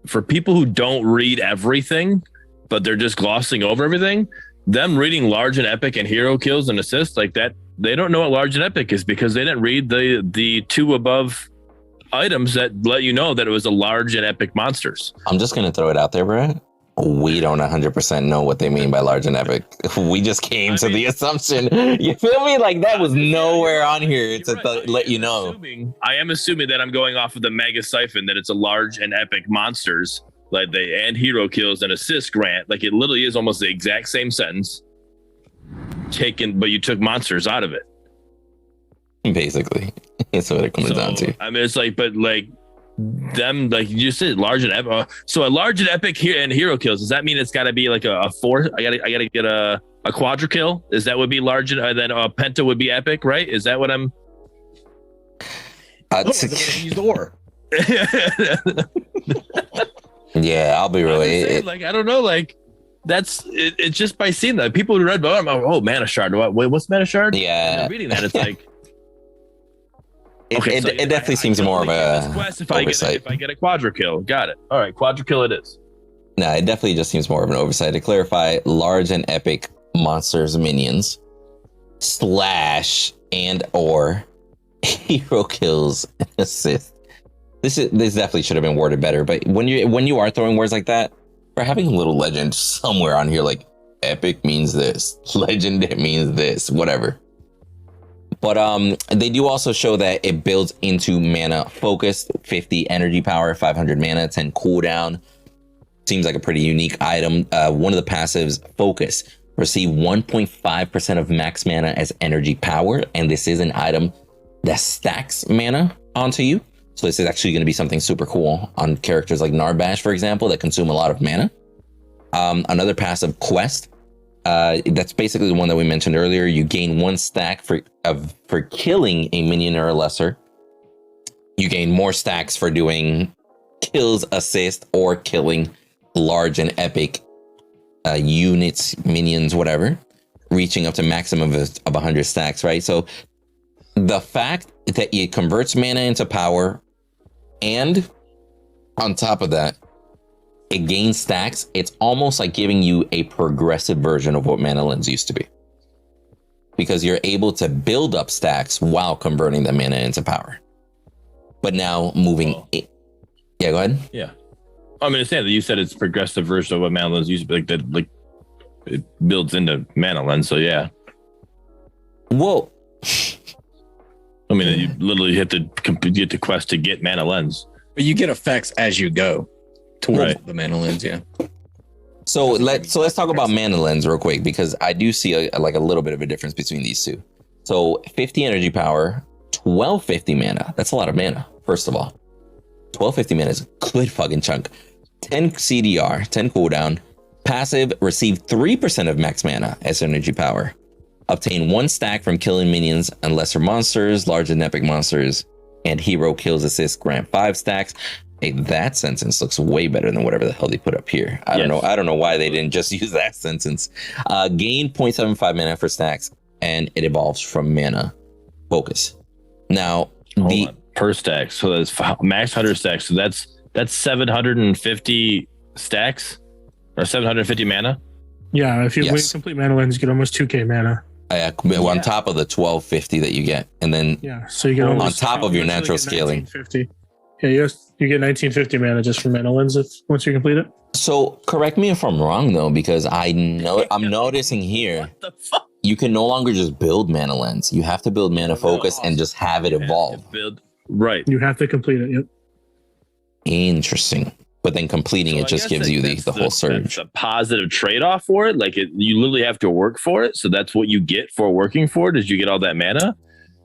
for people who don't read everything, but they're just glossing over everything, them reading large and epic and hero kills and assists like that, they don't know what large and epic is because they didn't read the 2 above items that let you know that it was a large and epic monsters. I'm just gonna throw it out there, bro. We don't 100% know what they mean by large and epic. We just came to the assumption. You feel me? Like, that was nowhere on here to let you know. I am assuming that I'm going off of the mega siphon that it's a large and epic monsters like and hero kills and assist grant. Like it literally is almost the exact same sentence. But you took monsters out of it. Basically, that's what it comes down to. I mean, it's like, but like them, like you said, large and epic. So a large and epic here and hero kills. Does that mean it's got to be like a 4? I gotta get a quadra kill. Is that would be large and then a penta would be epic, right? Is that what I'm? Use or. Yeah, I'll be really. Like I don't know, like that's it. It's just by seeing that people who read, oh, mana shard. Wait, what's mana shard? Yeah, reading that, it's like. It definitely seems more of a oversight. If I get a quadra kill, got it. All right, quadra kill it is. No, it definitely just seems more of an oversight. To clarify, large and epic monsters minions / and or hero kills and assist. This definitely should have been worded better. But when you are throwing words like that, for having a little legend somewhere on here, like epic means this, legend it means this, whatever. But they do also show that it builds into mana focused, 50 energy power, 500 mana, 10 cooldown. Seems like a pretty unique item. One of the passives, focus, receive 1.5% of max mana as energy power, and this is an item that stacks mana onto you. So this is actually going to be something super cool on characters like Narbash, for example, that consume a lot of mana. Another passive, quest. That's basically the one that we mentioned earlier. You gain 1 stack for killing a minion or a lesser. You gain more stacks for doing kills, assist, or killing large and epic units, minions, whatever, reaching up to maximum of 100 stacks, right? So the fact that it converts mana into power, and on top of that, it gains stacks, it's almost like giving you a progressive version of what Mana Lens used to be. Because you're able to build up stacks while converting the mana into power. But now moving... Yeah, go ahead. Yeah. I understand that you said it's progressive version of what Mana Lens used to be. Like that, like it builds into Mana Lens, so yeah. Whoa. I mean, you literally have to get the quest to get Mana Lens. But you get effects as you go towards the Mana Lens, yeah. So let's talk about Mana Lens real quick, because I do see a little bit of a difference between these two. So 50 energy power, 1250 mana. That's a lot of mana, first of all. 1250 mana is a good fucking chunk. 10 CDR, 10 cooldown. Passive, receive 3% of max mana as energy power. Obtain 1 stack from killing minions and lesser monsters, large and epic monsters, and hero kills assist grant 5 stacks. Hey, that sentence looks way better than whatever the hell they put up here. I don't know why they didn't just use that sentence. Gain 0.75 mana for stacks, and it evolves from mana focus. Now, per stack, so that's max 100 stacks. So that's 750 stacks or 750 mana. Yeah, if you complete Mana Lens, you get almost 2k mana. On top of the 1250 that you get, and then so you get on top of your natural scaling. 1950. Yeah, you get 1950 mana just from Mana Lens once you complete it. So correct me if I'm wrong though, because I'm noticing here what the fuck? You can no longer just build Mana Lens. You have to build Mana Focus and just have it evolve. Right. You have to complete it. Yep. Interesting. But then completing it just gives you the whole surge. That's a positive trade-off for it. Like you literally have to work for it. So that's what you get for working for it. Is you get all that mana.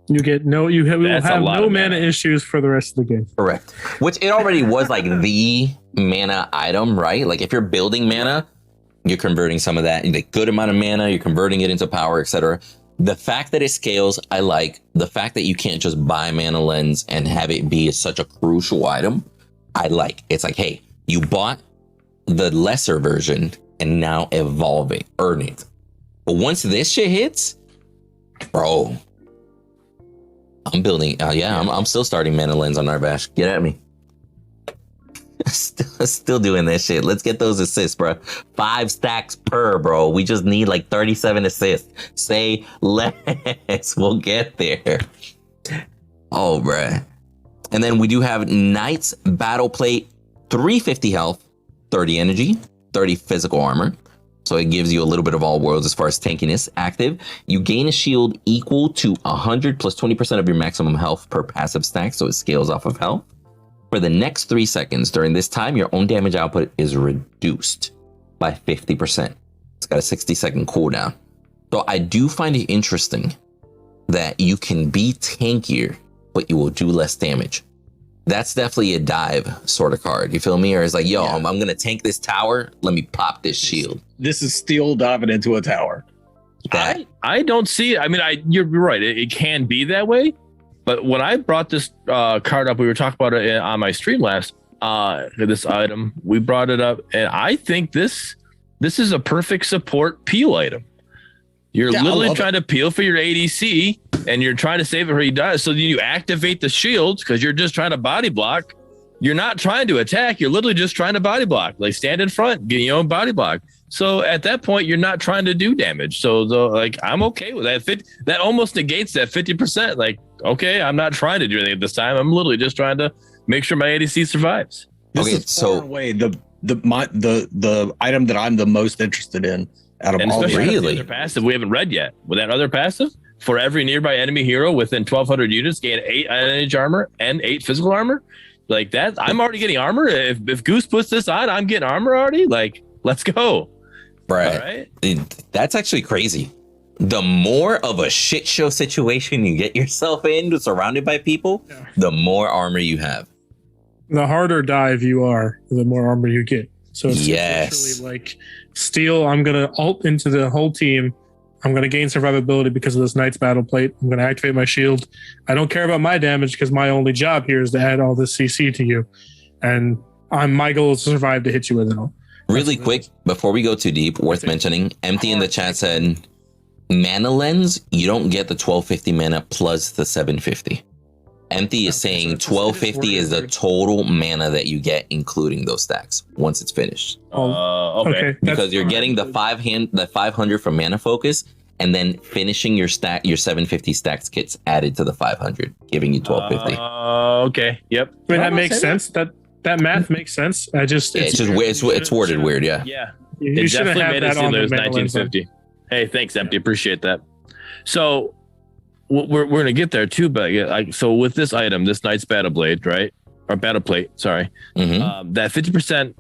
You get will have no mana issues for the rest of the game. Correct. Which it already was like the mana item, right? Like if you're building mana, you're converting some of that, the good amount of mana, you're converting it into power, etc. The fact that it scales, I like. The fact that you can't just buy Mana Lens and have it be such a crucial item, I like. It's like, hey, you bought the lesser version and now evolve it, earn it. But once this shit hits, bro, I'm building. I'm still starting Mana Lens on Narbash. Get at me. Still doing this shit. Let's get those assists, bro. 5 stacks per, bro. We just need like 37 assists. Say less. We'll get there. Oh, bro. And then we do have Knight's Battle Plate, 350 health, 30 energy, 30 physical armor. So it gives you a little bit of all worlds as far as tankiness. Active, you gain a shield equal to 100 plus 20% of your maximum health per passive stack. So it scales off of health. For the next 3 seconds during this time, your own damage output is reduced by 50%. It's got a 60-second cooldown. So I do find it interesting that you can be tankier, but you will do less damage. That's definitely a dive sort of card. You feel me? Or it's like, yo, I'm going to tank this tower. Let me pop this shield. This is steel diving into a tower. I don't see it. I mean, you're right. It can be that way. But when I brought this card up, we were talking about it on my stream last. This item, we brought it up, and I think this is a perfect support peel item. You're literally trying to peel for your ADC, and you're trying to save it where he dies. So then you activate the shields because you're just trying to body block. You're not trying to attack. You're literally just trying to body block. Like stand in front, get your own body block. So at that point, you're not trying to do damage. So like I'm okay with that. That almost negates that 50%. Like, okay, I'm not trying to do anything this time. I'm literally just trying to make sure my ADC survives. This is far away the item that I'm the most interested in out of and all the especially Really? the other passive we haven't read yet. With that other passive, for every nearby enemy hero within 1,200 units, gain 8 edge armor and 8 physical armor. Like that, I'm already getting armor. If Goose puts this on, I'm getting armor already. Like, let's go. Right. That's actually crazy. The more of a shit show situation you get yourself in, surrounded by people, the more armor you have. The harder dive you are, the more armor you get. So it's Yes. literally like steel. I'm going to ult into the whole team. I'm going to gain survivability because of this Knight's Battle Plate. I'm going to activate my shield. I don't care about my damage because my only job here is to add all this CC to you. And my goal is to survive to hit you with it all. Really quick, before we go too deep, worth mentioning, Empty in the chat said, mana lens, you don't get the 1250 mana plus the 750. Empty is saying 1250 is the total mana that you get, including those stacks, once it's finished. Okay. Because you're getting the 500 from Mana Focus, and then finishing your 750 stacks kits added to the 500, giving you 1250. Okay. Yep. I mean, that makes sense. That math makes sense. It's worded weird, yeah. Yeah. You It should have definitely had made that it seem on like it the was mana lens. 1950. Hey, thanks, Empty. Appreciate that. So we're gonna get there too, but so with this item, this Knight's Battle Blade, right? Or Battle Plate, sorry. Mm-hmm. That 50%,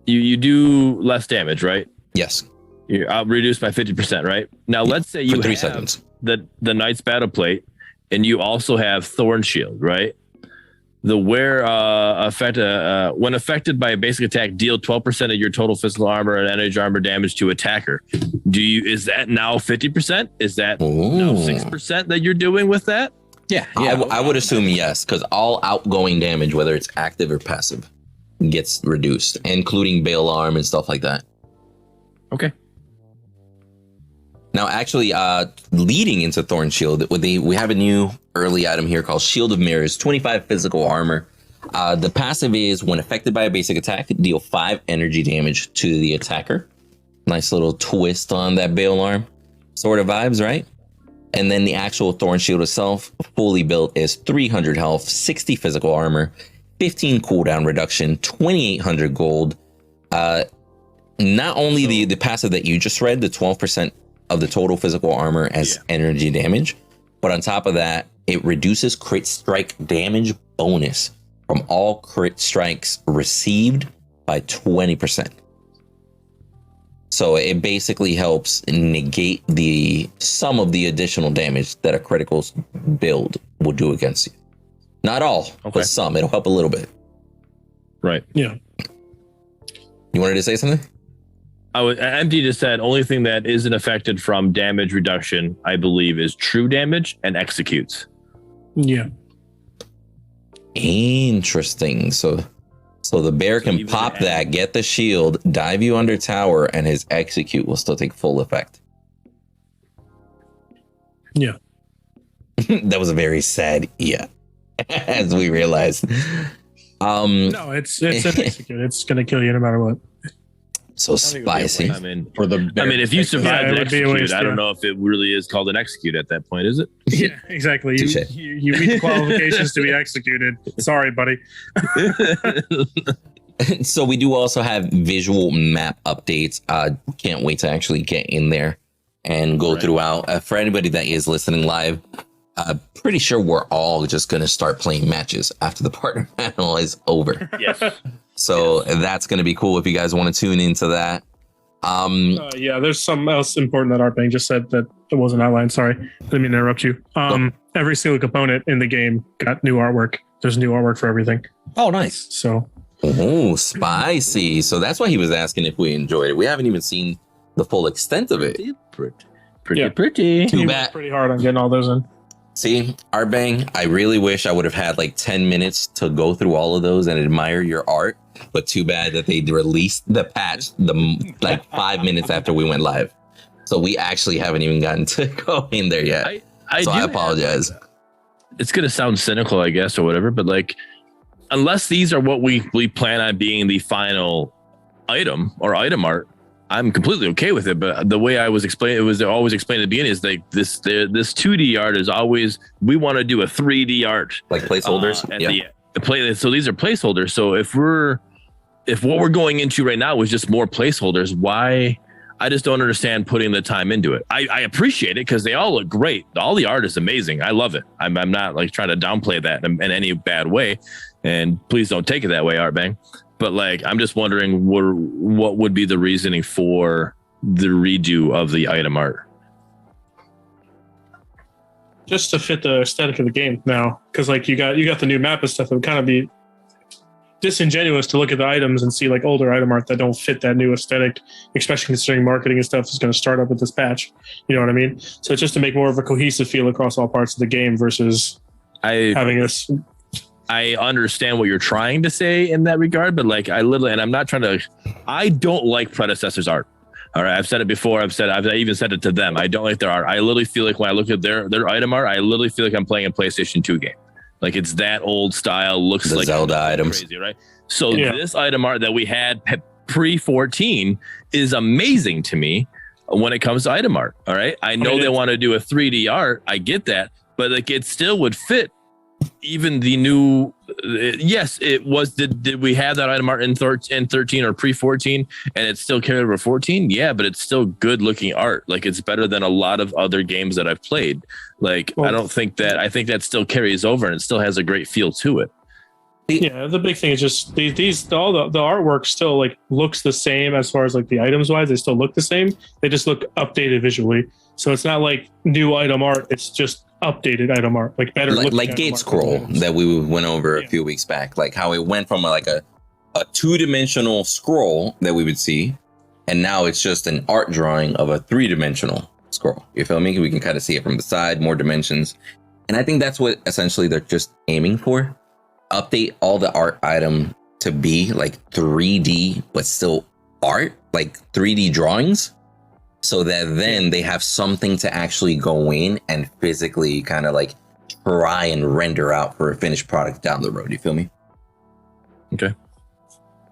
you do less damage, right? Yes. You're reduced by 50%, right? Now let's say you For 3 have seconds. the Knight's Battle Plate, and you also have Thorn Shield, right? The wear effect, when affected by a basic attack, deal 12% of your total physical armor and energy armor damage to attacker. Is that now 50%? Is that now 6% that you're doing with that? Yeah. I would assume yes, because all outgoing damage, whether it's active or passive, gets reduced, including Bail Arm and stuff like that. Okay. Now, actually, leading into Thorn Shield, we have a new early item here called Shield of Mirrors, 25 physical armor. The passive is when affected by a basic attack, deal 5 energy damage to the attacker. Nice little twist on that Bail Arm sort of vibes, right? And then the actual Thorn Shield itself, fully built, is 300 health, 60 physical armor, 15 cooldown reduction, 2,800 gold. Not only the passive that you just read, the 12% of the total physical armor as energy damage, but on top of that, it reduces crit strike damage bonus from all crit strikes received by 20%. So it basically helps negate some of the additional damage that a critical build will do against you. Not all, but some. It'll help a little bit. Right. Yeah. You wanted to say something? Empty just said only thing that isn't affected from damage reduction, I believe, is true damage and executes. Yeah. Interesting. So the bear can pop that, get the shield, dive you under tower, and his execute will still take full effect. Yeah. That was a very sad as we realized. No, it's an execute. It's gonna kill you no matter what. So spicy. I mean, For the if you survive it an would be a execute, waste, I don't yeah. know if it really is called an execute at that point, is it? Yeah, exactly. You meet the qualifications to be executed. Sorry, buddy. So we do also have visual map updates. Can't wait to actually get in there and go throughout. For anybody that is listening live, I'm pretty sure we're all just going to start playing matches after the partner panel is over. Yes. So that's going to be cool if you guys want to tune into that. Yeah, there's something else important that Artbang just said that it wasn't outlined. Sorry, didn't mean to interrupt you. Every single component in the game got new artwork. There's new artwork for everything. Oh, nice. So, oh, spicy. So that's why he was asking if we enjoyed it. We haven't even seen the full extent of it. Pretty. Too he bad. worked pretty hard on getting all those in. See, Arbang, I really wish I would have had like 10 minutes to go through all of those and admire your art. But too bad that they released the patch like 5 minutes after we went live. So we actually haven't even gotten to go in there yet. I apologize. It's going to sound cynical, I guess, or whatever. But like, unless these are what we plan on being the final item or item art, I'm completely okay with it. But the way I was explaining, it was always explained at the beginning, is like this 2D art is always, we want to do a 3D art. Like placeholders? The play. So these are placeholders. So if what we're going into right now was just more placeholders, why? I just don't understand putting the time into it. I appreciate it because they all look great. All the art is amazing. I love it. I'm not like trying to downplay that in any bad way. And please don't take it that way, Artbang. But like, I'm just wondering what would be the reasoning for the redo of the item art? Just to fit the aesthetic of the game now, because like you got the new map and stuff. It would kind of be disingenuous to look at the items and see like older item art that don't fit that new aesthetic, especially considering marketing and stuff is going to start up with this patch. You know what I mean? So just to make more of a cohesive feel across all parts of the game versus having this. I understand what you're trying to say in that regard, but like I don't like Predecessor's art. All right, I've said it before. I've even said it to them. I don't like their art. I literally feel like when I look at their item art, I literally feel like I'm playing a PlayStation 2 game. Like it's that old style, looks the like Zelda items, crazy, right? So this item art that we had pre-14 is amazing to me when it comes to item art. All right, I know they want to do a 3D art. I get that, but like it still would fit. Even the new, yes, it was. Did we have that item art in 13 or pre-14, and it's still carried over 14? Yeah, but it's still good looking art. Like it's better than a lot of other games that I've played. Like I think that still carries over and it still has a great feel to it. Yeah, the big thing is just all the artwork still like looks the same as far as like the items wise. They still look the same. They just look updated visually. So it's not like new item art. It's just updated item art, like better like Gate Scroll that we went over a few weeks back, like how it went from like a 2-dimensional scroll that we would see, and now it's just an art drawing of a 3-dimensional scroll. You feel me? We can kind of see it from the side, more dimensions, and I think that's what essentially they're just aiming for. Update all the art item to be like 3D, but still art, like 3D drawings, so that then they have something to actually go in and physically kind of like try and render out for a finished product down the road. You feel me? Okay.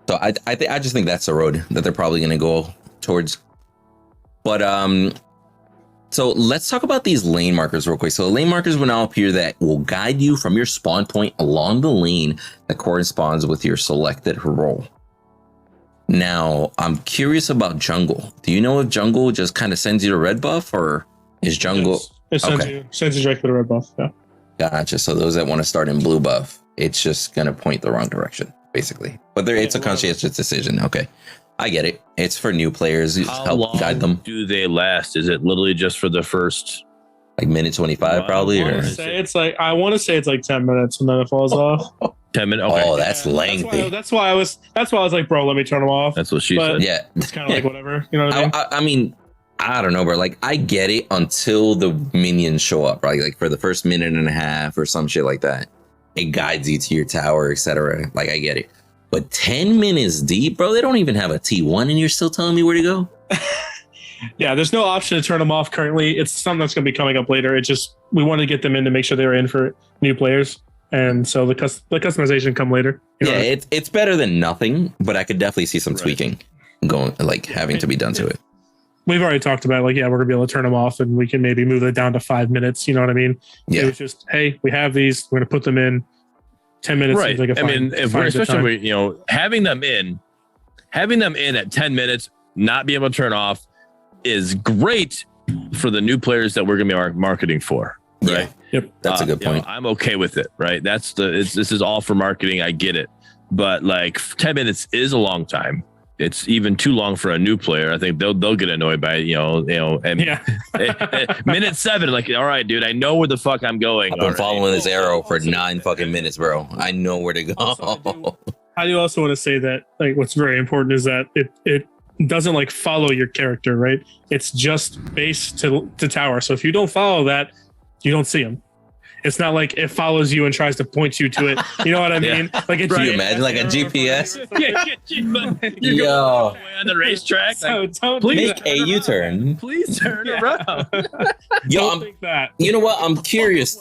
So I just think that's the road that they're probably going to go towards. But so let's talk about these lane markers real quick. So the lane markers will now appear that will guide you from your spawn point along the lane that corresponds with your selected role. Now, I'm curious about jungle. Do you know if jungle just kind of sends you to red buff, or is jungle... It sends you directly to red buff, yeah. Gotcha. So those that want to start in blue buff, it's just going to point the wrong direction, basically. But it's a conscientious decision. Okay. I get it. It's for new players. How long guide them. Do they last? Is it literally just for the first... Like minute 25 probably? I want to say it's like 10 minutes and then it falls off. 10 minutes. Okay. Oh, that's lengthy. That's why I was like, bro, let me turn them off. That's what she said. Yeah. It's kind of like whatever. You know what I mean? I mean, I don't know, bro. Like, I get it until the minions show up, right? Like for the first minute and a half or some shit like that. It guides you to your tower, etc. Like, I get it. But 10 minutes deep, bro, they don't even have a T1 and you're still telling me where to go? Yeah, there's no option to turn them off currently. It's something that's going to be coming up later. We want to get them in to make sure they're in for new players. And so the customization come later. Yeah, it's better than nothing, but I could definitely see some tweaking going, like having to be done to it. We've already talked about we're going to be able to turn them off and we can maybe move it down to 5 minutes. You know what I mean? Yeah. It was just, hey, we have these. We're going to put them in 10 minutes. Right. Like if we're especially, having them in at 10 minutes, not be able to turn off is great for the new players that we're going to be marketing for. Right. Yep. That's a good point. I'm okay with it, right? This is all for marketing. I get it. But like 10 minutes is a long time. It's even too long for a new player. I think they'll get annoyed by it, and minute 7, like, all right, dude, I know where the fuck I'm going. I've been following this arrow for 9 fucking minutes, bro. I know where to go. I do also want to say that like what's very important is that it doesn't like follow your character, right? It's just base to tower. So if you don't follow that, you don't see him. It's not like it follows you and tries to point you to it. You know what I mean? Like, Can you imagine like a GPS? You're Yo, going away on the racetrack. So don't make a U-turn. Please turn around. Yo, don't think that. you know what? I'm curious.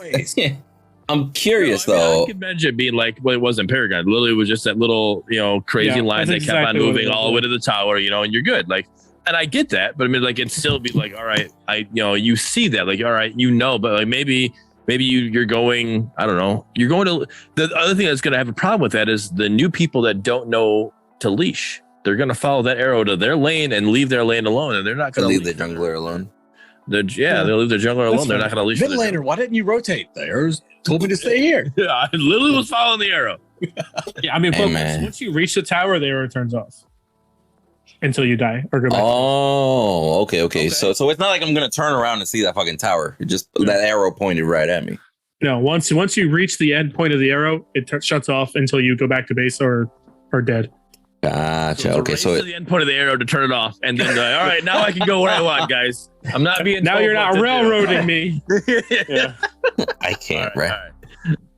I'm curious though. I could imagine it being like what it was in Paragon. Literally, it was just that little, crazy line that kept on moving all the way to the tower, and you're good. Like, and I get that, but I mean, like, it'd still be like, all right, you see that, like, all right, but like maybe you're going, I don't know, you're going to, the other thing that's going to have a problem with that is the new people that don't know to leash. They're going to follow that arrow to their lane and leave their lane alone, and they're not going to leave the jungler alone. They'll leave their jungler alone. They're not going to leash. Mid laner, why didn't you rotate? The arrows told me to stay here. Yeah, I literally was following the arrow. Yeah, I mean, Hey, once you reach the tower, the arrow turns off until you die or go back. Oh, okay. So it's not like I'm gonna turn around and see that fucking tower. It just that arrow pointed right at me. No, once you reach the end point of the arrow, it shuts off until you go back to base or dead. Gotcha. Okay, so the end point of the arrow to turn it off, and then all right, now I can go where I want, guys. I'm not being. Now you're not railroading me. Yeah. I can't. All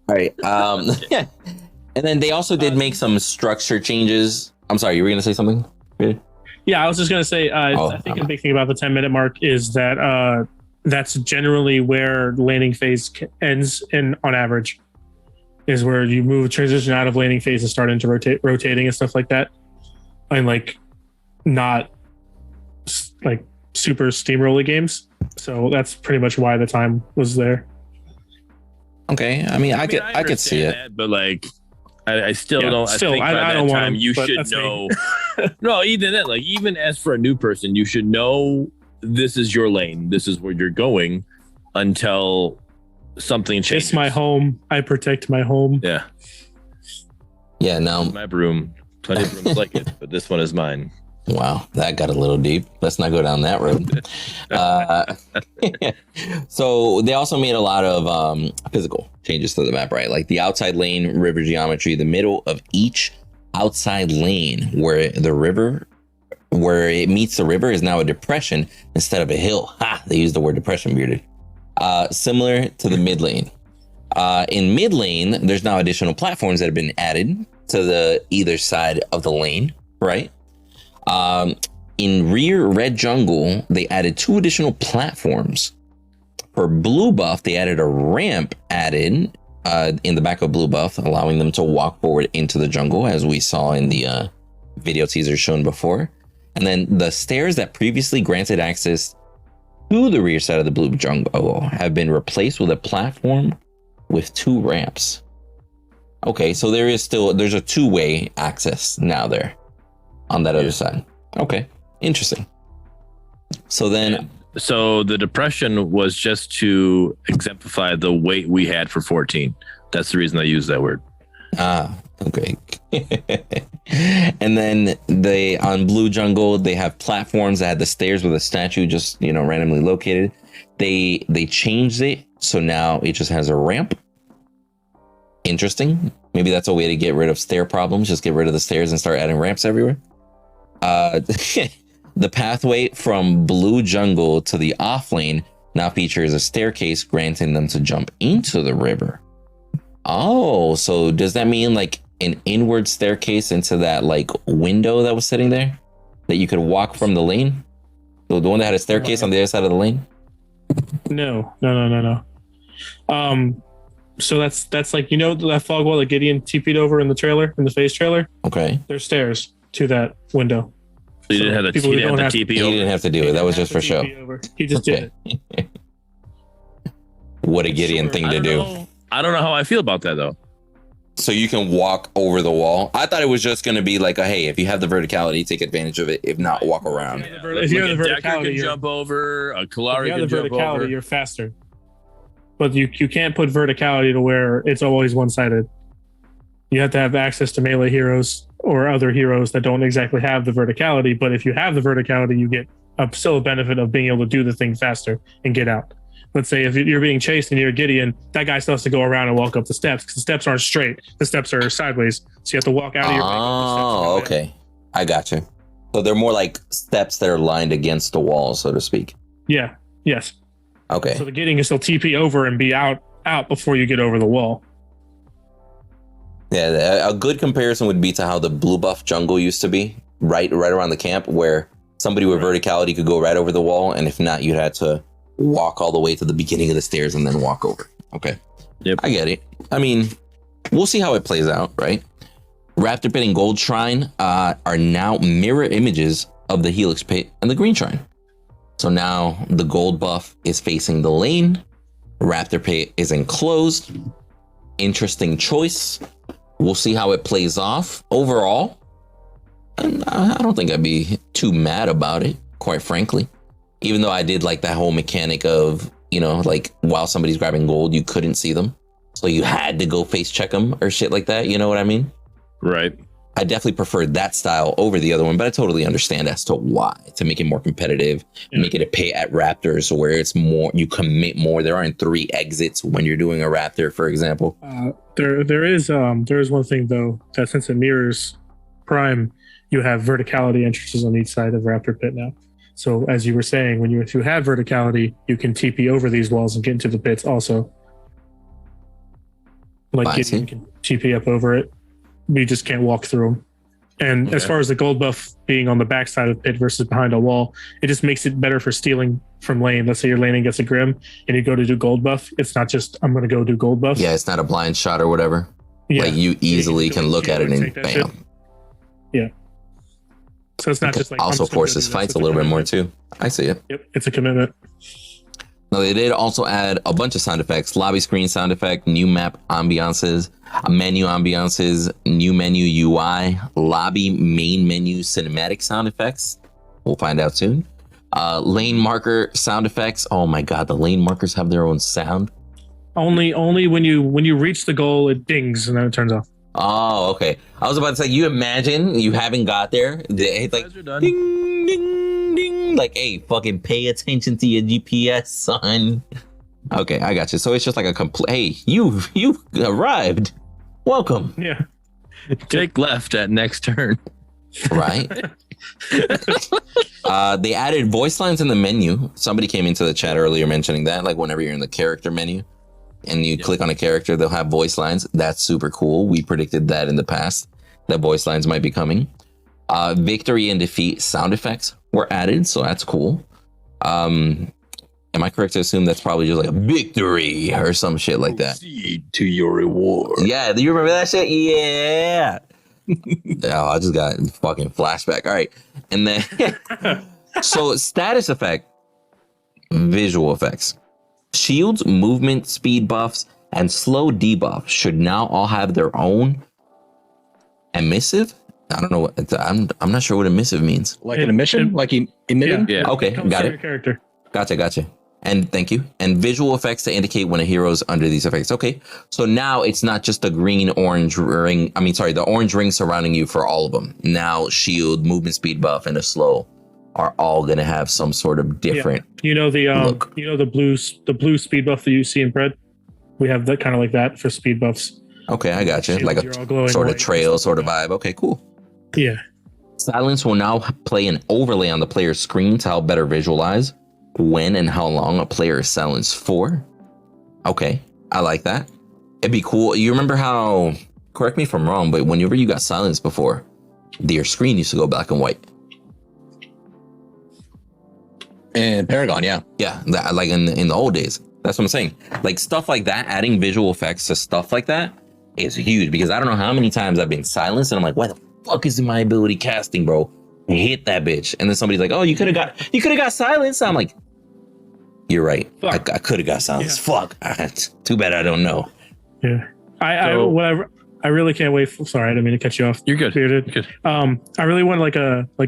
right. And then they also did make some structure changes. I'm sorry, you were gonna say something? Yeah, I was just gonna say. I think a big thing about the 10-minute mark is that that's generally where laning phase ends on average. Is where you transition out of laning phase and start into rotating and stuff like that, and like not like super steamrolly games. So that's pretty much why the time was there. Okay, I mean, I could see it, that, but like I still don't. I think by that time you should know. No, even then, like even as for a new person, you should know this is your lane. This is where you're going until something changes. It's my home. I protect my home. Yeah. Yeah. Now my broom. Plenty of brooms like it, but this one is mine. Wow, that got a little deep. Let's not go down that road. So they also made a lot of physical changes to the map, right? Like the outside lane river geometry, the middle of each outside lane where it meets the river is now a depression instead of a hill. Ha! They used the word depression, bearded. Similar to the mid lane. In mid lane, there's now additional platforms that have been added to the either side of the lane, right? In rear red jungle, they added 2 additional platforms. For blue buff, they added a ramp in the back of blue buff, allowing them to walk forward into the jungle, as we saw in the video teaser shown before. And then the stairs that previously granted access to the rear side of the blue jungle have been replaced with a platform with 2 ramps. Okay, so there's a 2-way access now there on that other side. Okay, interesting. So then, so the depression was just to exemplify the weight we had for 14. That's the reason I used that word. Okay. And then on blue jungle, they have platforms that had the stairs with a statue just randomly located. They changed it, so now it just has a ramp. Interesting. Maybe that's a way to get rid of stair problems. Just get rid of the stairs and start adding ramps everywhere. The pathway from blue jungle to the off lane now features a staircase granting them to jump into the river. Oh, so does that mean like an inward staircase into that like window that was sitting there that you could walk from the lane? The one that had a staircase on the other side of the lane? No. So that's like, that fog wall that Gideon TP'd over in the phase trailer? Okay. There's stairs to that window. So you didn't have the TP He didn't have to do it. That was just for show. He just did it. What a Gideon thing to do. I don't know how I feel about that though. So you can walk over the wall. I thought it was just going to be like, hey, if you have the verticality, take advantage of it. If not, walk around. If you have the verticality, can jump over. A Kalari can jump over. You're faster. but you can't put verticality to where it's always one-sided. You have to have access to melee heroes or other heroes that don't exactly have the verticality. But if you have the verticality, you get still a benefit of being able to do the thing faster and get out. Let's say if you're being chased and you're Gideon, that guy still has to go around and walk up the steps because the steps aren't straight. The steps are sideways. So you have to walk out of your ring. Oh, okay. I got you. So they're more like steps that are lined against the wall, so to speak. Yeah. Yes. Okay. So the Gideon can still TP over and be out before you get over the wall. Yeah, a good comparison would be to how the blue buff jungle used to be, right around the camp, where somebody with verticality could go right over the wall, and if not, you'd have to walk all the way to the beginning of the stairs and then walk over. Okay. Yep. I get it. I mean, we'll see how it plays out, right? Raptor Pit and Gold Shrine are now mirror images of the Helix Pit and the Green Shrine. So now the gold buff is facing the lane. Raptor Pit is enclosed. Interesting choice. We'll see how it plays off. Overall, I don't think I'd be too mad about it, quite frankly. Even though I did like that whole mechanic of, like while somebody's grabbing gold, you couldn't see them. So you had to go face check them or shit like that. You know what I mean? Right. I definitely preferred that style over the other one, but I totally understand as to why, to make it more competitive, make it a pay at Raptors where it's more, you commit more. There aren't 3 exits when you're doing a Raptor, for example. There is one thing though, that since it mirrors Prime, you have verticality entrances on each side of Raptor Pit now. So as you were saying, if you have verticality, you can TP over these walls and get into the pits also. Like Gideon can TP up over it. You just can't walk through them. And as far as the gold buff being on the backside of the pit versus behind a wall, it just makes it better for stealing from lane. Let's say your laning gets a Grim and you go to do gold buff. It's not just, I'm going to go do gold buff. Yeah, it's not a blind shot or whatever. Yeah. Like you easily can look at it and bam. Shit. Yeah. So it's not just like also forces fights a little bit more too. I see it. Yep, it's a commitment. Now they did also add a bunch of sound effects: lobby screen sound effect, new map ambiances, menu ambiances, new menu UI, lobby main menu cinematic sound effects. We'll find out soon. Lane marker sound effects. Oh my god, the lane markers have their own sound. Only when you reach the goal, it dings and then it turns off. Oh, okay. I was about to say, you imagine you haven't got there. It's like ding, ding, ding. Like, hey, fucking pay attention to your GPS, son. Okay, I got you. So it's just like a complete. Hey, you arrived. Welcome. Yeah. Take left at next turn. Right. They added voice lines in the menu. Somebody came into the chat earlier mentioning that, like whenever you're in the character menu and you click on a character, they'll have voice lines. That's super cool. We predicted that in the past, that voice lines might be coming. Victory and defeat sound effects were added, so that's cool. Am I correct to assume that's probably just like a victory or some shit like that? Proceed to your reward. Yeah, do you remember that shit? Yeah. Oh, I just got fucking flashback. All right. And then, so status effect, visual effects, shields, movement, speed buffs, and slow debuff should now all have their own emissive. I don't know what I'm not sure what emissive means. Like an emission? Like emitting? Yeah. Okay, got it. Your character. Gotcha. And thank you. And visual effects to indicate when a hero's under these effects. Okay. So now it's not just the orange ring. The orange ring surrounding you for all of them. Now shield, movement, speed buff, and a slow are all going to have some sort of different. Yeah. look. The blue speed buff that you see in Pred. We have that kind of like that for speed buffs. Okay, I got you. Shields, Like you're all a glowing sort of white, trail stuff sort like of vibe. Okay, cool. Yeah. Silence will now play an overlay on the player's screen to help better visualize when and how long a player is silenced for. Okay, I like that. It'd be cool. You remember how, correct me if I'm wrong, but whenever you got silenced before, your screen used to go black and white. And Paragon, yeah. Yeah, that, like in the old days. That's what I'm saying. Like stuff like that, adding visual effects to stuff like that is huge, because I don't know how many times I've been silenced and I'm like, why the fuck is my ability casting, bro? Hit that bitch. And then somebody's like, oh, you could have got silenced. I'm like, you're right. I could have got silenced. Yeah. Fuck. Too bad I don't know. Yeah. I really can't wait. Sorry, I didn't mean to cut you off. You're good. Bearded. You're good. I really want like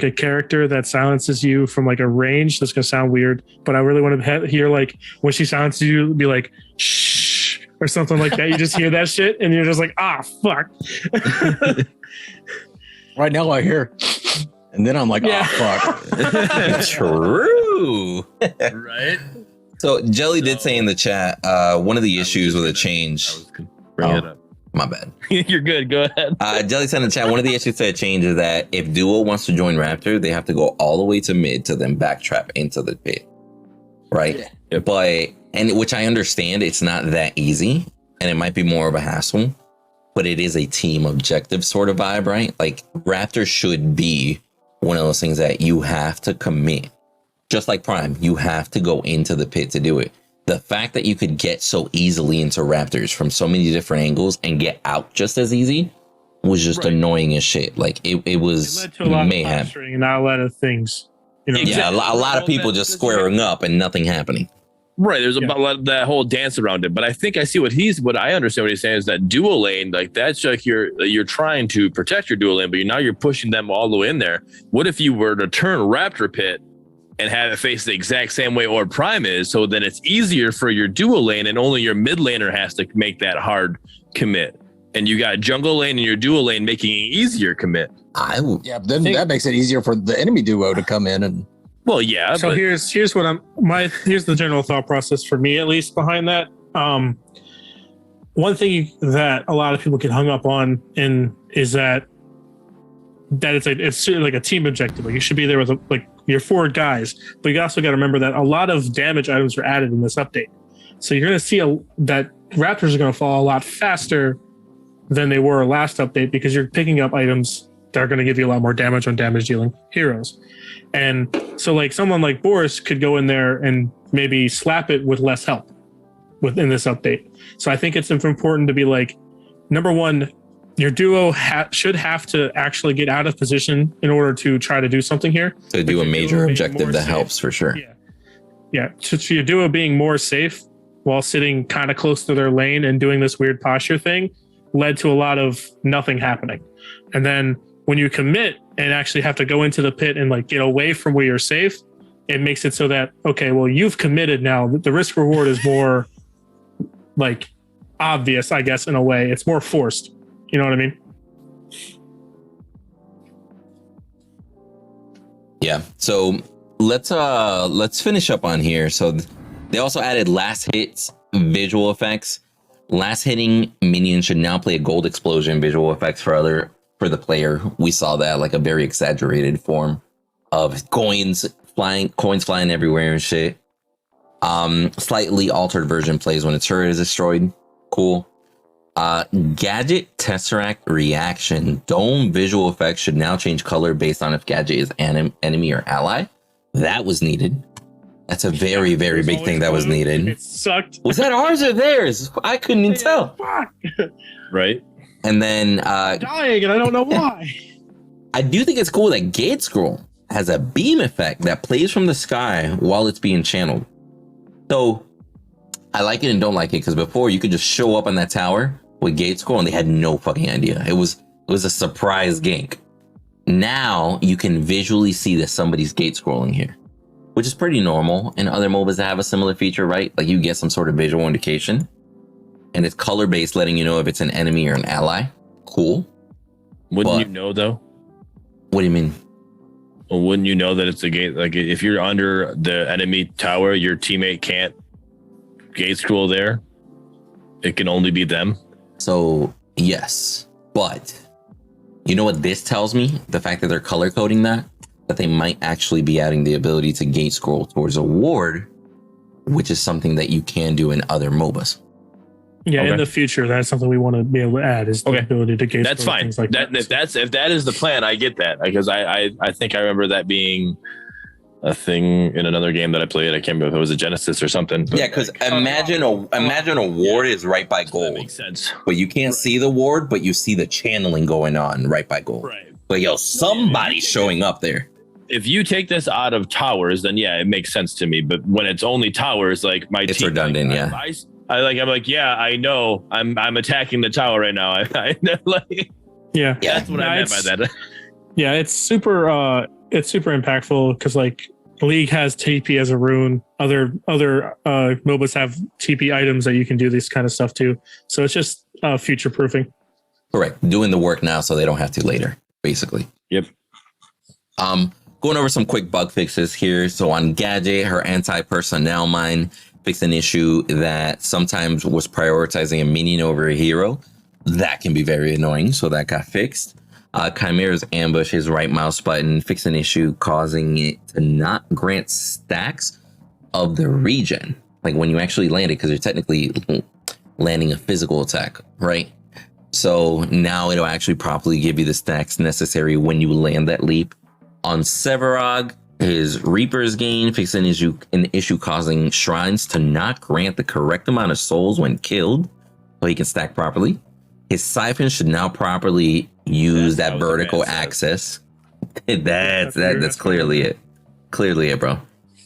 a character that silences you from like a range. That's gonna sound weird, but I really want to hear like when she silences you, be like shh or something like that. You just hear that shit, and you're just like, ah, fuck. Right now I hear, and then I'm like, Yeah. oh fuck. True. Right? So Jelly did say in the chat, one of the issues with a change. Bring it up. My bad. You're good. Go ahead. Jelly said in the chat, one of the issues to a change is that if Duo wants to join Raptor, they have to go all the way to mid to then backtrap into the pit. Right? Yeah. But, and which I understand, it's not that easy and it might be more of a hassle, but it is a team objective sort of vibe, right? Like Raptor should be one of those things that you have to commit. Just like Prime, you have to go into the pit to do it. The fact that you could get so easily into Raptors from so many different angles and get out just as easy was just annoying as shit. Like it was It led to a lot mayhem. of posturing and not a lot of things. You know, Yeah, a lot of people just squaring up and nothing happening. Right. There's Yeah. a lot of that whole dance around it. But I think I see what I understand what he's saying is that dual lane, like that's like you're trying to protect your dual lane, but now you're pushing them all the way in there. What if you were to turn Raptor Pit and have it face the exact same way or Prime is, so then it's easier for your dual lane and only your mid laner has to make that hard commit. And you got jungle lane and your dual lane making an easier commit. Yeah, then that makes it easier for the enemy duo to come in and. Well, yeah. So but here's what here's the general thought process for me, at least behind that. One thing that a lot of people get hung up on is that it's like a team objective. Like you should be there with like your 4 guys, but you also got to remember that a lot of damage items are added in this update. So you're going to see that Raptors are going to fall a lot faster than they were last update because you're picking up items that are going to give you a lot more damage on damage dealing heroes. And so like someone like Boris could go in there and maybe slap it with less help within this update. So I think it's important to be like, number one, your duo should have to actually get out of position in order to try to do something here. To do a major objective that helps for sure. Yeah. So your duo being more safe while sitting kind of close to their lane and doing this weird posture thing led to a lot of nothing happening. And then when you commit and actually have to go into the pit and like get away from where you're safe, it makes it so that, okay, well, you've committed now. The risk reward is more like obvious, I guess, in a way. It's more forced. You know what I mean? Yeah. So let's finish up on here. So they also added last hits visual effects. Last hitting minions should now play a gold explosion visual effects for the player. We saw that like a very exaggerated form of coins flying everywhere and shit. Slightly altered version plays when a turret is destroyed. Cool. Gadget Tesseract reaction dome visual effects should now change color based on if gadget is enemy or ally. That was needed. That's a very, very big thing that was needed. It sucked. Was that ours or theirs? I couldn't even tell. Fuck. right. And then Dying, and I don't know why. I do think it's cool that Gate Scroll has a beam effect that plays from the sky while it's being channeled. So I like it and don't like it because before you could just show up on that tower with Gate Scroll and they had no fucking idea. It was a surprise gank. Now you can visually see that somebody's gate scrolling here, which is pretty normal in other MOBAs that have a similar feature, right? Like you get some sort of visual indication and it's color based, letting you know if it's an enemy or an ally. Cool. Wouldn't you know though? What do you mean? Well, wouldn't you know that it's a gate? Like if you're under the enemy tower, your teammate can't gate scroll there. It can only be them. So yes, but you know what this tells me? The fact that they're color coding that they might actually be adding the ability to gate scroll towards a ward, which is something that you can do in other MOBAs. Yeah, Okay. in the future, that's something we want to be able to add is the Okay. ability to gate That's scroll, fine. things like that. If that is the plan, I get that because I think I remember that being a thing in another game that I played. I can't remember if it was a Genesis or something. But Yeah, because imagine a ward is right by that gold, makes sense. but you can't see the ward, but you see the channeling going on right by gold. Right. But yo, somebody's showing up there. If you take this out of towers, then yeah, it makes sense to me. But when it's only towers, like my It's team, redundant, like, yeah. I'm like, yeah, I know. I'm attacking the tower right now. I like, Yeah. that's what I meant by that. Yeah, it's super impactful because like League has TP as a rune. Other MOBAs have TP items that you can do this kind of stuff too. So it's just future proofing. Correct. Doing the work now so they don't have to later, basically. Yep. Going over some quick bug fixes here. So on Gadget, her anti-personnel mine fixed an issue that sometimes was prioritizing a minion over a hero. That can be very annoying, so that got fixed. Chimera's ambush, his right mouse button, fixed an issue causing it to not grant stacks of the regen. Like when you actually land it, because you're technically landing a physical attack, right? So now it'll actually properly give you the stacks necessary when you land that leap. On Severog, his Reaper's gain fixed an issue causing shrines to not grant the correct amount of souls when killed, so he can stack properly. His siphon should now properly use that vertical access. That's clearly it. Clearly it, bro.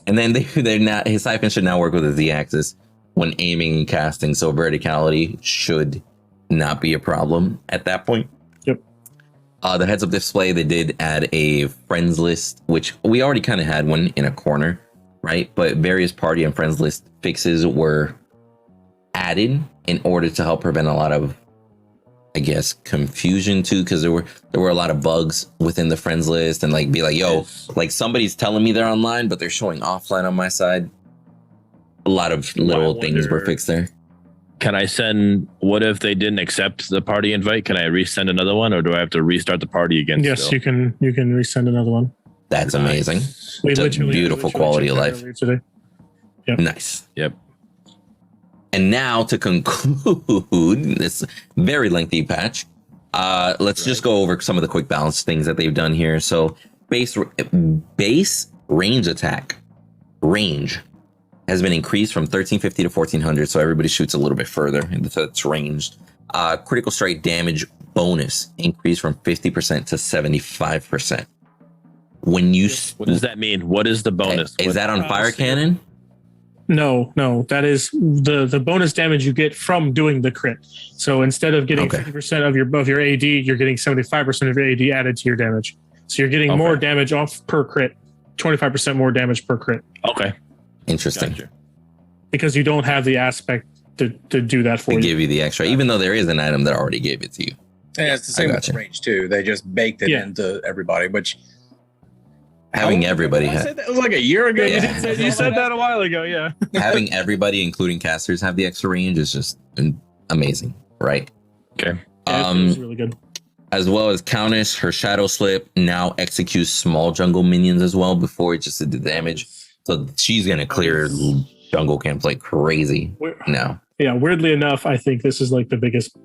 And then his siphon should now work with the Z-axis when aiming and casting, so verticality should not be a problem at that point. Yep. The heads-up display, they did add a friends list, which we already kind of had one in a corner, right? But various party and friends list fixes were added in order to help prevent a lot of, I guess, confusion too, because there were a lot of bugs within the friends list, and like be like, yo, like somebody's telling me they're online, but they're showing offline on my side. A lot of little things were fixed there. Can I send? What if they didn't accept the party invite? Can I resend another one, or do I have to restart the party again? Yes, still? you can resend another one. That's amazing. Just beautiful quality of life. Today. Yep. Nice. Yep. And now to conclude this very lengthy patch, let's just go over some of the quick balance things that they've done here. So base range attack range has been increased from 1350 to 1400, so everybody shoots a little bit further, and so it's ranged. Critical strike damage bonus increased from 50% to 75%. When you what does that mean? What is the bonus? Is that on fire cannon? No, that is the bonus damage you get from doing the crit. So instead of getting 50% of your AD, you're getting 75% of your AD added to your damage. So you're getting more damage off per crit, 25% more damage per crit. Okay. Interesting. Gotcha. Because you don't have the aspect to do that for you. Give you the extra, even though there is an item that already gave it to you. And it's the same with the range too. They just baked it into everybody, which having everybody I said that was like a year ago. Yeah. You said that a while ago, yeah. Having everybody, including casters, have the extra range is just amazing, right? Okay. It's really good. As well as Countess, her Shadow Slip now executes small jungle minions as well before it just did the damage. So she's gonna clear jungle camps like crazy now. Yeah, weirdly enough, I think this is like the biggest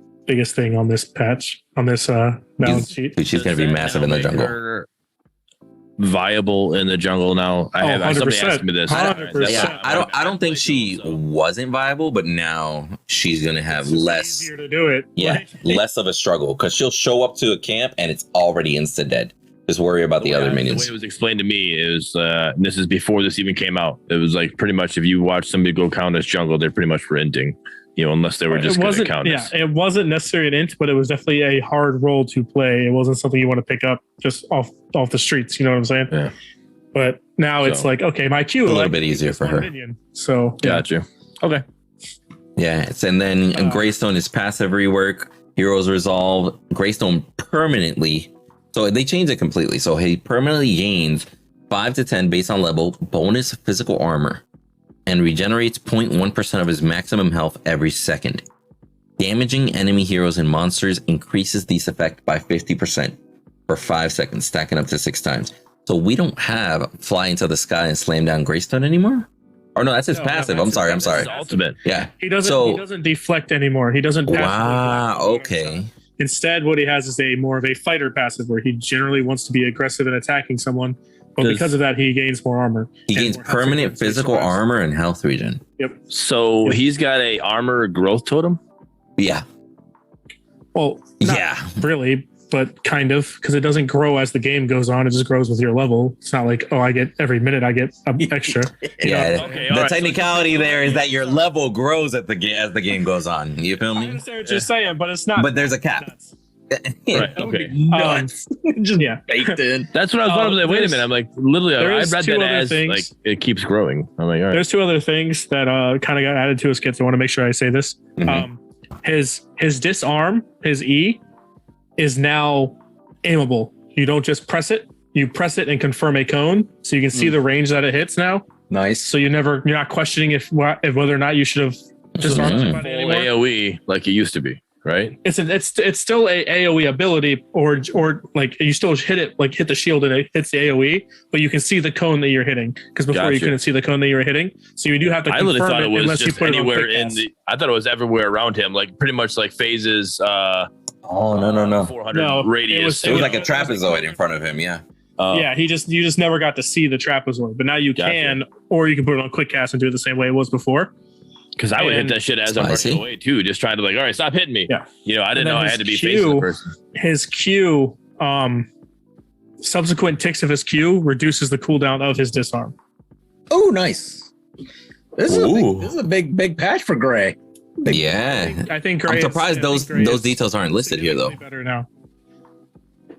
thing on this patch, on this balance sheet. She's gonna be massive in the jungle. Viable in the jungle now. Somebody asked me this. I don't think she wasn't viable, but now she's gonna have less easier to do it. Yeah, less of a struggle because she'll show up to a camp and it's already insta dead. Just worry about the other minions. The way it was explained to me is this is before this even came out. It was like pretty much if you watch somebody go Countess jungle, they're pretty much for inting. Unless they were just good at Countess. Yeah, it wasn't necessarily an int, but it was definitely a hard role to play. It wasn't something you want to pick up just off the streets. You know what I'm saying? Yeah. But now it's like, okay, my Q a little bit easier for her. Minion, so got you. Okay. Yeah, and then Greystone is passive rework. Heroes resolve Greystone permanently. So they changed it completely. So he permanently gains 5 to 10 based on level bonus physical armor and regenerates 0.1% of his maximum health every second. Damaging enemy heroes and monsters increases this effect by 50% for 5 seconds, stacking up to 6 times. So we don't have fly into the sky and slam down Greystone anymore? Or no, that's his passive. I'm sorry. His ultimate. Yeah. He doesn't deflect anymore. He doesn't Wow, okay. Instead, what he has is more of a fighter passive where he generally wants to be aggressive and attacking someone. But because of that, he gains more armor. He gains permanent physical armor and health regen. Yep. So he's got a armor growth totem? Yeah. Well, not really. but kind of, because it doesn't grow as the game goes on. It just grows with your level. It's not like, oh, I get every minute I get extra. Yeah, Okay, the all right, technicality there is that your level grows at as the game goes on. You feel I me? understand what you're saying, but it's not. But there's a cap. nuts. Right. Okay. Nuts. Just Yeah. baked in. That's what I was about to say. Wait a there's- minute. I'm like, literally, I there's read two that other as things. like it keeps growing. I'm like, all right. There's two other things that kind of got added to his kit. So I want to make sure I say this. Mhm. His disarm, his E, is now aimable. You don't just press it. You press it and confirm a cone, so you can see the range that it hits now. Nice. So you're not questioning if whether or not you should have disarmed Mhm. somebody Full anymore. AOE like it used to be, right? It's still a AOE ability, or like you still hit the shield and it hits the AOE, but you can see the cone that you're hitting, because before you Gotcha. couldn't see the cone that you were hitting. So you do have to I confirm literally thought it was unless you just put it on anywhere quick in cast. the. I thought it was everywhere around him, like pretty much like phases. Oh no! 400 No, radius. It was like a trapezoid in front of him. Yeah. Yeah, you just never got to see the trapezoid, but now you Gotcha. can, or you can put it on quick cast and do it the same way it was before. Because I would hit And- that shit as I'm Spicy. rushing away too, just trying to like, all right, stop hitting me. Yeah. You know, I didn't And know then I his had to be Q- facing the person. His Q, subsequent ticks of his Q reduces the cooldown of his disarm. Oh, nice. This Ooh. is a big patch for Gray. Yeah. I think I'm Gray surprised I think Gray those is details aren't listed here though. significantly better now.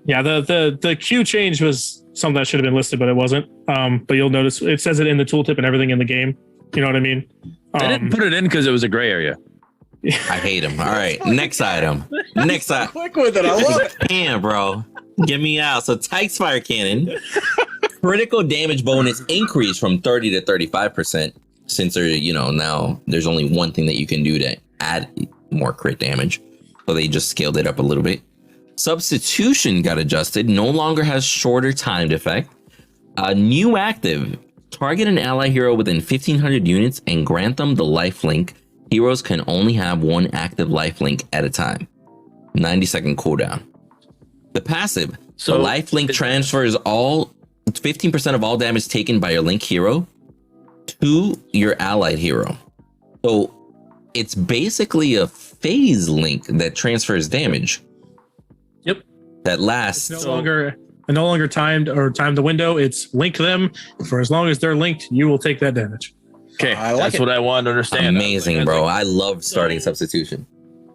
Yeah, the Q change was something that should have been listed, but it wasn't. But you'll notice it says it in the tooltip and everything in the game. You know what I mean? They didn't put it in because it was a gray area. I hate him. All right, next item. Next item. Quick with it. I love it. Damn, bro. Get me out. So Tyke's Fire Cannon. Critical damage bonus increased from 30 to 35%. Since now there's only one thing that you can do to add more crit damage. So they just scaled it up a little bit. Substitution got adjusted. No longer has shorter timed effect. A new active. Target an ally hero within 1,500 units and grant them the lifelink. Heroes can only have one active lifelink at a time. 90-second cooldown. The passive. So- the lifelink transfers 15% of all damage taken by your link hero to your allied hero. So it's basically a phase link that transfers damage. Yep. That lasts. It's no longer timed the window. It's link them. For as long as they're linked, you will take that damage. Okay, I like that's it. what I wanted to understand. Amazing, I was like, bro. I love starting substitution.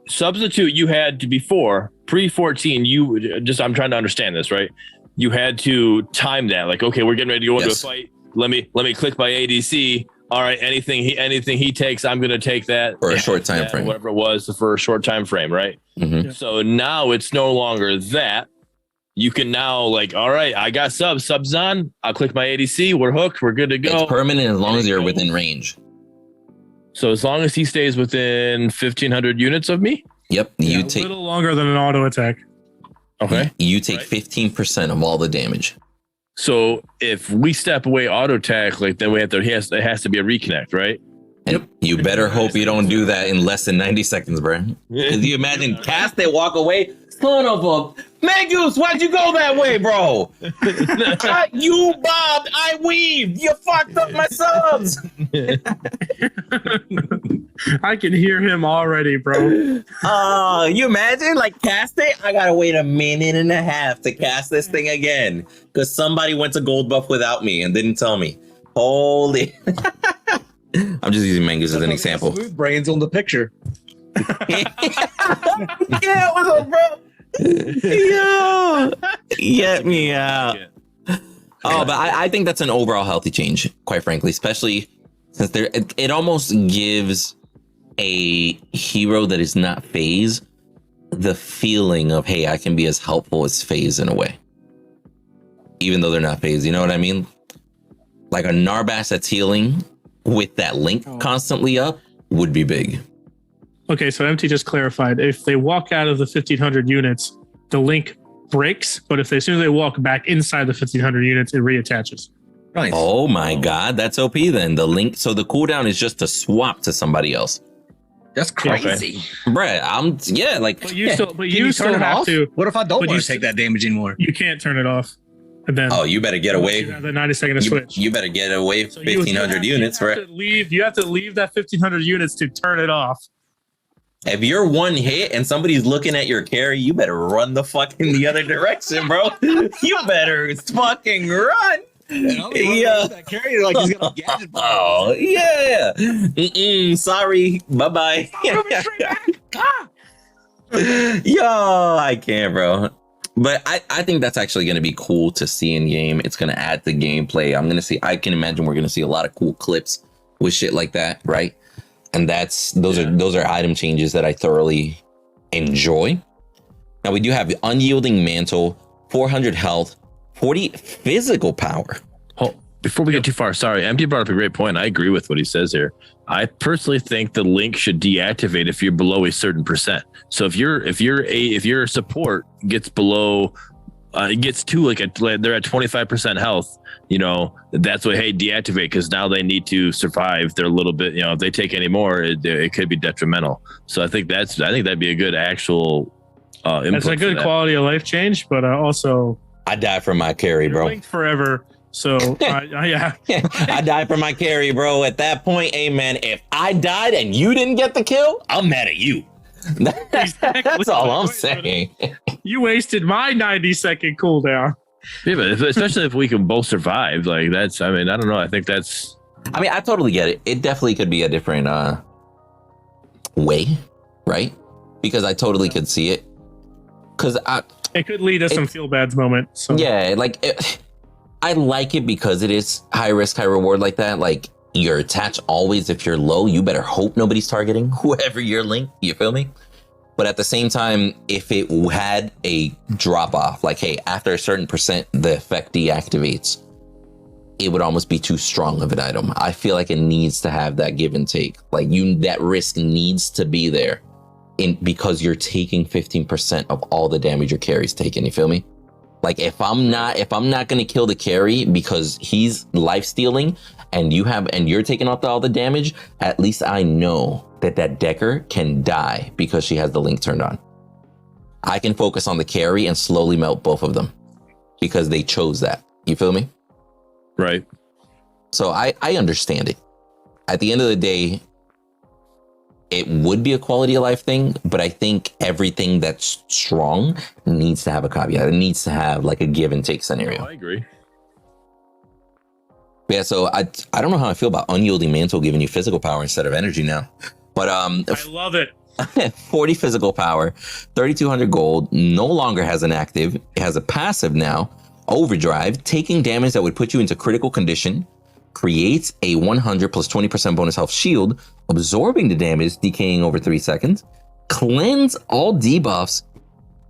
Substitute you had to before pre-14. I'm trying to understand this, right? You had to time that. Like, okay, we're getting ready to go into a Yes. fight. Let me click my ADC. All right, anything he takes, I'm gonna take that For a short time that, frame. whatever it was for a short time frame, right? Mhm. Yeah. So now it's no longer that. You can now like, all right, I got subs on. I'll click my ADC. We're hooked. We're good to go. It's permanent as long as you're within range. So as long as he stays within 1,500 units of me, Yep. A little longer than an auto attack. okay. You take Right. 15% of all the damage. So if we step away auto attack, like then it has to be a reconnect, right? And you better hope you don't do that in less than 90 seconds, bro. Could you imagine cast it, walk away? Son of a Mangoose, why'd you go that way, bro? You bobbed, I weaved. You fucked up my subs. I can hear him already, bro. You imagine like cast it? I gotta wait a minute and a half to cast this thing again because somebody went to gold buff without me and didn't tell me. Holy. I'm just using Mangoose as an example. Smooth brains on the picture. Yeah, what's up, bro? Yo, get me out. Oh, but I think that's an overall healthy change, quite frankly, especially since it almost gives a hero that is not phase the feeling of, hey, I can be as helpful as phase in a way, even though they're not phase. You know what I mean? Like a Narbash that's healing with that link constantly up would be big. Okay, so MT just clarified. If they walk out of the 1,500 units, the link breaks, but as soon as they walk back inside the 1,500 units, it reattaches. Nice. Oh my God, that's OP then. The link, so the cooldown is just to swap to somebody else. That's crazy. Bruh, like, But you still, Can you still turn it have off? to. What if I don't But want you to take that damage anymore? You can't turn it off, and then oh, you better get you away. have the 90-second to switch. You better get away So you 1,500 units, you have right? to leave. You have to leave that 1,500 units to turn it off. If you're one hit and somebody's looking at your carry, you better run the fuck in the other direction, bro. You better fucking run. Yeah. That carrier like he's got a gadget. Oh yeah. Sorry. Bye bye. Yo, I can't, bro. But I think that's actually going to be cool to see in game. It's going to add to gameplay. I can imagine we're going to see a lot of cool clips with shit like that, right? And those are item changes that I thoroughly enjoy. Now we do have the unyielding mantle, 400 health, 40 physical power. Oh, before we get too far, sorry, MD brought up a great point. I agree with what he says here. I personally think the link should deactivate if you're below a certain percent. So if your support gets below, it gets to they're at 25% health, that's what, hey, deactivate, because now they need to survive. They're a little bit, if they take any more, it could be detrimental. So I think that'd be a good actual input. That's a good quality of life change, but also I die for my carry, bro. Linked forever. So yeah, I died for my carry, bro. At that point, amen. If I died and you didn't get the kill, I'm mad at you. Exactly. That's all I'm saying. You wasted my 90-second cooldown. Yeah, but especially if we can both survive, like that's. I mean, I don't know. I think that's. I mean, I totally get it. It definitely could be a different way, right? Because I totally could see it. Because it could lead to some feel bads moment. So. Yeah, I like it because it is high risk, high reward like that. Like your attach always, if you're low, you better hope nobody's targeting whoever you're linked. You feel me? But at the same time, if it had a drop off, like, hey, after a certain percent, the effect deactivates, it would almost be too strong of an item. I feel like it needs to have that give and take. Like that risk needs to be there because you're taking 15% of all the damage your carry's taking. You feel me? Like if I'm not going to kill the carry because he's life stealing and you're taking off all the damage, at least I know that Decker can die because she has the link turned on. I can focus on the carry and slowly melt both of them because they chose that. You feel me? Right. So I understand it. At the end of the day, it would be a quality of life thing, but I think everything that's strong needs to have a caveat. It needs to have like a give and take scenario. I agree. Yeah, so I don't know how I feel about unyielding mantle giving you physical power instead of energy now. But I love it. 40 physical power, 3,200 gold, no longer has an active. It has a passive now. Overdrive, taking damage that would put you into critical condition, creates a 100 plus 20% bonus health shield, absorbing the damage, decaying over 3 seconds, cleanse all debuffs,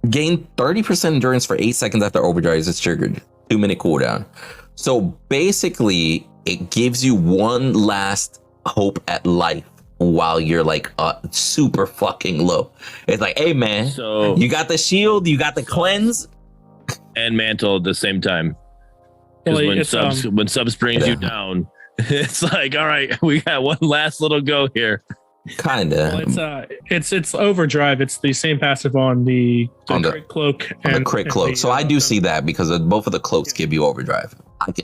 gain 30% endurance for 8 seconds after overdrive is triggered, 2-minute cooldown. So basically, it gives you one last hope at life while you're like super fucking low. It's like, hey man, so you got the shield, you got the cleanse, and mantle at the same time. Because when subs brings you down, it's like, all right, we got one last little go here. Kinda. Well, it's overdrive. It's the same passive on the crit cloak. The crit cloak. So I do see that because both of the cloaks give you overdrive.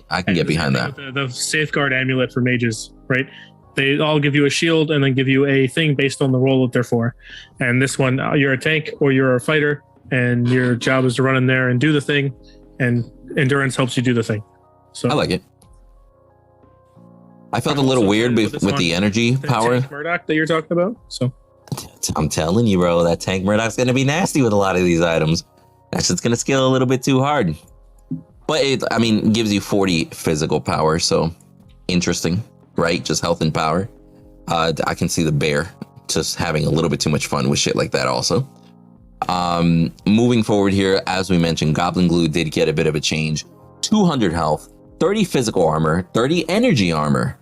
I can get behind that. The safeguard amulet for mages, right? They all give you a shield and then give you a thing based on the role that they're for. And this one, you're a tank or you're a fighter, and your job is to run in there and do the thing. And endurance helps you do the thing. So I like it. I felt a little weird with the energy power. Tank Murdock that you're talking about. So I'm telling you, bro, that tank Murdock's gonna be nasty with a lot of these items. That's just gonna scale a little bit too hard. But it gives you 40 physical power, so interesting, right? Just health and power. I can see the bear just having a little bit too much fun with shit like that also. Moving forward here, as we mentioned, Goblin Glue did get a bit of a change. 200 health, 30 physical armor, 30 energy armor,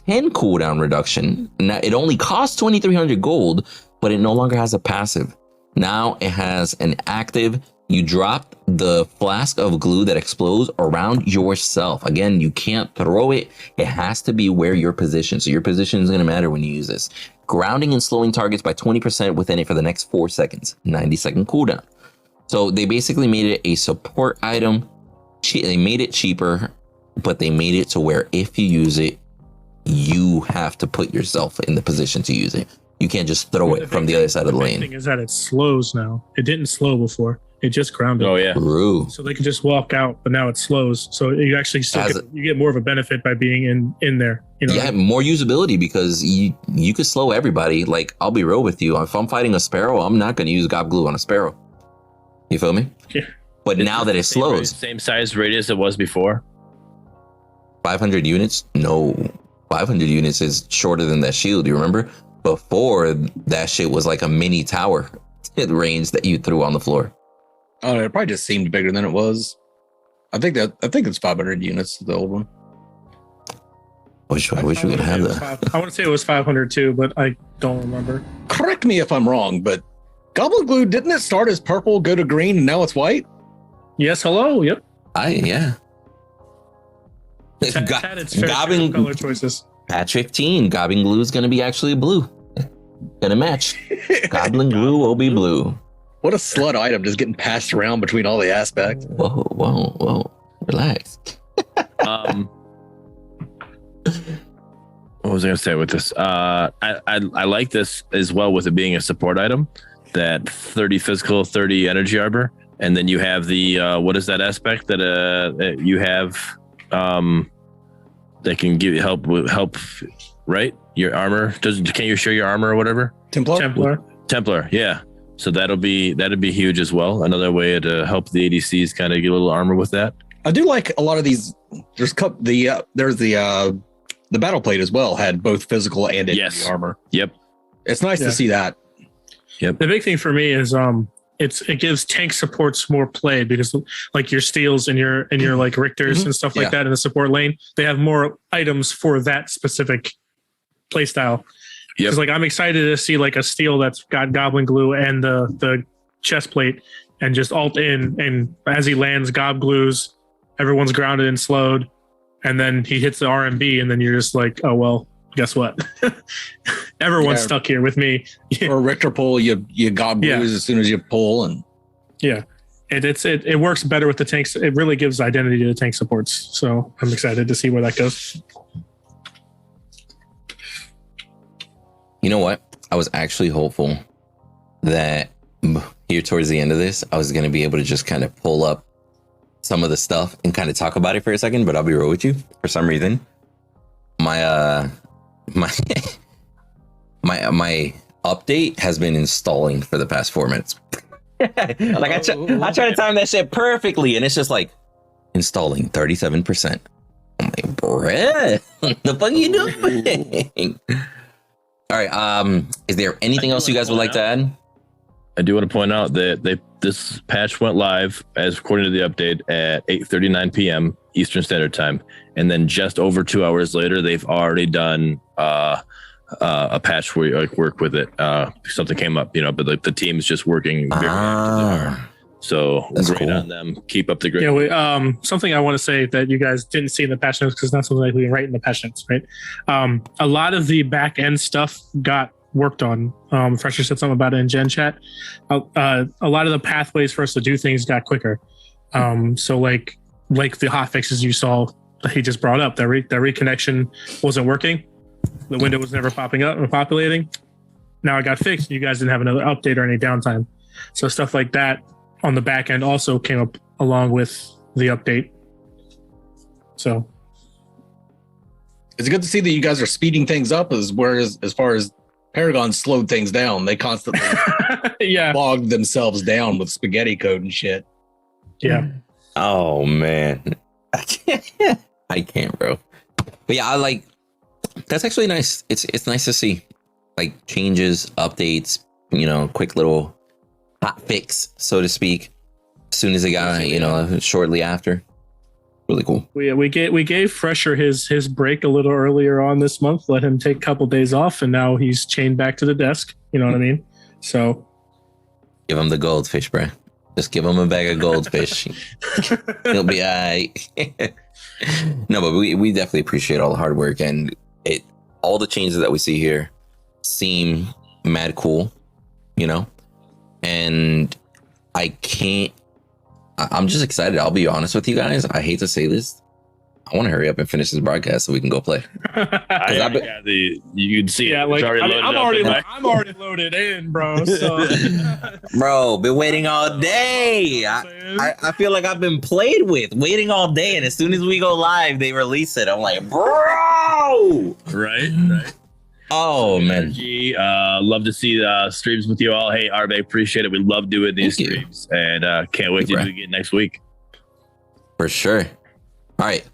10 cooldown reduction. Now it only costs 2,300 gold, but it no longer has a passive. Now it has an active. You drop the flask of glue that explodes around yourself. Again, you can't throw it. It has to be where you're positioned. So your position is going to matter when you use this. Grounding and slowing targets by 20% within it for the next 4 seconds. 90-second cooldown. So they basically made it a support item. They made it cheaper, but they made it to where if you use it, you have to put yourself in the position to use it. You can't just throw it from the other side of the The lane. thing is that it slows now. It didn't slow before. It just grounded. Oh yeah. True. So they can just walk out, but now it slows. So you actually still you get more of a benefit by being in there. You know, Yeah, more usability because you could slow everybody. Like, I'll be real with you. If I'm fighting a sparrow, I'm not going to use gob glue on a sparrow. You feel me? Yeah. But now that it slows, Same size radius it was before. 500 units? No. 500 units is shorter than that shield. You remember? Before, that shit was like a mini tower range that you threw on the floor. Oh, it probably just seemed bigger than it was. I think it's 500 units, the old one. I wish we could have that. I want to say it was 500 too, but I don't remember. Correct me if I'm wrong, but Goblin Glue, didn't it start as purple, go to green, and now it's white? Yes, hello. Yep. Yeah. It's had its fair share of color choices. Patch 15, Goblin Glue is going to be actually blue. Gonna match. Goblin Glue will be blue. What a slut item just getting passed around between all the aspects. Whoa. Relax. What was I gonna say with this? I like this as well with it being a support item. That 30 physical, 30 energy arbor, and then you have the what is that aspect that you have that can give you help, right? Your armor can't you show your armor or whatever? Templar, yeah. So that'd be huge as well. Another way to help the ADCs kind of get a little armor with that. I do like a lot of these. There's the battle plate as well had both physical and energy armor. Yep. It's nice to see that. Yep. The big thing for me is it gives tank supports more play because like your steels and your like Richters and stuff like that in the support lane, they have more items for that specific play style. Because like I'm excited to see like a steel that's got Goblin Glue and the chest plate and just alt in, and as he lands gob glues, everyone's grounded and slowed, and then he hits the RMB, and then you're just like, oh well, guess what? Everyone's stuck here with me. Or Richter pull, you gob glues as soon as you pull, and it works better with the tanks. It really gives identity to the tank supports. So I'm excited to see where that goes. You know what? I was actually hopeful that here towards the end of this, I was going to be able to just kind of pull up some of the stuff and kind of talk about it for a second, but I'll be real with you. For some reason, my update has been installing for the past 4 minutes. Like I try to time that shit perfectly, and it's just like installing 37%. I'm like, bruh, what the fuck are you doing? All right. Is there anything else you guys would like to add? I do want to point out that this patch went live as according to the update at 8:39 p.m. Eastern Standard Time, and then just over 2 hours later, they've already done a patch where you like work with it. Something came up, but like the team's just working very hard. So that's great on them. Keep up the great. Yeah, something I want to say that you guys didn't see in the patch notes because it's not something like we can write in the patch notes, right? A lot of the back end stuff got worked on. Fresher said something about it in Gen Chat. A lot of the pathways for us to do things got quicker. So like the hot fixes you saw that he just brought up, that reconnection wasn't working. The window was never popping up or populating. Now it got fixed. You guys didn't have another update or any downtime. So stuff like that on the back end also came up along with the update. So it's good to see that you guys are speeding things up, as far as Paragon slowed things down. They constantly bogged themselves down with spaghetti code and shit. Yeah. Oh man, I can't, bro. But yeah, that's actually nice. It's nice to see like changes, updates. Quick little hot fix, so to speak, as soon as it got, shortly after. Really cool. We gave Fresher his break a little earlier on this month, let him take a couple days off, and now he's chained back to the desk. You know what I mean? So give him the goldfish, bro. Just give him a bag of goldfish. He'll be all right. No, but we definitely appreciate all the hard work, and all the changes that we see here seem mad cool, and I'm just excited. I'll be honest with you guys. I hate to say this. I want to hurry up and finish this broadcast so we can go play. I've got you can see Yeah, it. like It's already loaded up. I'm already loaded in, bro. So, Bro, been waiting all day. I feel like I've been played with, waiting all day, and as soon as we go live, they release it. I'm like, bro. Right. Oh man, Energy. Love to see the streams with you all. Hey, Arbe, appreciate it. We love doing these Thank you. streams, and can't wait to do it again next week. for sure. All right,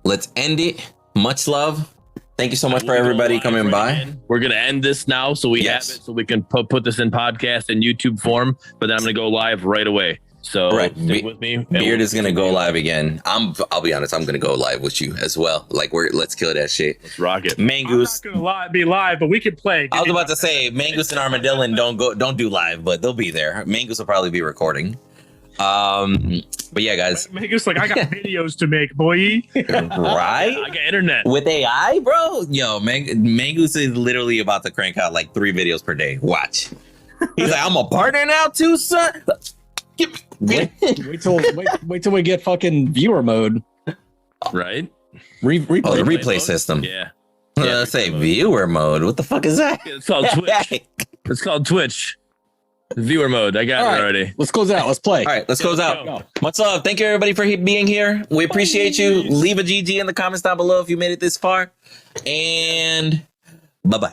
let's end it. Much love. Thank you so much for everybody coming by. We're gonna end this now, so we Yes. have it, so we can put this in podcast and YouTube form. But then I'm gonna go live right away. So Right. stick with me. Beard is gonna go live again. I'll be honest. I'm gonna go live with you as well. Like let's kill that shit. Let's rock it. I'm Mangoose. not gonna be live, but we can play. I was about to say Mangoose and Armadillo don't do live, but they'll be there. Mangoose will probably be recording. But yeah, guys. Mangoose like I got videos to make, boy. I Right? got internet. With AI, bro? Yo, Mangoose is literally about to crank out like 3 videos per day. Watch. He's like, I'm a partner now too, son. Wait till we get fucking viewer mode. Right? Replay. Oh, the Replay replay mode? system. Yeah. Let's say replay mode. viewer mode. What the fuck is that? It's called Twitch. It's called Twitch. Viewer mode. I got All it right. already. Let's close out. Let's play. All right, let's close out. Go. Much love. Thank you, everybody, for being here. We appreciate you. Leave a GG in the comments down below if you made it this far. And bye-bye.